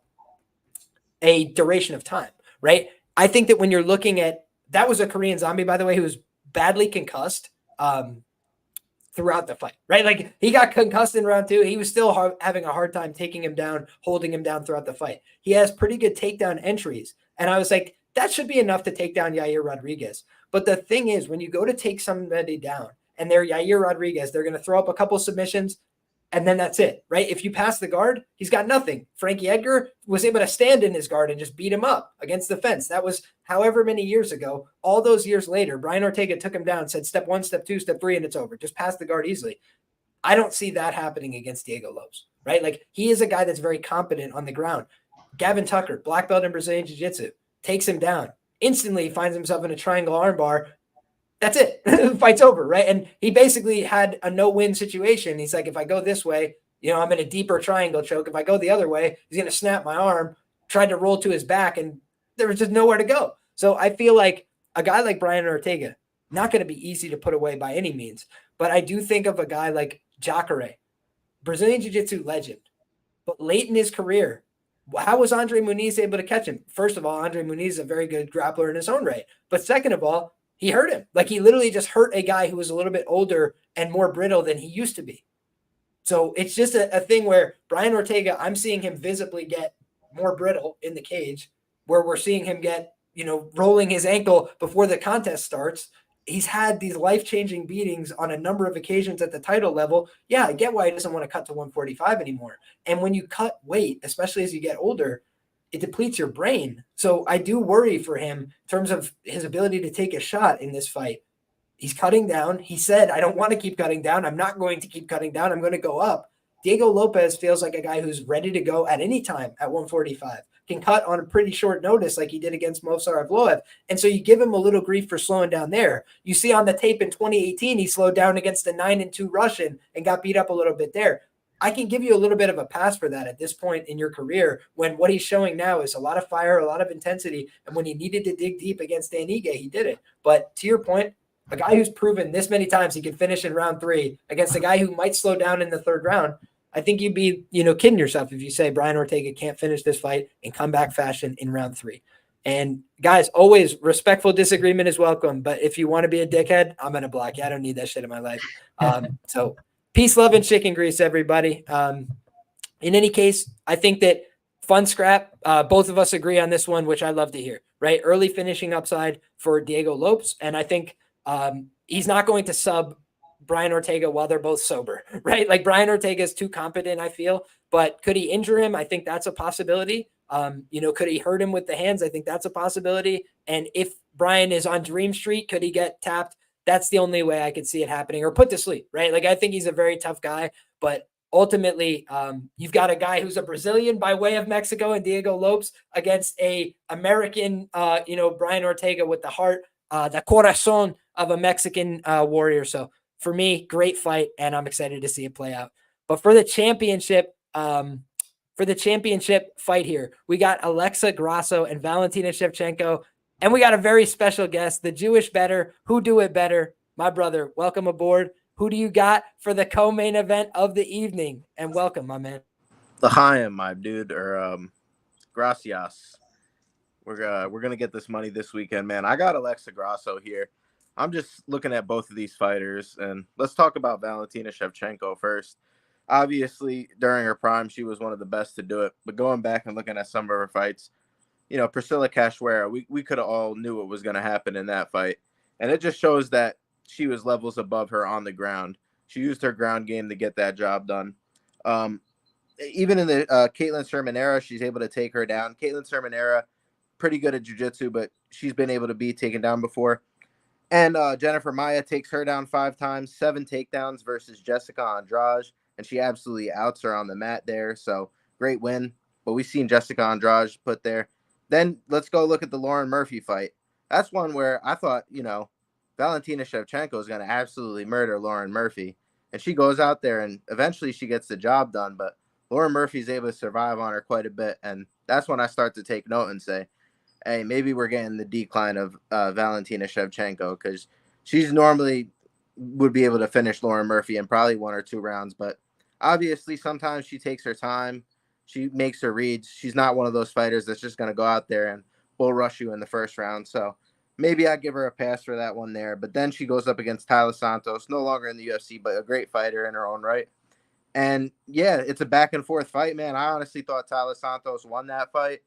duration of time, right? I think that when you're looking at, that was a Korean Zombie, by the way, who was badly concussed throughout the fight, right? Like he got concussed in round 2. He was still having a hard time taking him down, holding him down throughout the fight. He has pretty good takedown entries. And I was like, that should be enough to take down Yair Rodriguez. But the thing is, when you go to take somebody down and they're Yair Rodriguez, they're going to throw up a couple submissions and then that's it, right? If you pass the guard, he's got nothing. Frankie Edgar was able to stand in his guard and just beat him up against the fence. That was however many years ago. All those years later, Brian Ortega took him down, said step 1, step 2, step 3, and it's over. Just pass the guard easily. I don't see that happening against Diego Lopes, right? Like he is a guy that's very competent on the ground. Gavin Tucker, black belt in Brazilian Jiu-Jitsu, takes him down. Instantly finds himself in a triangle armbar. That's it. Fight's over, right? And he basically had a no-win situation. He's like, if I go this way, I'm in a deeper triangle choke. If I go the other way, he's going to snap my arm. Tried to roll to his back, and there was just nowhere to go. So I feel like a guy like Brian Ortega, not going to be easy to put away by any means. But I do think of a guy like Jacare, Brazilian Jiu-Jitsu legend. But late in his career, how was Andre Muniz able to catch him? First of all, Andre Muniz is a very good grappler in his own right. But second of all, he hurt him. Like he literally just hurt a guy who was a little bit older and more brittle than he used to be. So it's just a thing where Brian Ortega, I'm seeing him visibly get more brittle in the cage, where we're seeing him get, rolling his ankle before the contest starts. He's had these life-changing beatings on a number of occasions at the title level. Yeah, I get why he doesn't want to cut to 145 anymore. And when you cut weight, especially as you get older, it depletes your brain. So I do worry for him in terms of his ability to take a shot in this fight. He's cutting down. He said, I don't want to keep cutting down. I'm not going to keep cutting down. I'm going to go up. Diego Lopes feels like a guy who's ready to go at any time at 145. Can cut on a pretty short notice like he did against Movsar Evloev. And so you give him a little grief for slowing down there. You see on the tape in 2018, he slowed down against the 9-2 Russian and got beat up a little bit there. I can give you a little bit of a pass for that at this point in your career, when what he's showing now is a lot of fire, a lot of intensity. And when he needed to dig deep against Dan Ige, he did it. But to your point, a guy who's proven this many times he can finish in round 3 against a guy who might slow down in the 3rd round, I think you'd be, kidding yourself if you say Brian Ortega can't finish this fight in comeback fashion in round 3. And guys, always respectful disagreement is welcome. But if you want to be a dickhead, I'm going to block you. I don't need that shit in my life. So peace, love, and chicken grease, everybody. In any case, I think that fun scrap. Both of us agree on this one, which I love to hear, right? Early finishing upside for Diego Lopes. And I think he's not going to sub Brian Ortega while they're both sober, right? Like Brian Ortega is too competent, I feel. But could he injure him? I think that's a possibility. Could he hurt him with the hands? I think that's a possibility. And if Brian is on Dream Street, could he get tapped? That's the only way I could see it happening, or put to sleep, right? Like I think he's a very tough guy, but ultimately you've got a guy who's a Brazilian by way of Mexico and Diego Lopes against a American, Brian Ortega with the heart, the corazon of a Mexican warrior. So for me, great fight, and I'm excited to see it play out. But for the championship, fight here, we got Alexa Grasso and Valentina Shevchenko. And we got a very special guest, the Jewish better, who do it better. My brother, welcome aboard. Who do you got for the co-main event of the evening? And welcome, my man. L'chaim, my dude, or gracias. We're gonna get this money this weekend, man. I got Alexa Grasso here. I'm just looking at both of these fighters, and let's talk about Valentina Shevchenko first. Obviously, during her prime, she was one of the best to do it. But going back and looking at some of her fights, Priscilla Cachoeira, we could have all knew what was going to happen in that fight. And it just shows that she was levels above her on the ground. She used her ground game to get that job done. even in the Caitlin Sherman era, she's able to take her down. Caitlin Sherman era, pretty good at jiu-jitsu, but she's been able to be taken down before. And Jennifer Maia takes her down 5 times, 7 takedowns versus Jessica Andrade, and she absolutely outs her on the mat there. So great win. But we've seen Jessica Andrade put there. Then let's go look at the Lauren Murphy fight. That's one where I thought, Valentina Shevchenko is going to absolutely murder Lauren Murphy. And she goes out there and eventually she gets the job done. But Lauren Murphy's able to survive on her quite a bit. And that's when I start to take note and say, hey, maybe we're getting the decline of Valentina Shevchenko, because she's normally would be able to finish Lauren Murphy in probably 1 or 2 rounds. But obviously, sometimes she takes her time. She makes her reads. She's not one of those fighters that's just going to go out there and bull rush you in the first round. So maybe I give her a pass for that one there. But then she goes up against Taila Santos, no longer in the UFC, but a great fighter in her own right. And yeah, it's a back and forth fight, man. I honestly thought Taila Santos won that fight.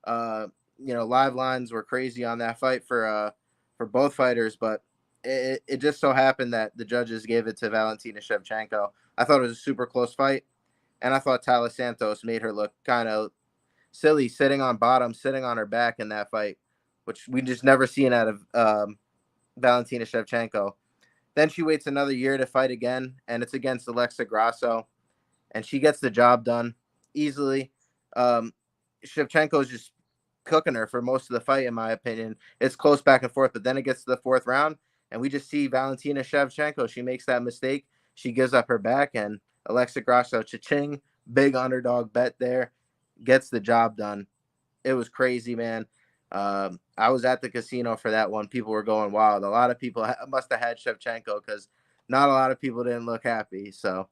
Live lines were crazy on that fight for both fighters, but it just so happened that the judges gave it to Valentina Shevchenko. I thought it was a super close fight, and I thought Taila Santos made her look kind of silly, sitting on bottom, sitting on her back in that fight, which we just never seen out of Valentina Shevchenko. Then she waits another year to fight again, and it's against Alexa Grasso, and she gets the job done easily. Shevchenko's just cooking her for most of the fight, in my opinion. It's close back and forth, but then it gets to the 4th round, and we just see Valentina Shevchenko. She makes that mistake. She gives up her back, and Alexa Grasso, cha-ching, big underdog bet there, gets the job done. It was crazy, man. I was at the casino for that one. People were going wild. A lot of people must have had Shevchenko because not a lot of people didn't look happy. So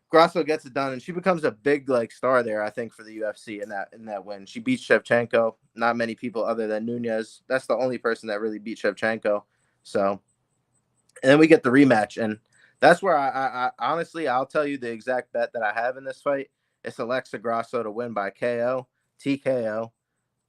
Grasso gets it done, and she becomes a big star there, I think, for the UFC in that win. She beats Shevchenko. Not many people other than Nunez. That's the only person that really beat Shevchenko. So, and then we get the rematch, and that's where I honestly, I'll tell you the exact bet that I have in this fight. It's Alexa Grasso to win by KO, TKO.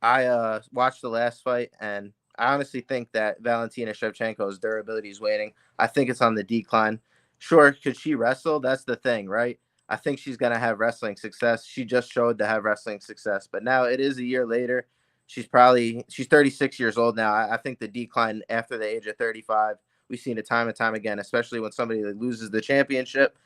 I watched the last fight, and I honestly think that Valentina Shevchenko's durability is waning. I think it's on the decline. Sure, could she wrestle? That's the thing, right? I think she's going to have wrestling success. She just showed to have wrestling success. But now it is a year later. She's 36 years old now. I think the decline after the age of 35, we've seen it time and time again, especially when somebody loses the championship.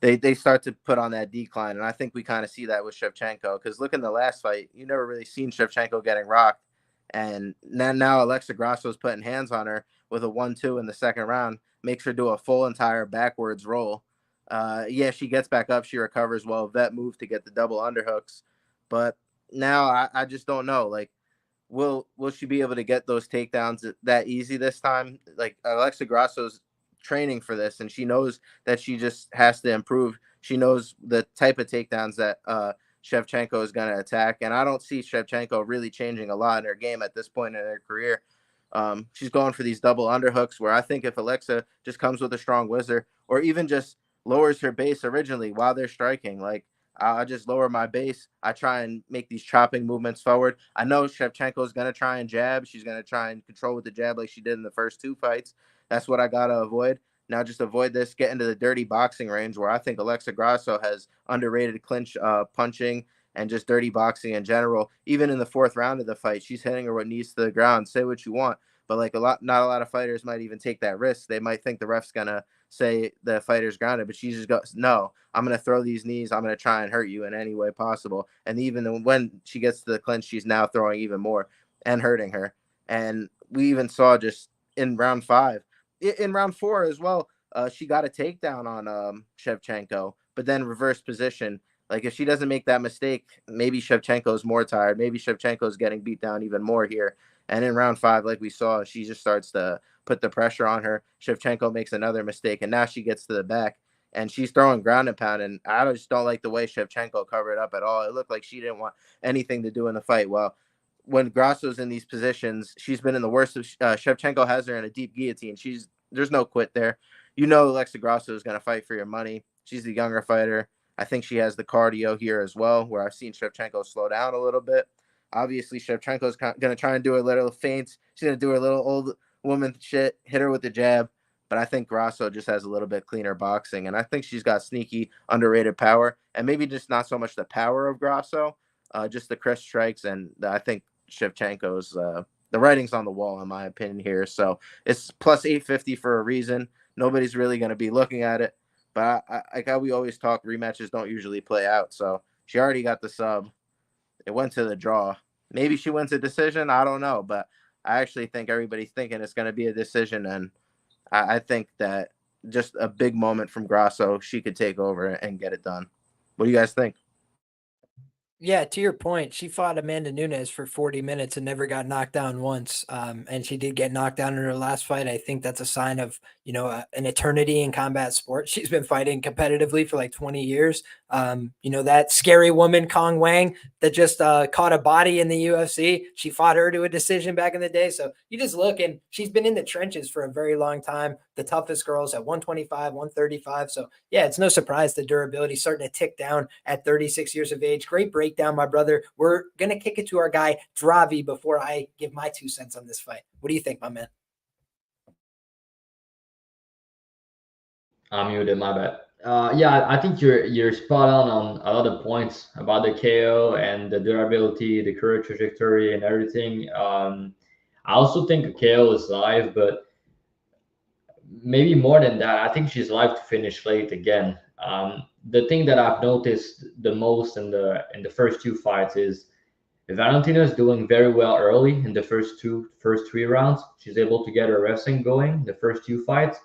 They start to put on that decline. And I think we kind of see that with Shevchenko. Because look in the last fight, you never really seen Shevchenko getting rocked. And now Alexa Grasso is putting hands on her with a 1-2 in the second round. Makes her do a full entire backwards roll. She gets back up. She recovers well. Vet move to get the double underhooks. But now I just don't know. Will she be able to get those takedowns that easy this time? Alexa Grasso's training for this, and she knows that she just has to improve. She knows the type of takedowns that Shevchenko is going to attack, and I don't see Shevchenko really changing a lot in her game at this point in her career. She's going for these double underhooks where I think if Alexa just comes with a strong whizzer or even just lowers her base originally while they're striking, I just lower my base. I try and make these chopping movements forward. I know Shevchenko is going to try and jab. She's going to try and control with the jab like she did in the first 2 fights. That's what I got to avoid. Now just avoid this, get into the dirty boxing range where I think Alexa Grasso has underrated clinch punching and just dirty boxing in general. Even in the 4th round of the fight, she's hitting her with knees to the ground. Say what you want, but not a lot of fighters might even take that risk. They might think the ref's going to say the fighter's grounded, but she just goes, no, I'm going to throw these knees. I'm going to try and hurt you in any way possible. And even when she gets to the clinch, she's now throwing even more and hurting her. And we even saw just in round 5, in round 4 as well, she got a takedown on Shevchenko, but then reverse position. If she doesn't make that mistake, maybe Shevchenko's more tired. Maybe Shevchenko's getting beat down even more here. And in round 5, like we saw, she just starts to put the pressure on her. Shevchenko makes another mistake, and now she gets to the back, and she's throwing ground and pound. And I just don't like the way Shevchenko covered up at all. It looked like she didn't want anything to do in the fight. Well, when Grasso's in these positions, she's been in the worst of Shevchenko has her in a deep guillotine. There's no quit there. Alexa Grasso is going to fight for your money. She's the younger fighter. I think she has the cardio here as well, where I've seen Shevchenko slow down a little bit. Obviously, Shevchenko's going to try and do a little feint. She's going to do her little old woman shit, hit her with the jab. but I think Grasso just has a little bit cleaner boxing, and I think she's got sneaky, underrated power, and maybe just not so much the power of Grasso, just the crisp strikes, and I think Shevchenko's the writing's on the wall, in my opinion, here. So it's plus 850 for a reason. Nobody's really going to be looking at it, but like how we always talk, rematches don't usually play out. So she already got the sub. It went to the draw. Maybe she wins a decision. I don't know, but I actually think everybody's thinking it's going to be a decision, and I think that just a big moment from Grasso, she could take over and get it done. What do you guys think? Yeah, to your point, she fought Amanda Nunes for 40 minutes and never got knocked down once. And she did get knocked down in her last fight. I think that's a sign of, an eternity in combat sport. She's been fighting competitively for like 20 years. That scary woman, Kong Wang, that just caught a body in the UFC. She fought her to a decision back in the day. So you just look, and she's been in the trenches for a very long time. The toughest girls at 125, 135. So yeah, it's no surprise the durability starting to tick down at 36 years of age. Great breakdown, my brother. We're going to kick it to our guy, Dravi, before I give my 2 cents on this fight. What do you think, my man? I'm muted, my bad. Yeah, I think you're spot on a lot of points about the KO and the durability, the career trajectory, and everything. I also think a KO is live, but maybe more than that, I think she's live to finish late again. The thing that I've noticed the most in the first 2 fights is Valentina is doing very well early in the first 3 rounds. She's able to get her wrestling going the first 2 fights.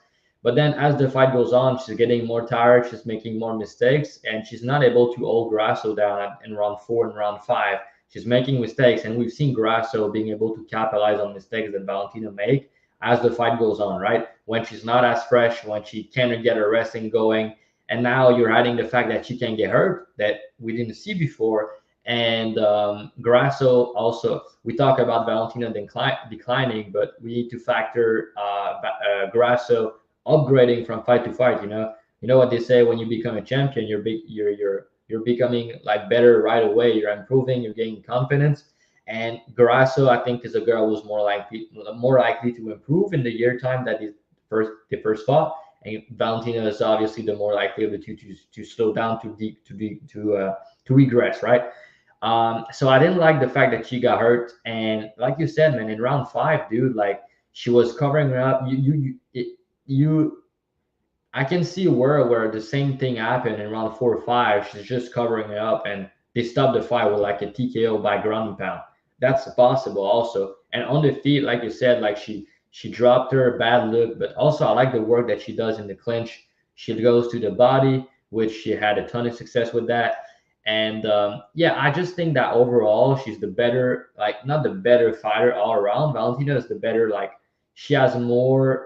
But then as the fight goes on, she's getting more tired, she's making more mistakes, and she's not able to hold Grasso down in round 4 and round 5. She's making mistakes, and we've seen Grasso being able to capitalize on mistakes that Valentina make as the fight goes on, right? When she's not as fresh, when she can't get her wrestling going, and now you're adding the fact that she can get hurt that we didn't see before. And Grasso also, we talk about Valentina declining, but we need to factor Grasso upgrading from fight to fight. You know what they say: when you become a champion, you're becoming like better right away. You're improving, you're gaining confidence. And Grasso, I think, is a girl who's more likely to improve in the year time that is the first fought. And Valentina is obviously the more likely of the two to slow down, to regress, right? So I didn't like the fact that she got hurt, and like you said, man, in round 5, dude, like she was covering her up. I can see where the same thing happened in round 4 or 5. She's just covering it up, and they stopped the fight with like a TKO by ground and pound. That's possible also. And on the feet, like you said, like she dropped her, bad look, but also I like the work that she does in the clinch. She goes to the body, which she had a ton of success with that. And I just think that overall she's the better, like not the better fighter all around. Valentina is the better, like she has more.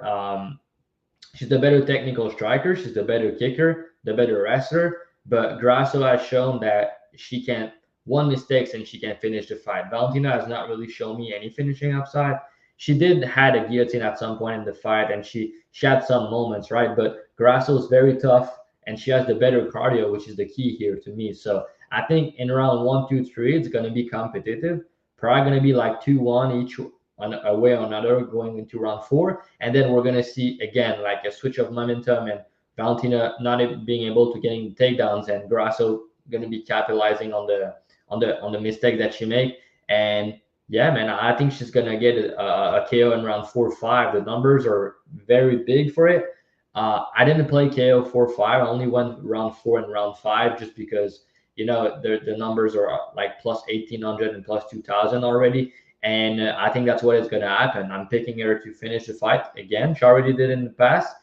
She's the better technical striker. She's the better kicker, the better wrestler. But Grasso has shown that she can one mistakes and she can finish the fight. Valentina has not really shown me any finishing upside. She did had a guillotine at some point in the fight, and she had some moments, right? But Grasso is very tough, and she has the better cardio, which is the key here to me. So I think in round 1, 2, 3, it's going to be competitive. Probably going to be like 2-1 each a way or another going into round 4, and then we're going to see again like a switch of momentum, and Valentina not being able to getting takedowns, and Grasso going to be capitalizing on the mistake that she made. And yeah, man, I think she's going to get a KO in round 4 or 5. The numbers are very big for it. I didn't play KO 4-5. I only went round 4 and round 5 just because the numbers are like plus 1,800 and plus 2,000 already, and I think that's what is going to happen. I'm picking her to finish the fight again. She already did in the past.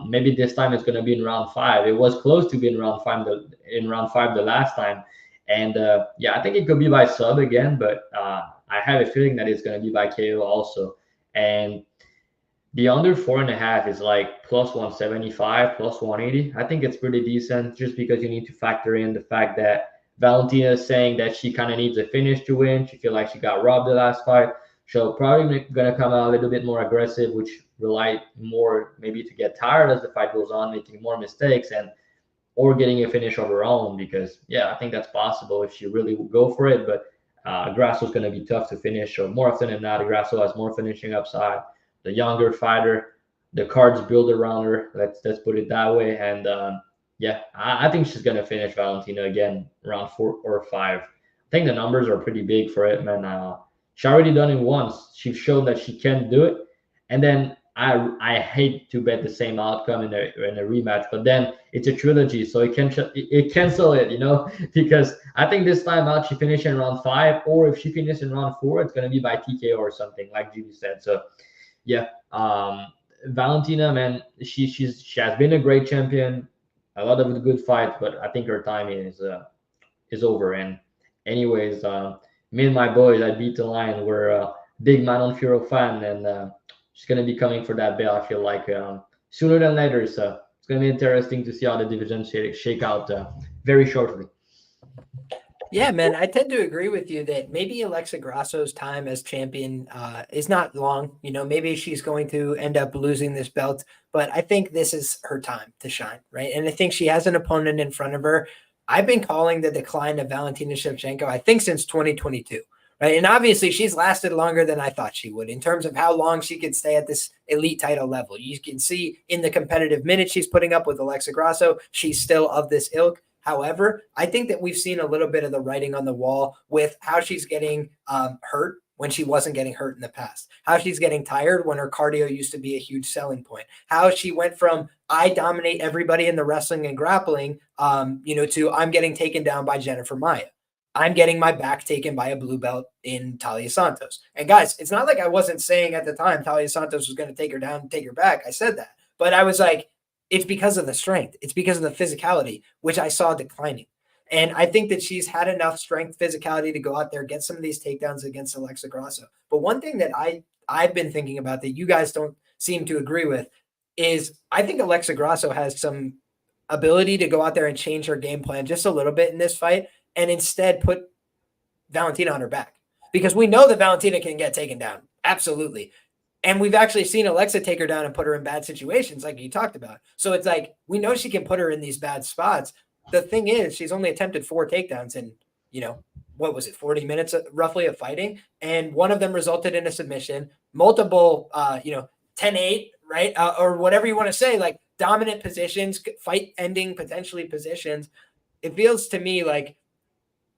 Maybe this time it's going to be in round 5. It was close to being round 5 the last time, and I think it could be by sub again, but I have a feeling that it's going to be by KO also. And the under 4.5 is like plus 175, plus 180. I think it's pretty decent just because you need to factor in the fact that Valentina is saying that she kind of needs a finish to win. She feels like she got robbed the last fight. So probably going to come out a little bit more aggressive, which rely more maybe to get tired as the fight goes on, making more mistakes or getting a finish of her own, because I think that's possible if she really will go for it. But Grasso is going to be tough to finish. So more often than not, Grasso has more finishing upside. The younger fighter, the cards build around her. Let's put it that way. And yeah, I think she's gonna finish Valentina again around 4 or 5. I think the numbers are pretty big for it, man. She already done it once. She showed that she can do it, and then I hate to bet the same outcome in a rematch, but then it's a trilogy, so it cancel it, because I think this time out she finished in round 5, or if she finishes in round 4, it's gonna be by TKO or something, like Judy said. So yeah, Valentina, man, she has been a great champion, a lot of good fights, but I think her time is over. And anyways, me and my boys I Beat the Line, we're a big Manon Fiorot fan, and she's gonna be coming for that belt, I feel like, sooner than later. So it's gonna be interesting to see how the division shake out very shortly. Yeah, man, I tend to agree with you that maybe Alexa Grasso's time as champion is not long. Maybe she's going to end up losing this belt, but I think this is her time to shine, right? And I think she has an opponent in front of her. I've been calling the decline of Valentina Shevchenko, I think, since 2022, right? And obviously she's lasted longer than I thought she would in terms of how long she could stay at this elite title level. You can see in the competitive minutes she's putting up with Alexa Grasso, she's still of this ilk. However, I think that we've seen a little bit of the writing on the wall with how she's getting hurt when she wasn't getting hurt in the past, how she's getting tired when her cardio used to be a huge selling point, how she went from I dominate everybody in the wrestling and grappling, to I'm getting taken down by Jennifer Maia. I'm getting my back taken by a blue belt in Talia Santos. And guys, it's not like I wasn't saying at the time Talia Santos was going to take her down and take her back. I said that, but I was like, it's because of the strength. It's because of the physicality, which I saw declining. And I think that she's had enough strength, physicality to go out there, get some of these takedowns against Alexa Grasso. But one thing that I've been thinking about that you guys don't seem to agree with is I think Alexa Grasso has some ability to go out there and change her game plan just a little bit in this fight and instead put Valentina on her back. Because we know that Valentina can get taken down. Absolutely. And we've actually seen Alexa take her down and put her in bad situations like you talked about. So it's like, we know she can put her in these bad spots. The thing is, she's only attempted 4 takedowns in, what was it, 40 minutes roughly of fighting. And one of them resulted in a submission, multiple, 10-8, right? Or whatever you want to say, like dominant positions, fight ending potentially positions. It feels to me like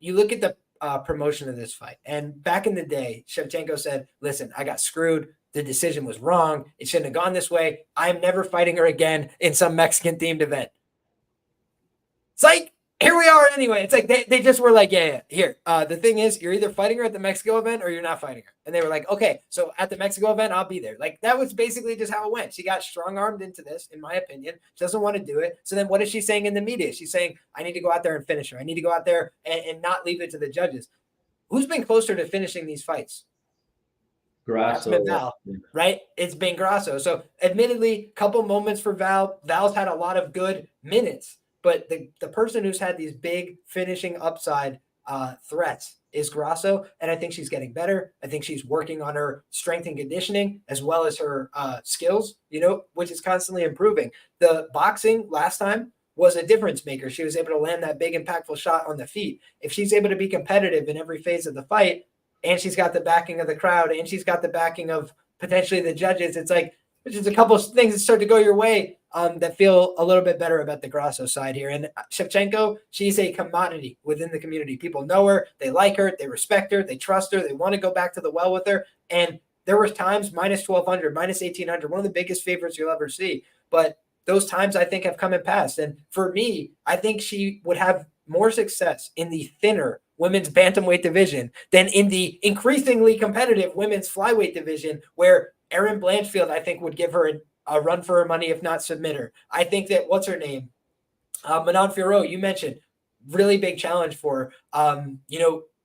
you look at the promotion of this fight. And back in the day, Shevchenko said, listen, I got screwed. The decision was wrong. It shouldn't have gone this way. I'm never fighting her again in some Mexican themed event. It's like, here we are anyway. It's like they just were like, yeah, here. The thing is, you're either fighting her at the Mexico event or you're not fighting her. And they were like, okay, so at the Mexico event, I'll be there. Like, that was basically just how it went. She got strong-armed into this, in my opinion. She doesn't want to do it. So then what is she saying in the media? She's saying, I need to go out there and finish her. I need to go out there and not leave it to the judges. Who's been closer to finishing these fights? Grasso. That's been Val, right? It's been Grasso. So admittedly, couple moments for Val. Val's had a lot of good minutes, but the person who's had these big finishing upside threats is Grasso. And I think she's getting better. I think she's working on her strength and conditioning as well as her skills, which is constantly improving. The boxing last time was a difference maker. She was able to land that big impactful shot on the feet. If she's able to be competitive in every phase of the fight, and she's got the backing of the crowd, and she's got the backing of potentially the judges, it's like, there's just a couple of things that start to go your way that feel a little bit better about the Grasso side here. And Shevchenko, she's a commodity within the community. People know her, they like her, they respect her, they trust her, they want to go back to the well with her. And there were times minus 1,200, minus 1,800, one of the biggest favorites you'll ever see. But those times I think have come and passed. And for me, I think she would have more success in the thinner women's bantamweight division than in the increasingly competitive women's flyweight division, where Erin Blanchfield, I think, would give her a run for her money, if not submit her. I think that, what's her name? Manon Fiorot, you mentioned, really big challenge for her.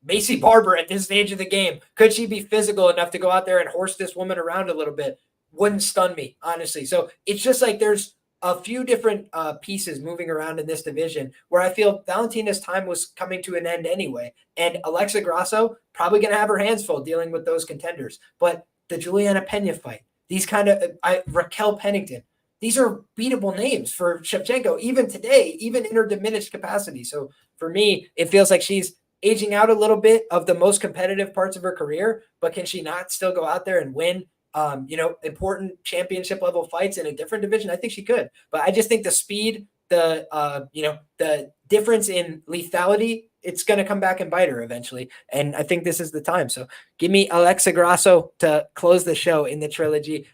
Macy Barber at this stage of the game. Could she be physical enough to go out there and horse this woman around a little bit? Wouldn't stun me, honestly. So it's just like there's a few different pieces moving around in this division where I feel Valentina's time was coming to an end anyway. And Alexa Grasso probably going to have her hands full dealing with those contenders. But the Juliana Pena fight, these kind of Raquel Pennington, these are beatable names for Shevchenko, even today, even in her diminished capacity. So for me, it feels like she's aging out a little bit of the most competitive parts of her career, but can she not still go out there and win important championship level fights in a different division, I think she could. But I just think the speed, the difference in lethality, it's going to come back and bite her eventually. And I think this is the time. So give me Alexa Grasso to close the show in the trilogy.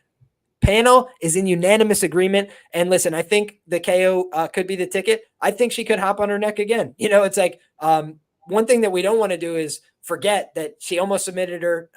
Panel is in unanimous agreement. And listen, I think the KO could be the ticket. I think she could hop on her neck again. It's like one thing that we don't want to do is forget that she almost submitted her,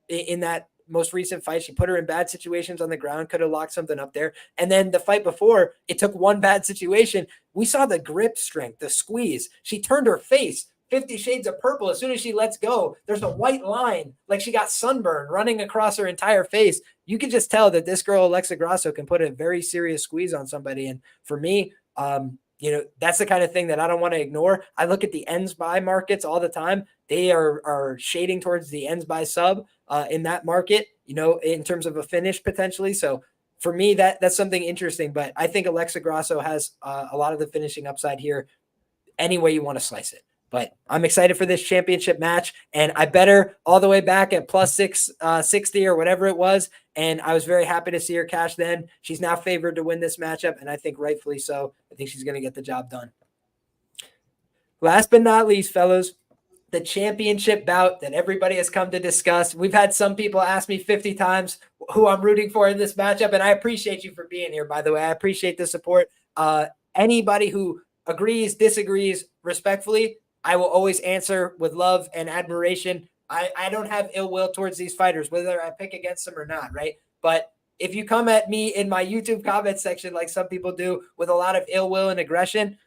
in that most recent fight. She put her in bad situations on the ground, could have locked something up there. And then the fight before, it took one bad situation. We saw the grip strength, the squeeze. She turned her face 50 shades of purple. As soon as she lets go, there's a white line, like she got sunburn running across her entire face. You can just tell that this girl, Alexa Grasso, can put a very serious squeeze on somebody. And for me, that's the kind of thing that I don't want to ignore. I look at the ends by markets all the time. They are shading towards the ends by sub in that market, in terms of a finish potentially. So for me, that's something interesting. But I think Alexa Grasso has a lot of the finishing upside here, any way you want to slice it. But I'm excited for this championship match, and I bet her all the way back at plus 660 or whatever it was, and I was very happy to see her cash then. She's now favored to win this matchup, and I think rightfully so. I think she's going to get the job done. Last but not least, fellas, the championship bout that everybody has come to discuss. We've had some people ask me 50 times who I'm rooting for in this matchup, and I appreciate you for being here, by the way. I appreciate the support. Anybody who agrees, disagrees, respectfully, I will always answer with love and admiration. I don't have ill will towards these fighters, whether I pick against them or not, right? But if you come at me in my YouTube comment section, like some people do, with a lot of ill will and aggression,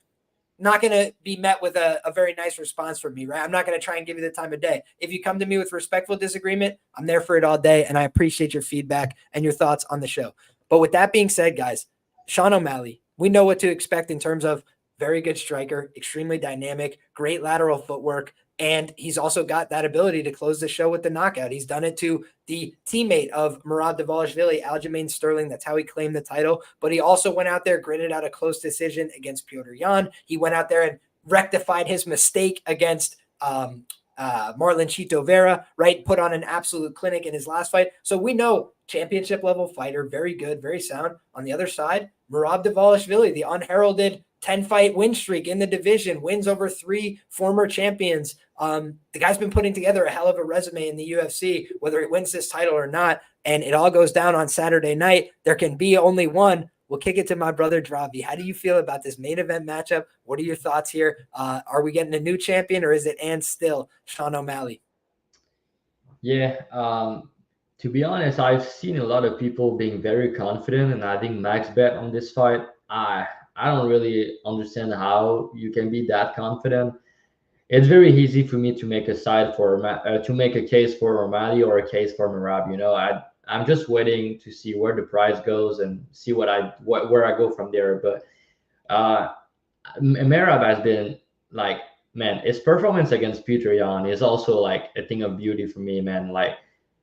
not going to be met with a very nice response from me, right? I'm not going to try and give you the time of day. If you come to me with respectful disagreement, I'm there for it all day, and I appreciate your feedback and your thoughts on the show. But with that being said, guys, Sean O'Malley, we know what to expect in terms of very good striker, extremely dynamic, great lateral footwork, and he's also got that ability to close the show with the knockout. He's done it to the teammate of Merab Dvalishvili, Aljamain Sterling. That's how he claimed the title. But he also went out there, gritted out a close decision against Petr Yan. He went out there and rectified his mistake against Marlon Chito Vera, right? Put on an absolute clinic in his last fight. So we know championship level fighter, very good, very sound. On the other side, Merab Dvalishvili, the unheralded 10-fight win streak in the division, wins over 3 former champions. The guy's been putting together a hell of a resume in the UFC, whether he wins this title or not, and it all goes down on Saturday night. There can be only one. We'll kick it to my brother, Dravi. How do you feel about this main event matchup? What are your thoughts here? Are we getting a new champion, or is it and still Sean O'Malley? Yeah, to be honest, I've seen a lot of people being very confident and adding max bet on this fight. I don't really understand how you can be that confident. It's very easy for me to make a case for O'Malley or a case for Merab. I'm just waiting to see where the price goes and see where I go from there. But Merab has been like, man, his performance against Petr Yan is also like a thing of beauty for me, man. Like,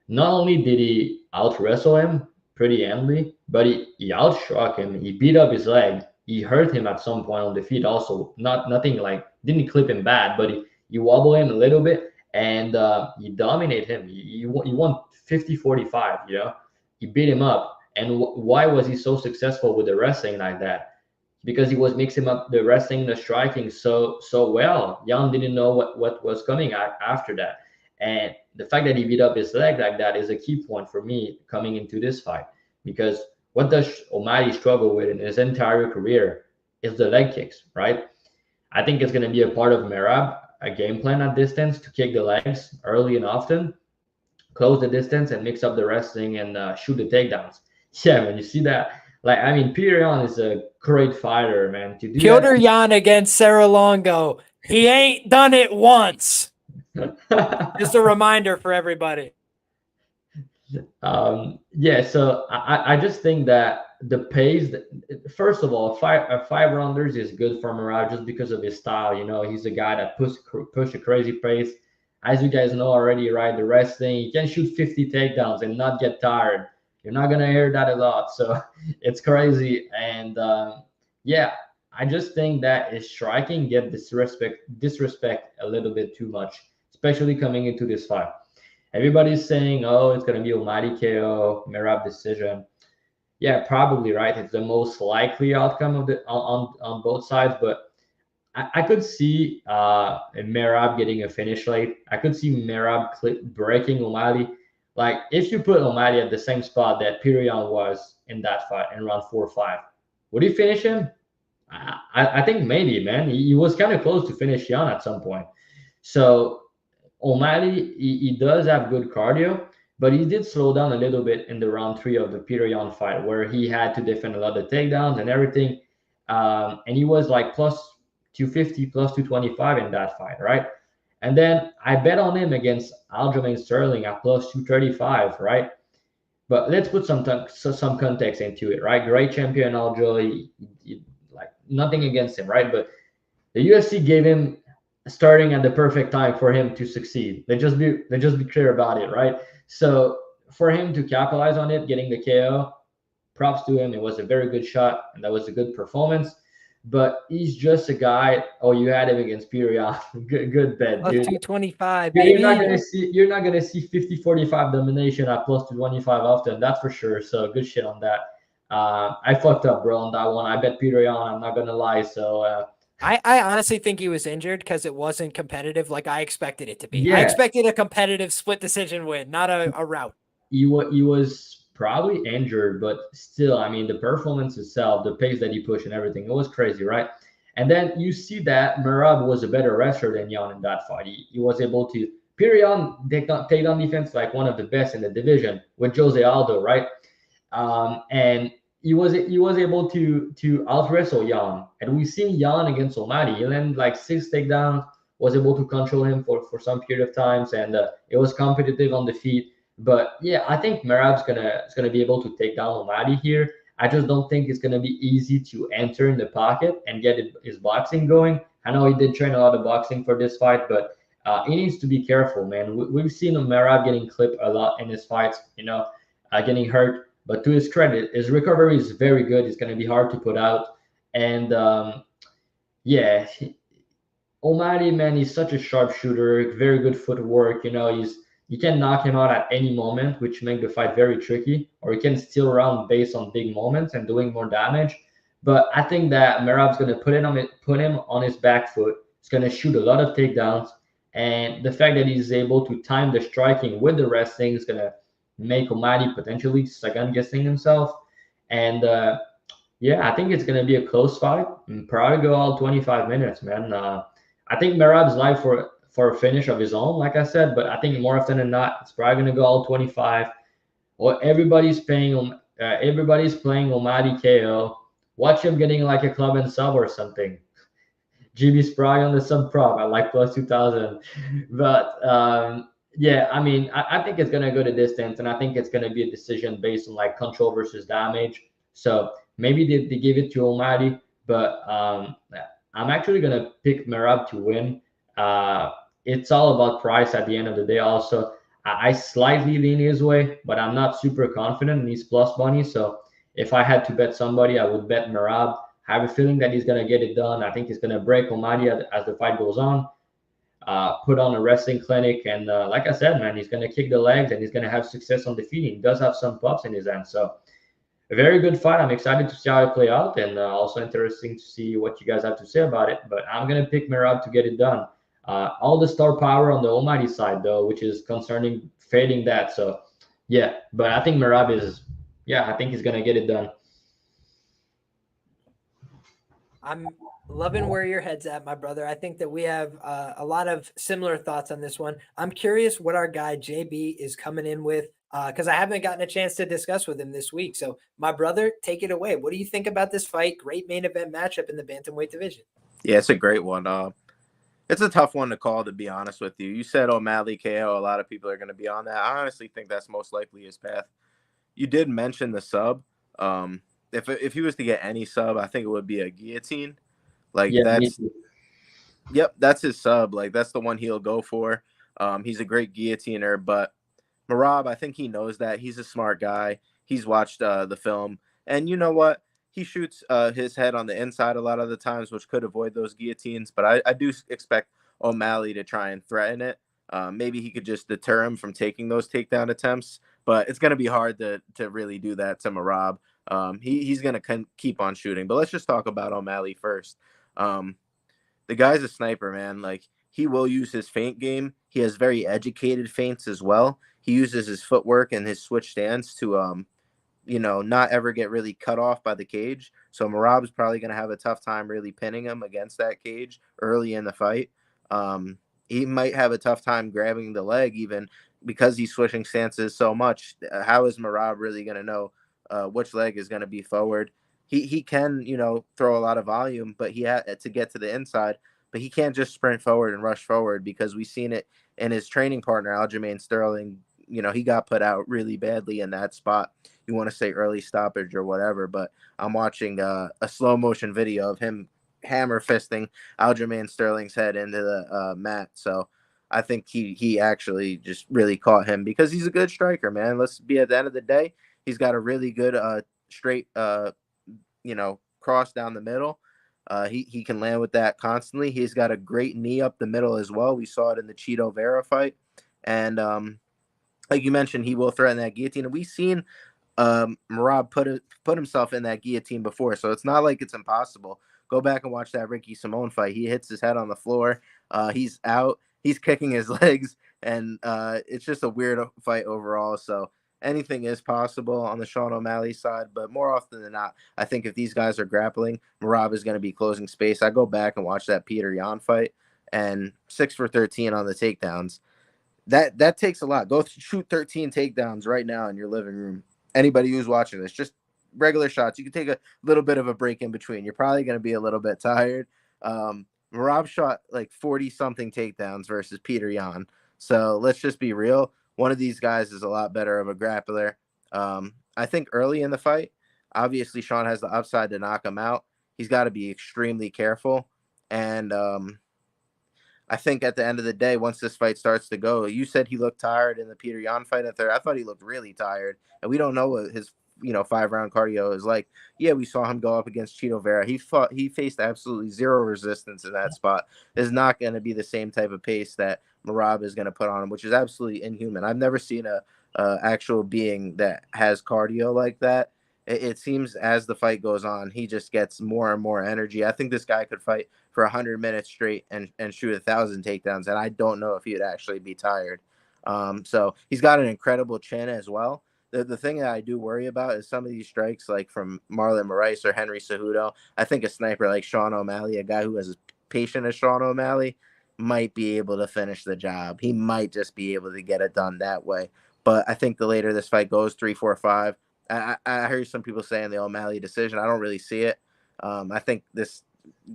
not only did he out wrestle him pretty handily, but he outstruck him. He beat up his leg. He hurt him at some point on the feet also. Nothing like, didn't clip him bad, but he wobbled him a little bit, and he dominated him. He won 50-45, He beat him up. And why was he so successful with the wrestling like that? Because he was mixing up the wrestling, the striking so well. Yan didn't know what was coming after that. And the fact that he beat up his leg like that is a key point for me coming into this fight, because what does O'Malley struggle with in his entire career is the leg kicks, right? I think it's going to be a part of Merab, a game plan at distance to kick the legs early and often, close the distance and mix up the wrestling and shoot the takedowns. Yeah, man, you see that? Like, I mean, Petr Yan is a great fighter, man. To do Petr Yan against Sarah Longo. He ain't done it once. Just a reminder for everybody. Yeah, so I just think that the pace, first of all, five rounders is good for Merab just because of his style. He's a guy that push a crazy pace. As you guys know already, right? The wrestling, you can shoot 50 takedowns and not get tired. You're not gonna hear that a lot, so it's crazy. And yeah, I just think that his striking get disrespect a little bit too much, especially coming into this fight. Everybody's saying, oh, it's gonna be O'Malley KO, Merab decision. Yeah, probably right. It's the most likely outcome of the on both sides, but I could see Merab getting a finish late. I could see Merab breaking O'Malley. Like if you put O'Malley at the same spot that Pirion was in that fight in round 4 or 5, would he finish him? I think maybe, man. He was kind of close to finish Jan at some point. So O'Malley, he does have good cardio, but he did slow down a little bit in the round 3 of the Pirion fight, where he had to defend a lot of takedowns and everything. And he was like plus 250, plus 225 in that fight, right? And then I bet on him against Aljamain Sterling at plus 235, right? But let's put some context into it, right? Great champion Aljo, like nothing against him, right? But the UFC gave him starting at the perfect time for him to succeed. Let's just be clear about it, right? So for him to capitalize on it, getting the KO, props to him. It was a very good shot, and that was a good performance. But he's just a guy. Oh, you had him against Pirion. good bet, Plus dude. 225, Yeah, baby. you're not gonna see 50-45 domination at plus 225 often. That's for sure. So good shit on that. I fucked up, bro, on that one. I bet Pirion. I'm not gonna lie. So I honestly think he was injured because it wasn't competitive like I expected it to be. yeah, I expected a competitive split decision win, not a rout. he was probably injured, but still, I mean, the performance itself, the pace that he pushed and everything, it was crazy, right? And then you see that Merab was a better wrestler than Jan in that fight. He was able to Pirion take on defense like one of the best in the division with Jose Aldo, right? And he was able to out wrestle Jan, and we've seen Jan against O'Malley. He landed like 6 takedowns, was able to control him for some period of times, and it was competitive on the feet. But yeah, I think Merab's gonna be able to take down O'Malley here. I just don't think it's gonna be easy to enter in the pocket and get his boxing going. I know he did train a lot of boxing for this fight, but he needs to be careful, man. We've seen Merab getting clipped a lot in his fights, getting hurt. But to his credit, his recovery is very good. It's going to be hard to put out. And yeah, O'Malley, man, he's such a sharp shooter, very good footwork. You can knock him out at any moment, which make the fight very tricky, or he can steal around based on big moments and doing more damage. But I think that Merab's going to put him on his back foot. He's going to shoot a lot of takedowns, and the fact that he's able to time the striking with the wrestling is going to make O'Malley potentially second guessing himself. And yeah, I think it's going to be a close fight. Probably go all 25 minutes, man. I think Merab's live for a finish of his own, like I said, but I think more often than not, it's probably going to go all 25. Or everybody's playing O'Malley KO. Watch him getting like a club and sub or something. GB's probably on the sub prop at like plus 2,000. But yeah, I mean, I think it's going to go the distance, and I think it's going to be a decision based on like control versus damage. So maybe they give it to O'Malley, but I'm actually going to pick Merab to win. It's all about price at the end of the day. Also, I slightly lean his way, but I'm not super confident in his plus money. So if I had to bet somebody, I would bet Merab. I have a feeling that he's going to get it done. I think he's going to break O'Malley as the fight goes on. Put on a wrestling clinic, and like I said, man, he's going to kick the legs and he's going to have success on the feet. He does have some pops in his hand, so a very good fight. I'm excited to see how it play out, and also interesting to see what you guys have to say about it. But I'm going to pick Merab to get it done. All the star power on the O'Malley side, though, which is concerning, fading that. So yeah, but I think Merab I think he's going to get it done. I'm loving where your head's at, my brother. I think that we have a lot of similar thoughts on this one. I'm curious what our guy JB is coming in with, because I haven't gotten a chance to discuss with him this week. So, my brother, take it away. What do you think about this fight? Great main event matchup in the bantamweight division. Yeah, it's a great one. It's a tough one to call, to be honest with you. You said O'Malley KO. A lot of people are going to be on that. I honestly think that's most likely his path. You did mention the sub. If he was to get any sub, I think it would be a guillotine. Like that's his sub. Like that's the one he'll go for. He's a great guillotiner, but Merab, I think he knows that. He's a smart guy. He's watched the film, and you know what? He shoots his head on the inside a lot of the times, which could avoid those guillotines. But I do expect O'Malley to try and threaten it. Maybe he could just deter him from taking those takedown attempts, but it's going to be hard to really do that to Merab. He's going to keep on shooting. But let's just talk about O'Malley first. The guy's a sniper, man. Like, he will use his feint game. He has very educated feints as well. He uses his footwork and his switch stance to not ever get really cut off by the cage. So Merab's probably going to have a tough time really pinning him against that cage early in the fight. He might have a tough time grabbing the leg even because he's switching stances so much. How is Merab really going to know which leg is going to be forward? He can, throw a lot of volume, but he had to get to the inside. But he can't just sprint forward and rush forward because we've seen it in his training partner, Aljamain Sterling. He got put out really badly in that spot. You want to say early stoppage or whatever, but I'm watching a slow motion video of him hammer fisting Aljamain Sterling's head into the mat. So I think he actually just really caught him because he's a good striker, man. Let's be at the end of the day, he's got a really good straight cross down the middle. He can land with that constantly. He's got a great knee up the middle as well. We saw it in the Cheeto Vera fight. And like you mentioned, he will threaten that guillotine. And we've seen Merab put himself in that guillotine before. So it's not like it's impossible. Go back and watch that Ricky Simone fight. He hits his head on the floor. He's out. He's kicking his legs. And it's just a weird fight overall. So anything is possible on the Sean O'Malley side, but more often than not, I think if these guys are grappling, Merab is going to be closing space. I go back and watch that Peter Yan fight, and 6 for 13 on the takedowns. That takes a lot. Go shoot 13 takedowns right now in your living room. Anybody who's watching this, just regular shots. You can take a little bit of a break in between. You're probably going to be a little bit tired. Merab shot like 40-something takedowns versus Peter Yan. So let's just be real. One of these guys is a lot better of a grappler. I think early in the fight, obviously Sean has the upside to knock him out. He's got to be extremely careful. And I think at the end of the day, once this fight starts to go, you said he looked tired in the Peter Yan fight at third. I thought he looked really tired. And we don't know what his 5-round cardio is like. Yeah, we saw him go up against Cheeto Vera. He faced absolutely zero resistance in that spot. It's not going to be the same type of pace that Merab is going to put on him, which is absolutely inhuman. I've never seen a actual being that has cardio like that. It seems as the fight goes on, he just gets more and more energy. I think this guy could fight for 100 minutes straight and shoot 1,000 takedowns, and I don't know if he would actually be tired. So he's got an incredible chin as well. The thing that I do worry about is some of these strikes, like from Marlon Moraes or Henry Cejudo. I think a sniper like Sean O'Malley, a guy who has as patient as Sean O'Malley, might be able to finish the job. He might just be able to get it done that way. But I think the later this fight goes, 3, 4, 5, I heard some people saying the O'Malley decision. I don't really see it. I think this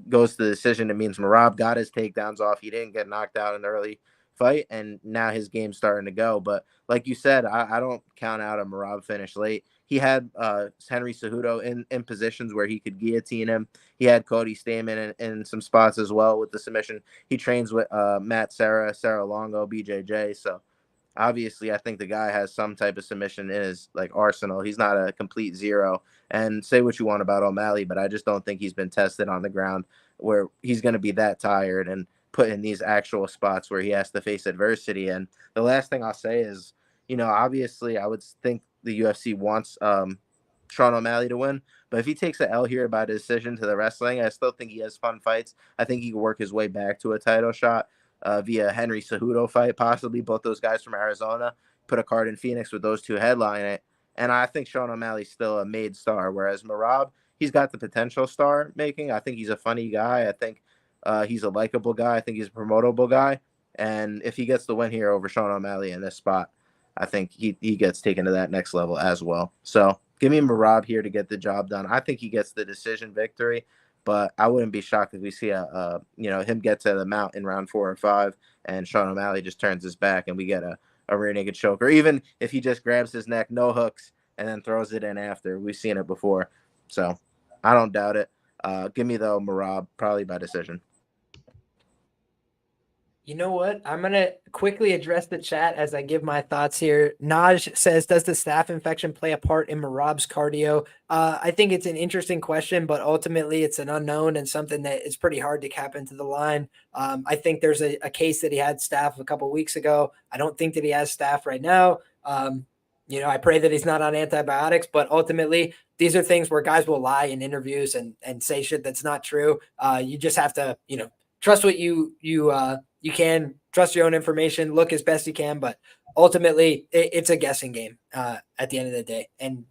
goes to the decision. It means Merab got his takedowns off. He didn't get knocked out in the early fight, and now his game's starting to go. But like you said, I don't count out a Merab finish late. He had Henry Cejudo in positions where he could guillotine him. He had Cody Stamen in some spots as well with the submission. He trains with Matt Sarah Longo, BJJ. So obviously, I think the guy has some type of submission in his arsenal. He's not a complete zero. And say what you want about O'Malley, but I just don't think he's been tested on the ground where he's going to be that tired and put in these actual spots where he has to face adversity. And the last thing I'll say is, obviously I would think the UFC wants Sean O'Malley to win, but if he takes an L here by decision to the wrestling, I still think he has fun fights. I think he can work his way back to a title shot via Henry Cejudo fight, possibly. Both those guys from Arizona, put a card in Phoenix with those two headline it. And I think Sean O'Malley's still a made star, whereas Merab, he's got the potential star making. I think he's a funny guy. I think he's a likable guy. I think he's a promotable guy. And if he gets the win here over Sean O'Malley in this spot, I think he gets taken to that next level as well. So give me Merab here to get the job done. I think he gets the decision victory, but I wouldn't be shocked if we see him get to the mount in round 4 or 5, and Sean O'Malley just turns his back and we get a rear naked choke, or even if he just grabs his neck, no hooks, and then throws it in after. We've seen it before, so I don't doubt it. Give me though Merab, probably by decision. You know what? I'm going to quickly address the chat as I give my thoughts here. Naj says, does the staph infection play a part in Merab's cardio? I think it's an interesting question, but ultimately it's an unknown and something that is pretty hard to cap into the line. I think there's a case that he had staph a couple weeks ago. I don't think that he has staph right now. I pray that he's not on antibiotics, but ultimately these are things where guys will lie in interviews and say shit that's not true. You just have to, trust what you can, trust your own information, look as best you can, but ultimately it's a guessing game at the end of the day. And,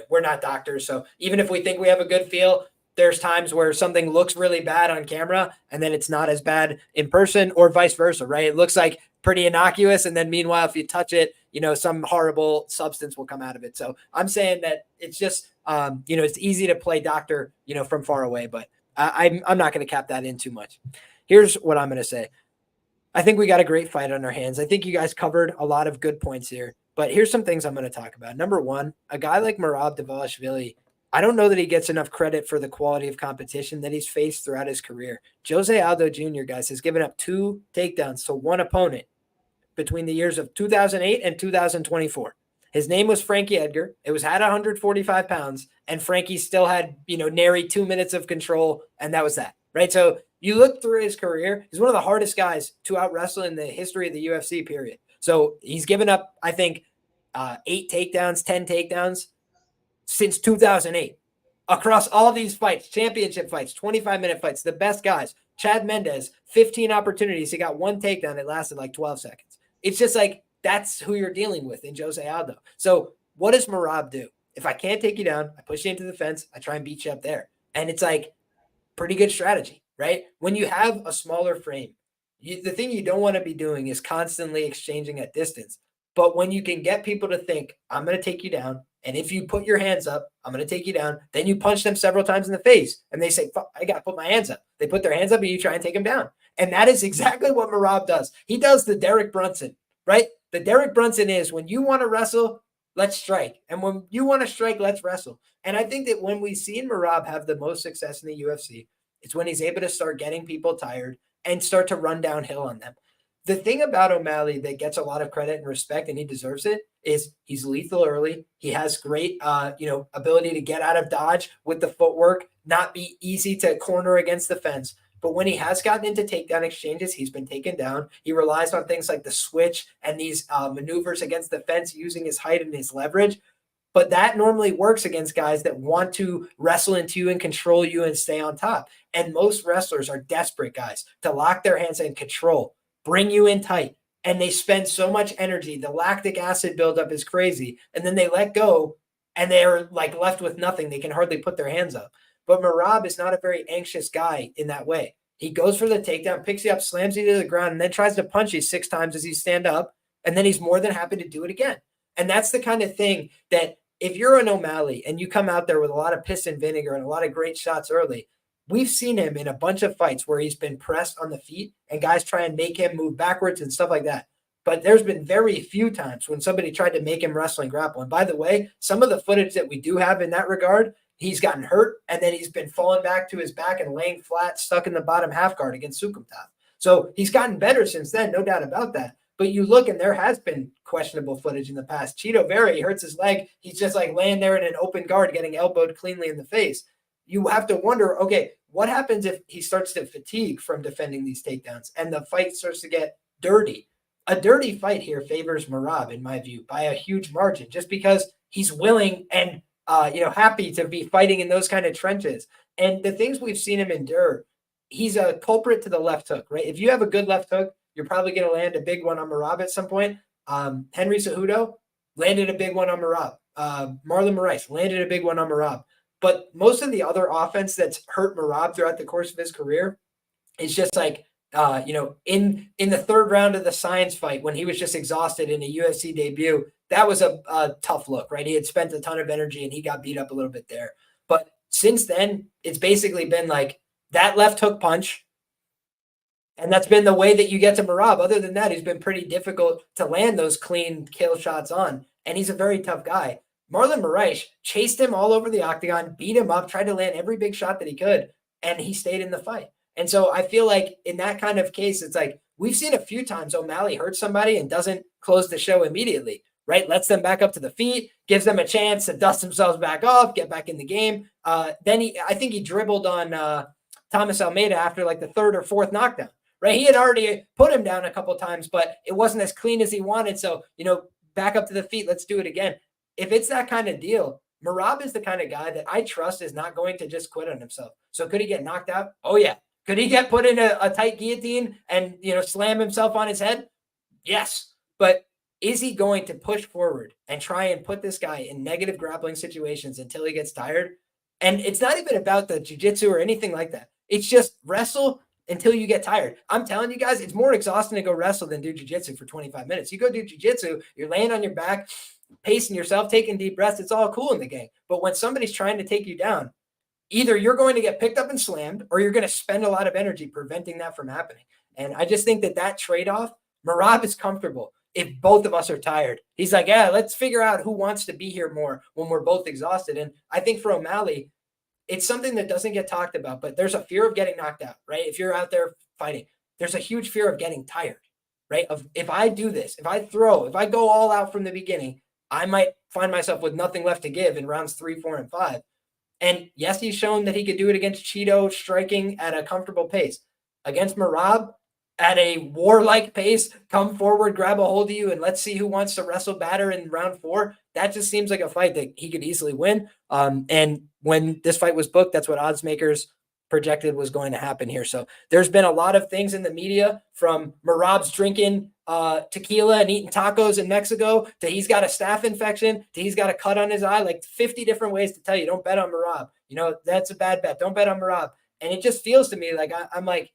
we're not doctors. So even if we think we have a good feel, there's times where something looks really bad on camera and then it's not as bad in person, or vice versa, right? It looks like pretty innocuous. And then meanwhile, if you touch it, some horrible substance will come out of it. So I'm saying that it's just, it's easy to play doctor, from far away, but I'm not going to cap that in too much. Here's what I'm going to say. I think we got a great fight on our hands. I think you guys covered a lot of good points here, but here's some things I'm going to talk about. Number one, a guy like Merab Dvalishvili, I don't know that he gets enough credit for the quality of competition that he's faced throughout his career. Jose Aldo Jr., guys, has given up 2 takedowns to one opponent between the years of 2008 and 2024. His name was Frankie Edgar. It was at 145 pounds, and Frankie still had, nary 2 minutes of control, and that was that, right? So you look through his career, he's one of the hardest guys to out wrestle in the history of the UFC, period. So he's given up, I think, 8 takedowns, 10 takedowns since 2008 across all these fights, championship fights, 25-minute fights, the best guys. Chad Mendez, 15 opportunities. He got 1 takedown. It lasted like 12 seconds. It's just like, that's who you're dealing with in Jose Aldo. So what does Merab do? If I can't take you down, I push you into the fence. I try and beat you up there. And it's like pretty good strategy, right? When you have a smaller frame, the thing you don't want to be doing is constantly exchanging at distance. But when you can get people to think, I'm going to take you down, and if you put your hands up, I'm going to take you down, then you punch them several times in the face, and they say, fuck, I got to put my hands up. They put their hands up, and you try and take them down. And that is exactly what Merab does. He does the Derek Brunson, right? The Derek Brunson is, when you want to wrestle, let's strike. And when you want to strike, let's wrestle. And I think that when we've seen Merab have the most success in the UFC, it's when he's able to start getting people tired and start to run downhill on them. The thing about O'Malley that gets a lot of credit and respect, and he deserves it, is he's lethal early. He has great, ability to get out of dodge with the footwork, not be easy to corner against the fence. But when he has gotten into takedown exchanges, he's been taken down. He relies on things like the switch and these maneuvers against the fence using his height and his leverage. But that normally works against guys that want to wrestle into you and control you and stay on top. And most wrestlers are desperate guys to lock their hands and control, bring you in tight. And they spend so much energy. The lactic acid buildup is crazy. And then they let go and they're like left with nothing. They can hardly put their hands up. But Merab is not a very anxious guy in that way. He goes for the takedown, picks you up, slams you to the ground, and then tries to punch you 6 times as you stand up. And then he's more than happy to do it again. And that's the kind of thing that if you're an O'Malley and you come out there with a lot of piss and vinegar and a lot of great shots early, we've seen him in a bunch of fights where he's been pressed on the feet and guys try and make him move backwards and stuff like that. But there's been very few times when somebody tried to make him wrestle and grapple. And by the way, some of the footage that we do have in that regard, he's gotten hurt and then he's been falling back to his back and laying flat, stuck in the bottom half guard against Sukumtov. So he's gotten better since then, no doubt about that. But you look and there has been questionable footage in the past. Cheeto Vera, he hurts his leg. He's just like laying there in an open guard, getting elbowed cleanly in the face. You have to wonder, okay, what happens if he starts to fatigue from defending these takedowns and the fight starts to get dirty? A dirty fight here favors Merab, in my view, by a huge margin, just because he's willing and happy to be fighting in those kind of trenches. And the things we've seen him endure, he's a culprit to the left hook, right? If you have a good left hook, you're probably going to land a big one on Merab at some point. Henry Cejudo landed a big one on Merab. Marlon Moraes landed a big one on Merab. But most of the other offense that's hurt Merab throughout the course of his career is just like, in the 3rd round of the Science fight when he was just exhausted in a UFC debut, that was a tough look, right? He had spent a ton of energy and he got beat up a little bit there. But since then, it's basically been like that left hook punch. And that's been the way that you get to Merab. Other than that, he's been pretty difficult to land those clean kill shots on. And he's a very tough guy. Marlon Moraes chased him all over the octagon, beat him up, tried to land every big shot that he could, and he stayed in the fight. And so I feel like in that kind of case, it's like we've seen a few times O'Malley hurts somebody and doesn't close the show immediately, right? Lets them back up to the feet, gives them a chance to dust themselves back off, get back in the game. Then I think he dribbled on Thomas Almeida after like the third or fourth knockdown, right? He had already put him down a couple times, but it wasn't as clean as he wanted. So, back up to the feet, let's do it again. If it's that kind of deal, Merab is the kind of guy that I trust is not going to just quit on himself. So could he get knocked out? Oh, yeah. Could he get put in a tight guillotine and, slam himself on his head? Yes. But is he going to push forward and try and put this guy in negative grappling situations until he gets tired? And it's not even about the jiu-jitsu or anything like that. It's just wrestle until you get tired. I'm telling you guys, it's more exhausting to go wrestle than do jiu-jitsu for 25 minutes. You go do jiu-jitsu, you're laying on your back, pacing yourself, taking deep breaths. It's all cool in the game. But when somebody's trying to take you down, either you're going to get picked up and slammed, or you're going to spend a lot of energy preventing that from happening. And I just think that trade-off, Merab is comfortable if both of us are tired. He's like, yeah, let's figure out who wants to be here more when we're both exhausted. And I think for O'Malley, it's something that doesn't get talked about, but there's a fear of getting knocked out, right? If you're out there fighting, there's a huge fear of getting tired, right? Of if I do this, if I go all out from the beginning, I might find myself with nothing left to give in rounds 3, 4, and 5. And yes, he's shown that he could do it against Cheeto, striking at a comfortable pace. Against Merab, at a warlike pace, come forward, grab a hold of you, and let's see who wants to wrestle batter in round 4. That just seems like a fight that he could easily win. And when this fight was booked, that's what odds makers projected was going to happen here. So there's been a lot of things in the media, from Merab's drinking tequila and eating tacos in Mexico to he's got a staph infection to he's got a cut on his eye, like 50 different ways to tell you, don't bet on Merab. That's a bad bet. Don't bet on Merab. And it just feels to me like I'm like,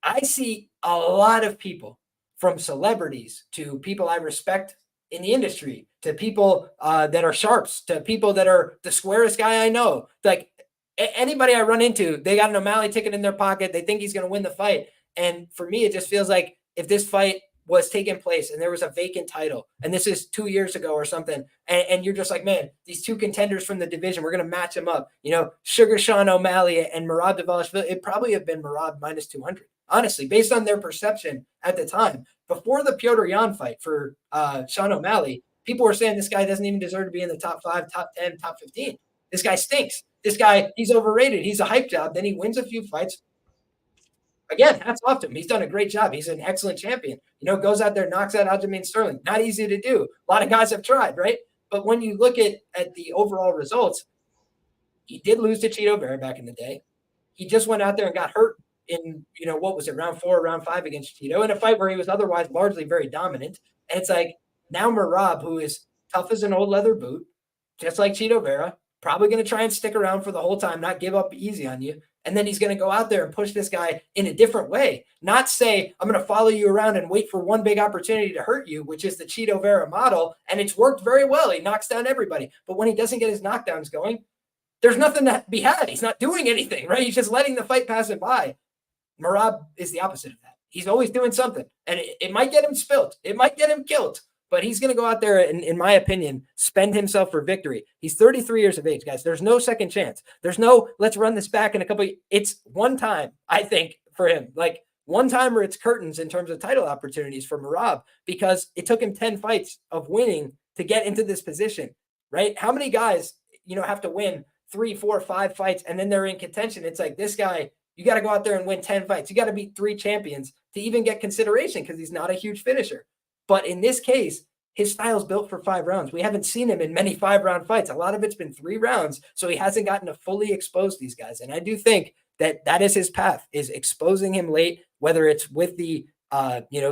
I see a lot of people, from celebrities to people I respect in the industry to people that are sharps to people that are the squarest guy I know. Like anybody I run into, they got an O'Malley ticket in their pocket. They think he's going to win the fight. And for me, it just feels like if this fight was taking place and there was a vacant title, and this is 2 years ago or something, and you're just like, man, these two contenders from the division, we're going to match them up. Sugar Sean O'Malley and Merab Dvalishvili, it'd probably have been Merab minus 200. Honestly, based on their perception at the time. Before the Piotr Jan fight for Sean O'Malley, people were saying this guy doesn't even deserve to be in the top 5, top 10, top 15. This guy stinks. This guy, he's overrated. He's a hype job. Then he wins a few fights. Again, hats off to him. He's done a great job. He's an excellent champion. Goes out there, knocks out Aljamain Sterling. Not easy to do. A lot of guys have tried, right? But when you look at the overall results, he did lose to Cheeto Vera back in the day. He just went out there and got hurt in, what was it, round 4 or round 5 against Cheeto, in a fight where he was otherwise largely very dominant. And it's like, now Merab, who is tough as an old leather boot, just like Cheeto Vera, probably going to try and stick around for the whole time, not give up easy on you. And then he's going to go out there and push this guy in a different way. Not say, I'm going to follow you around and wait for one big opportunity to hurt you, which is the Cheeto Vera model. And it's worked very well. He knocks down everybody. But when he doesn't get his knockdowns going, there's nothing to be had. He's not doing anything, right? He's just letting the fight pass him by. Merab is the opposite of that. He's always doing something. And it might get him spilt. It might get him killed. But he's going to go out there and, in my opinion, spend himself for victory. He's 33 years of age, guys. There's no second chance. There's no, let's run this back in a couple. It's one time, I think, for him. Like one time, or it's curtains in terms of title opportunities for Merab, because it took him 10 fights of winning to get into this position, right? How many guys, have to win 3, 4, 5 fights and then they're in contention? It's like this guy, you got to go out there and win 10 fights. You got to beat 3 champions to even get consideration, because he's not a huge finisher. But in this case, his style's built for 5 rounds. We haven't seen him in many 5-round fights. A lot of it's been 3 rounds. So he hasn't gotten to fully expose these guys. And I do think that is his path, is exposing him late, whether it's with the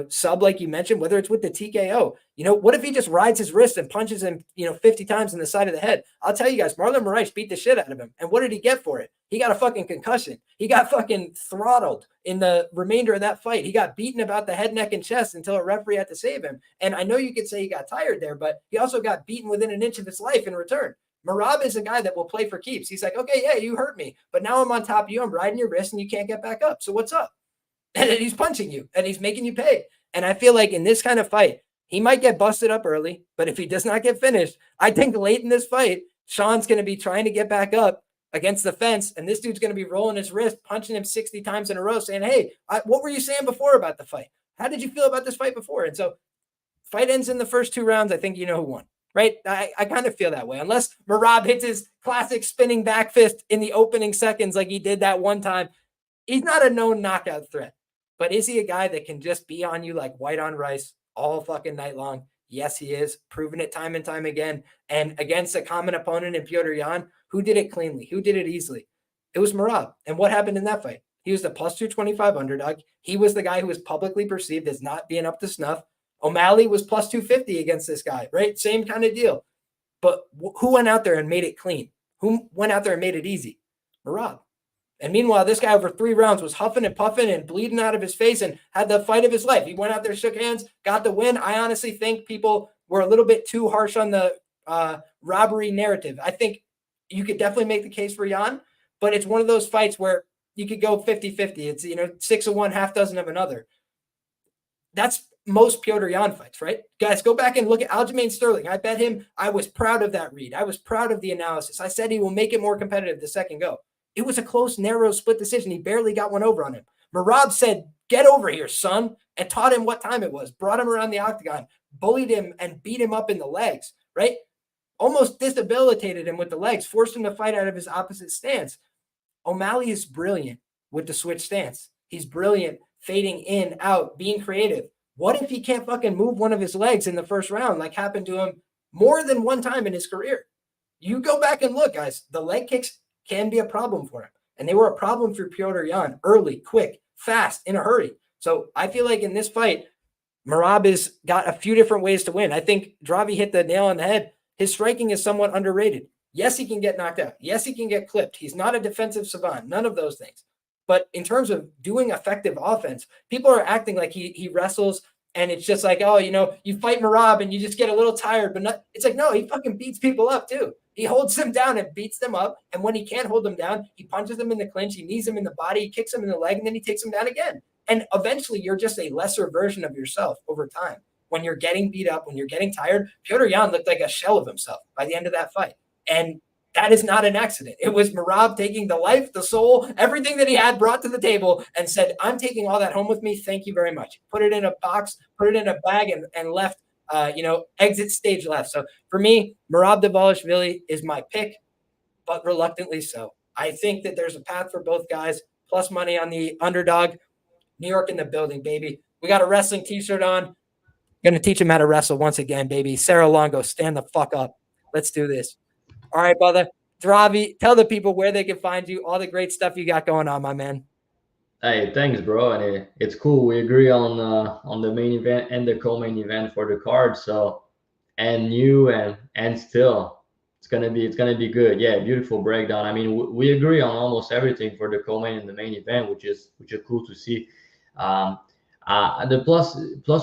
sub, like you mentioned, whether it's with the TKO. What if he just rides his wrist and punches him, 50 times in the side of the head? I'll tell you guys, Marlon Moraes beat the shit out of him. And what did he get for it? He got a fucking concussion. He got fucking throttled in the remainder of that fight. He got beaten about the head, neck, and chest until a referee had to save him. And I know you could say he got tired there, but he also got beaten within an inch of his life in return. Merab is a guy that will play for keeps. He's like, okay, yeah, you hurt me, but now I'm on top of you. I'm riding your wrist and you can't get back up. So what's up? And he's punching you and he's making you pay. And I feel like in this kind of fight, he might get busted up early, but if he does not get finished, I think late in this fight, Sean's going to be trying to get back up against the fence. And this dude's going to be rolling his wrist, punching him 60 times in a row, saying, hey, what were you saying before about the fight? How did you feel about this fight before? And so fight ends in the first 2 rounds. I think you know who won, right? I kind of feel that way. Unless Merab hits his classic spinning back fist in the opening seconds like he did that one time, he's not a known knockout threat. But is he a guy that can just be on you like white on rice all fucking night long? Yes, he is. Proven it time and time again. And against a common opponent in Petr Yan, who did it cleanly? Who did it easily? It was Merab. And what happened in that fight? He was the plus 225 underdog. He was the guy who was publicly perceived as not being up to snuff. O'Malley was plus 250 against this guy, right? Same kind of deal. But who went out there and made it clean? Who went out there and made it easy? Merab. And meanwhile, this guy over 3 rounds was huffing and puffing and bleeding out of his face and had the fight of his life. He went out there, shook hands, got the win. I honestly think people were a little bit too harsh on the robbery narrative. I think you could definitely make the case for Yan, but it's one of those fights where you could go 50-50. It's, 6 of one, half dozen of another. That's most Petr Yan fights, right? Guys, go back and look at Aljamain Sterling. I bet him. I was proud of that read. I was proud of the analysis. I said he will make it more competitive the second go. It was a close, narrow split decision. He barely got one over on him. Merab said, "Get over here, son," and taught him what time it was, brought him around the octagon, bullied him, and beat him up in the legs, right? Almost disabilitated him with the legs, forced him to fight out of his opposite stance. O'Malley is brilliant with the switch stance. He's brilliant fading in, out, being creative. What if he can't fucking move one of his legs in the first round like happened to him more than one time in his career? You go back and look, guys. The leg kicks can be a problem for him. And they were a problem for Petr Yan early, quick, fast, in a hurry. So I feel like in this fight, Merab has got a few different ways to win. I think Dravi hit the nail on the head. His striking is somewhat underrated. Yes, he can get knocked out. Yes, he can get clipped. He's not a defensive savant. None of those things. But in terms of doing effective offense, people are acting like he wrestles and it's just like, oh, you fight Merab and you just get a little tired. But it's like, no, he fucking beats people up too. He holds them down and beats them up. And when he can't hold them down, he punches them in the clinch. He knees them in the body. He kicks them in the leg. And then he takes them down again. And eventually you're just a lesser version of yourself over time. When you're getting beat up, when you're getting tired, Petr Yan looked like a shell of himself by the end of that fight. And that is not an accident. It was Merab taking the life, the soul, everything that he had brought to the table and said, I'm taking all that home with me. Thank you very much. Put it in a box, put it in a bag and left, exit stage left. So for me, Merab Dvalishvili is my pick, but reluctantly so. I think that there's a path for both guys, plus money on the underdog. New York in the building, baby. We got a wrestling t-shirt on. Going to teach him how to wrestle once again, baby. Sarah Longo, stand the fuck up. Let's do this. All right, brother. Dravi, tell the people where they can find you, all the great stuff you got going on, my man. Hey, thanks, bro. And it's cool. We agree on the main event and the co-main event for the card. So, and you and still, it's gonna be good. Yeah, beautiful breakdown. I mean, we agree on almost everything for the co-main and the main event, which is cool to see. The plus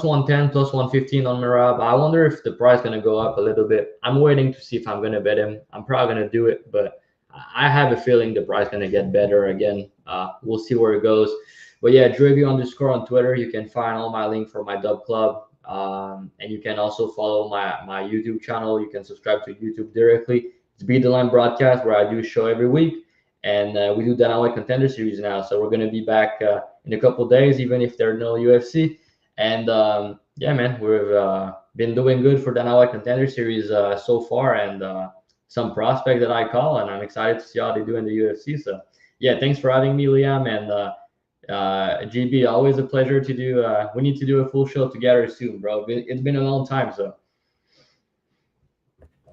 110, plus 115 on Merab. I wonder if the price going to go up a little bit. I'm waiting to see if I'm going to bet him. I'm probably going to do it, but I have a feeling the price going to get better again. We'll see where it goes. But yeah, Drivy _ on Twitter. You can find all my link for my dub club. And you can also follow my YouTube channel. You can subscribe to YouTube directly. It's Beat the Line Broadcast, where I do a show every week. And we do Bantamweight Contender Series now. So we're going to be back in a couple of days, even if there's no UFC. And yeah, man, we've been doing good for Bantamweight Contender Series so far, and some prospect that I call, and I'm excited to see how they do in the UFC. So yeah, thanks for having me, Liam, and GB, always a pleasure to do. We need to do a full show together soon, bro. It's been a long time, so.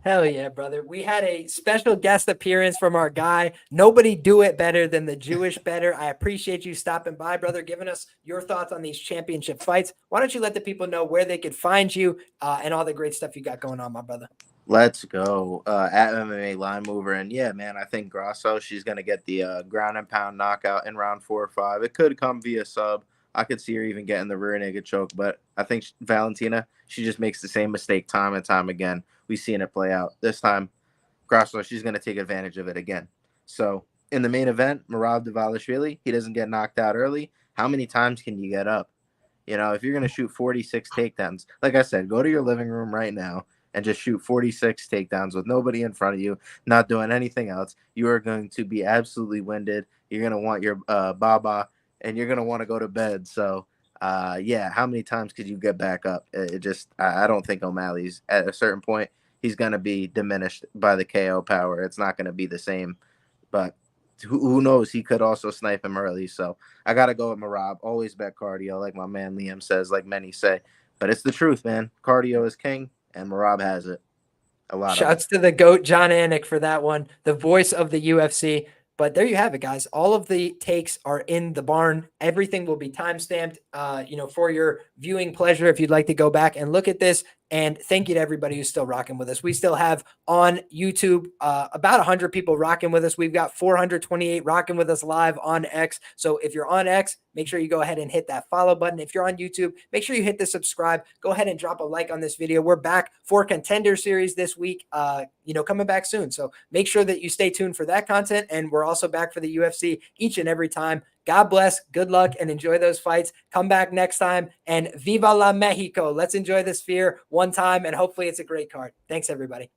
Hell yeah, brother. We had a special guest appearance from our guy. Nobody do it better than the Jewish Better. I appreciate you stopping by, brother, giving us your thoughts on these championship fights. Why don't you let the people know where they could find you and all the great stuff you got going on, my brother? Let's go. At MMA Line Mover. And yeah, man, I think Grasso, she's going to get the ground and pound knockout in round 4 or 5. It could come via sub. I could see her even getting the rear naked choke, but I think Valentina, she just makes the same mistake time and time again. We've seen it play out. This time, Grasso, she's going to take advantage of it again. So in the main event, Merab Dvalishvili, he doesn't get knocked out early. How many times can you get up? If you're going to shoot 46 takedowns, like I said, go to your living room right now and just shoot 46 takedowns with nobody in front of you, not doing anything else. You are going to be absolutely winded. You're going to want your Baha, and you're going to want to go to bed. So yeah, how many times could you get back up? It just, I don't think O'Malley's at a certain point, he's going to be diminished by the KO power. It's not going to be the same, but who knows? He could also snipe him early. So I got to go with Merab. Always bet cardio, like my man Liam says, like many say. But it's the truth, man. Cardio is king, and Merab has it. A lot of it. Shouts to the GOAT, John Anik, for that one, the voice of the UFC. But there you have it, guys. All of the takes are in the barn. Everything will be timestamped, for your viewing pleasure if you'd like to go back and look at this. And thank you to everybody who's still rocking with us. We still have on YouTube about 100 people rocking with us. We've got 428 rocking with us live on X. So if you're on X, make sure you go ahead and hit that follow button. If you're on YouTube, make sure you hit the subscribe. Go ahead and drop a like on this video. We're back for Contender series this week, coming back soon. So make sure that you stay tuned for that content. And we're also back for the UFC each and every time. God bless, good luck, and enjoy those fights. Come back next time, and Viva la Mexico. Let's enjoy the Sphere one time, and hopefully it's a great card. Thanks, everybody.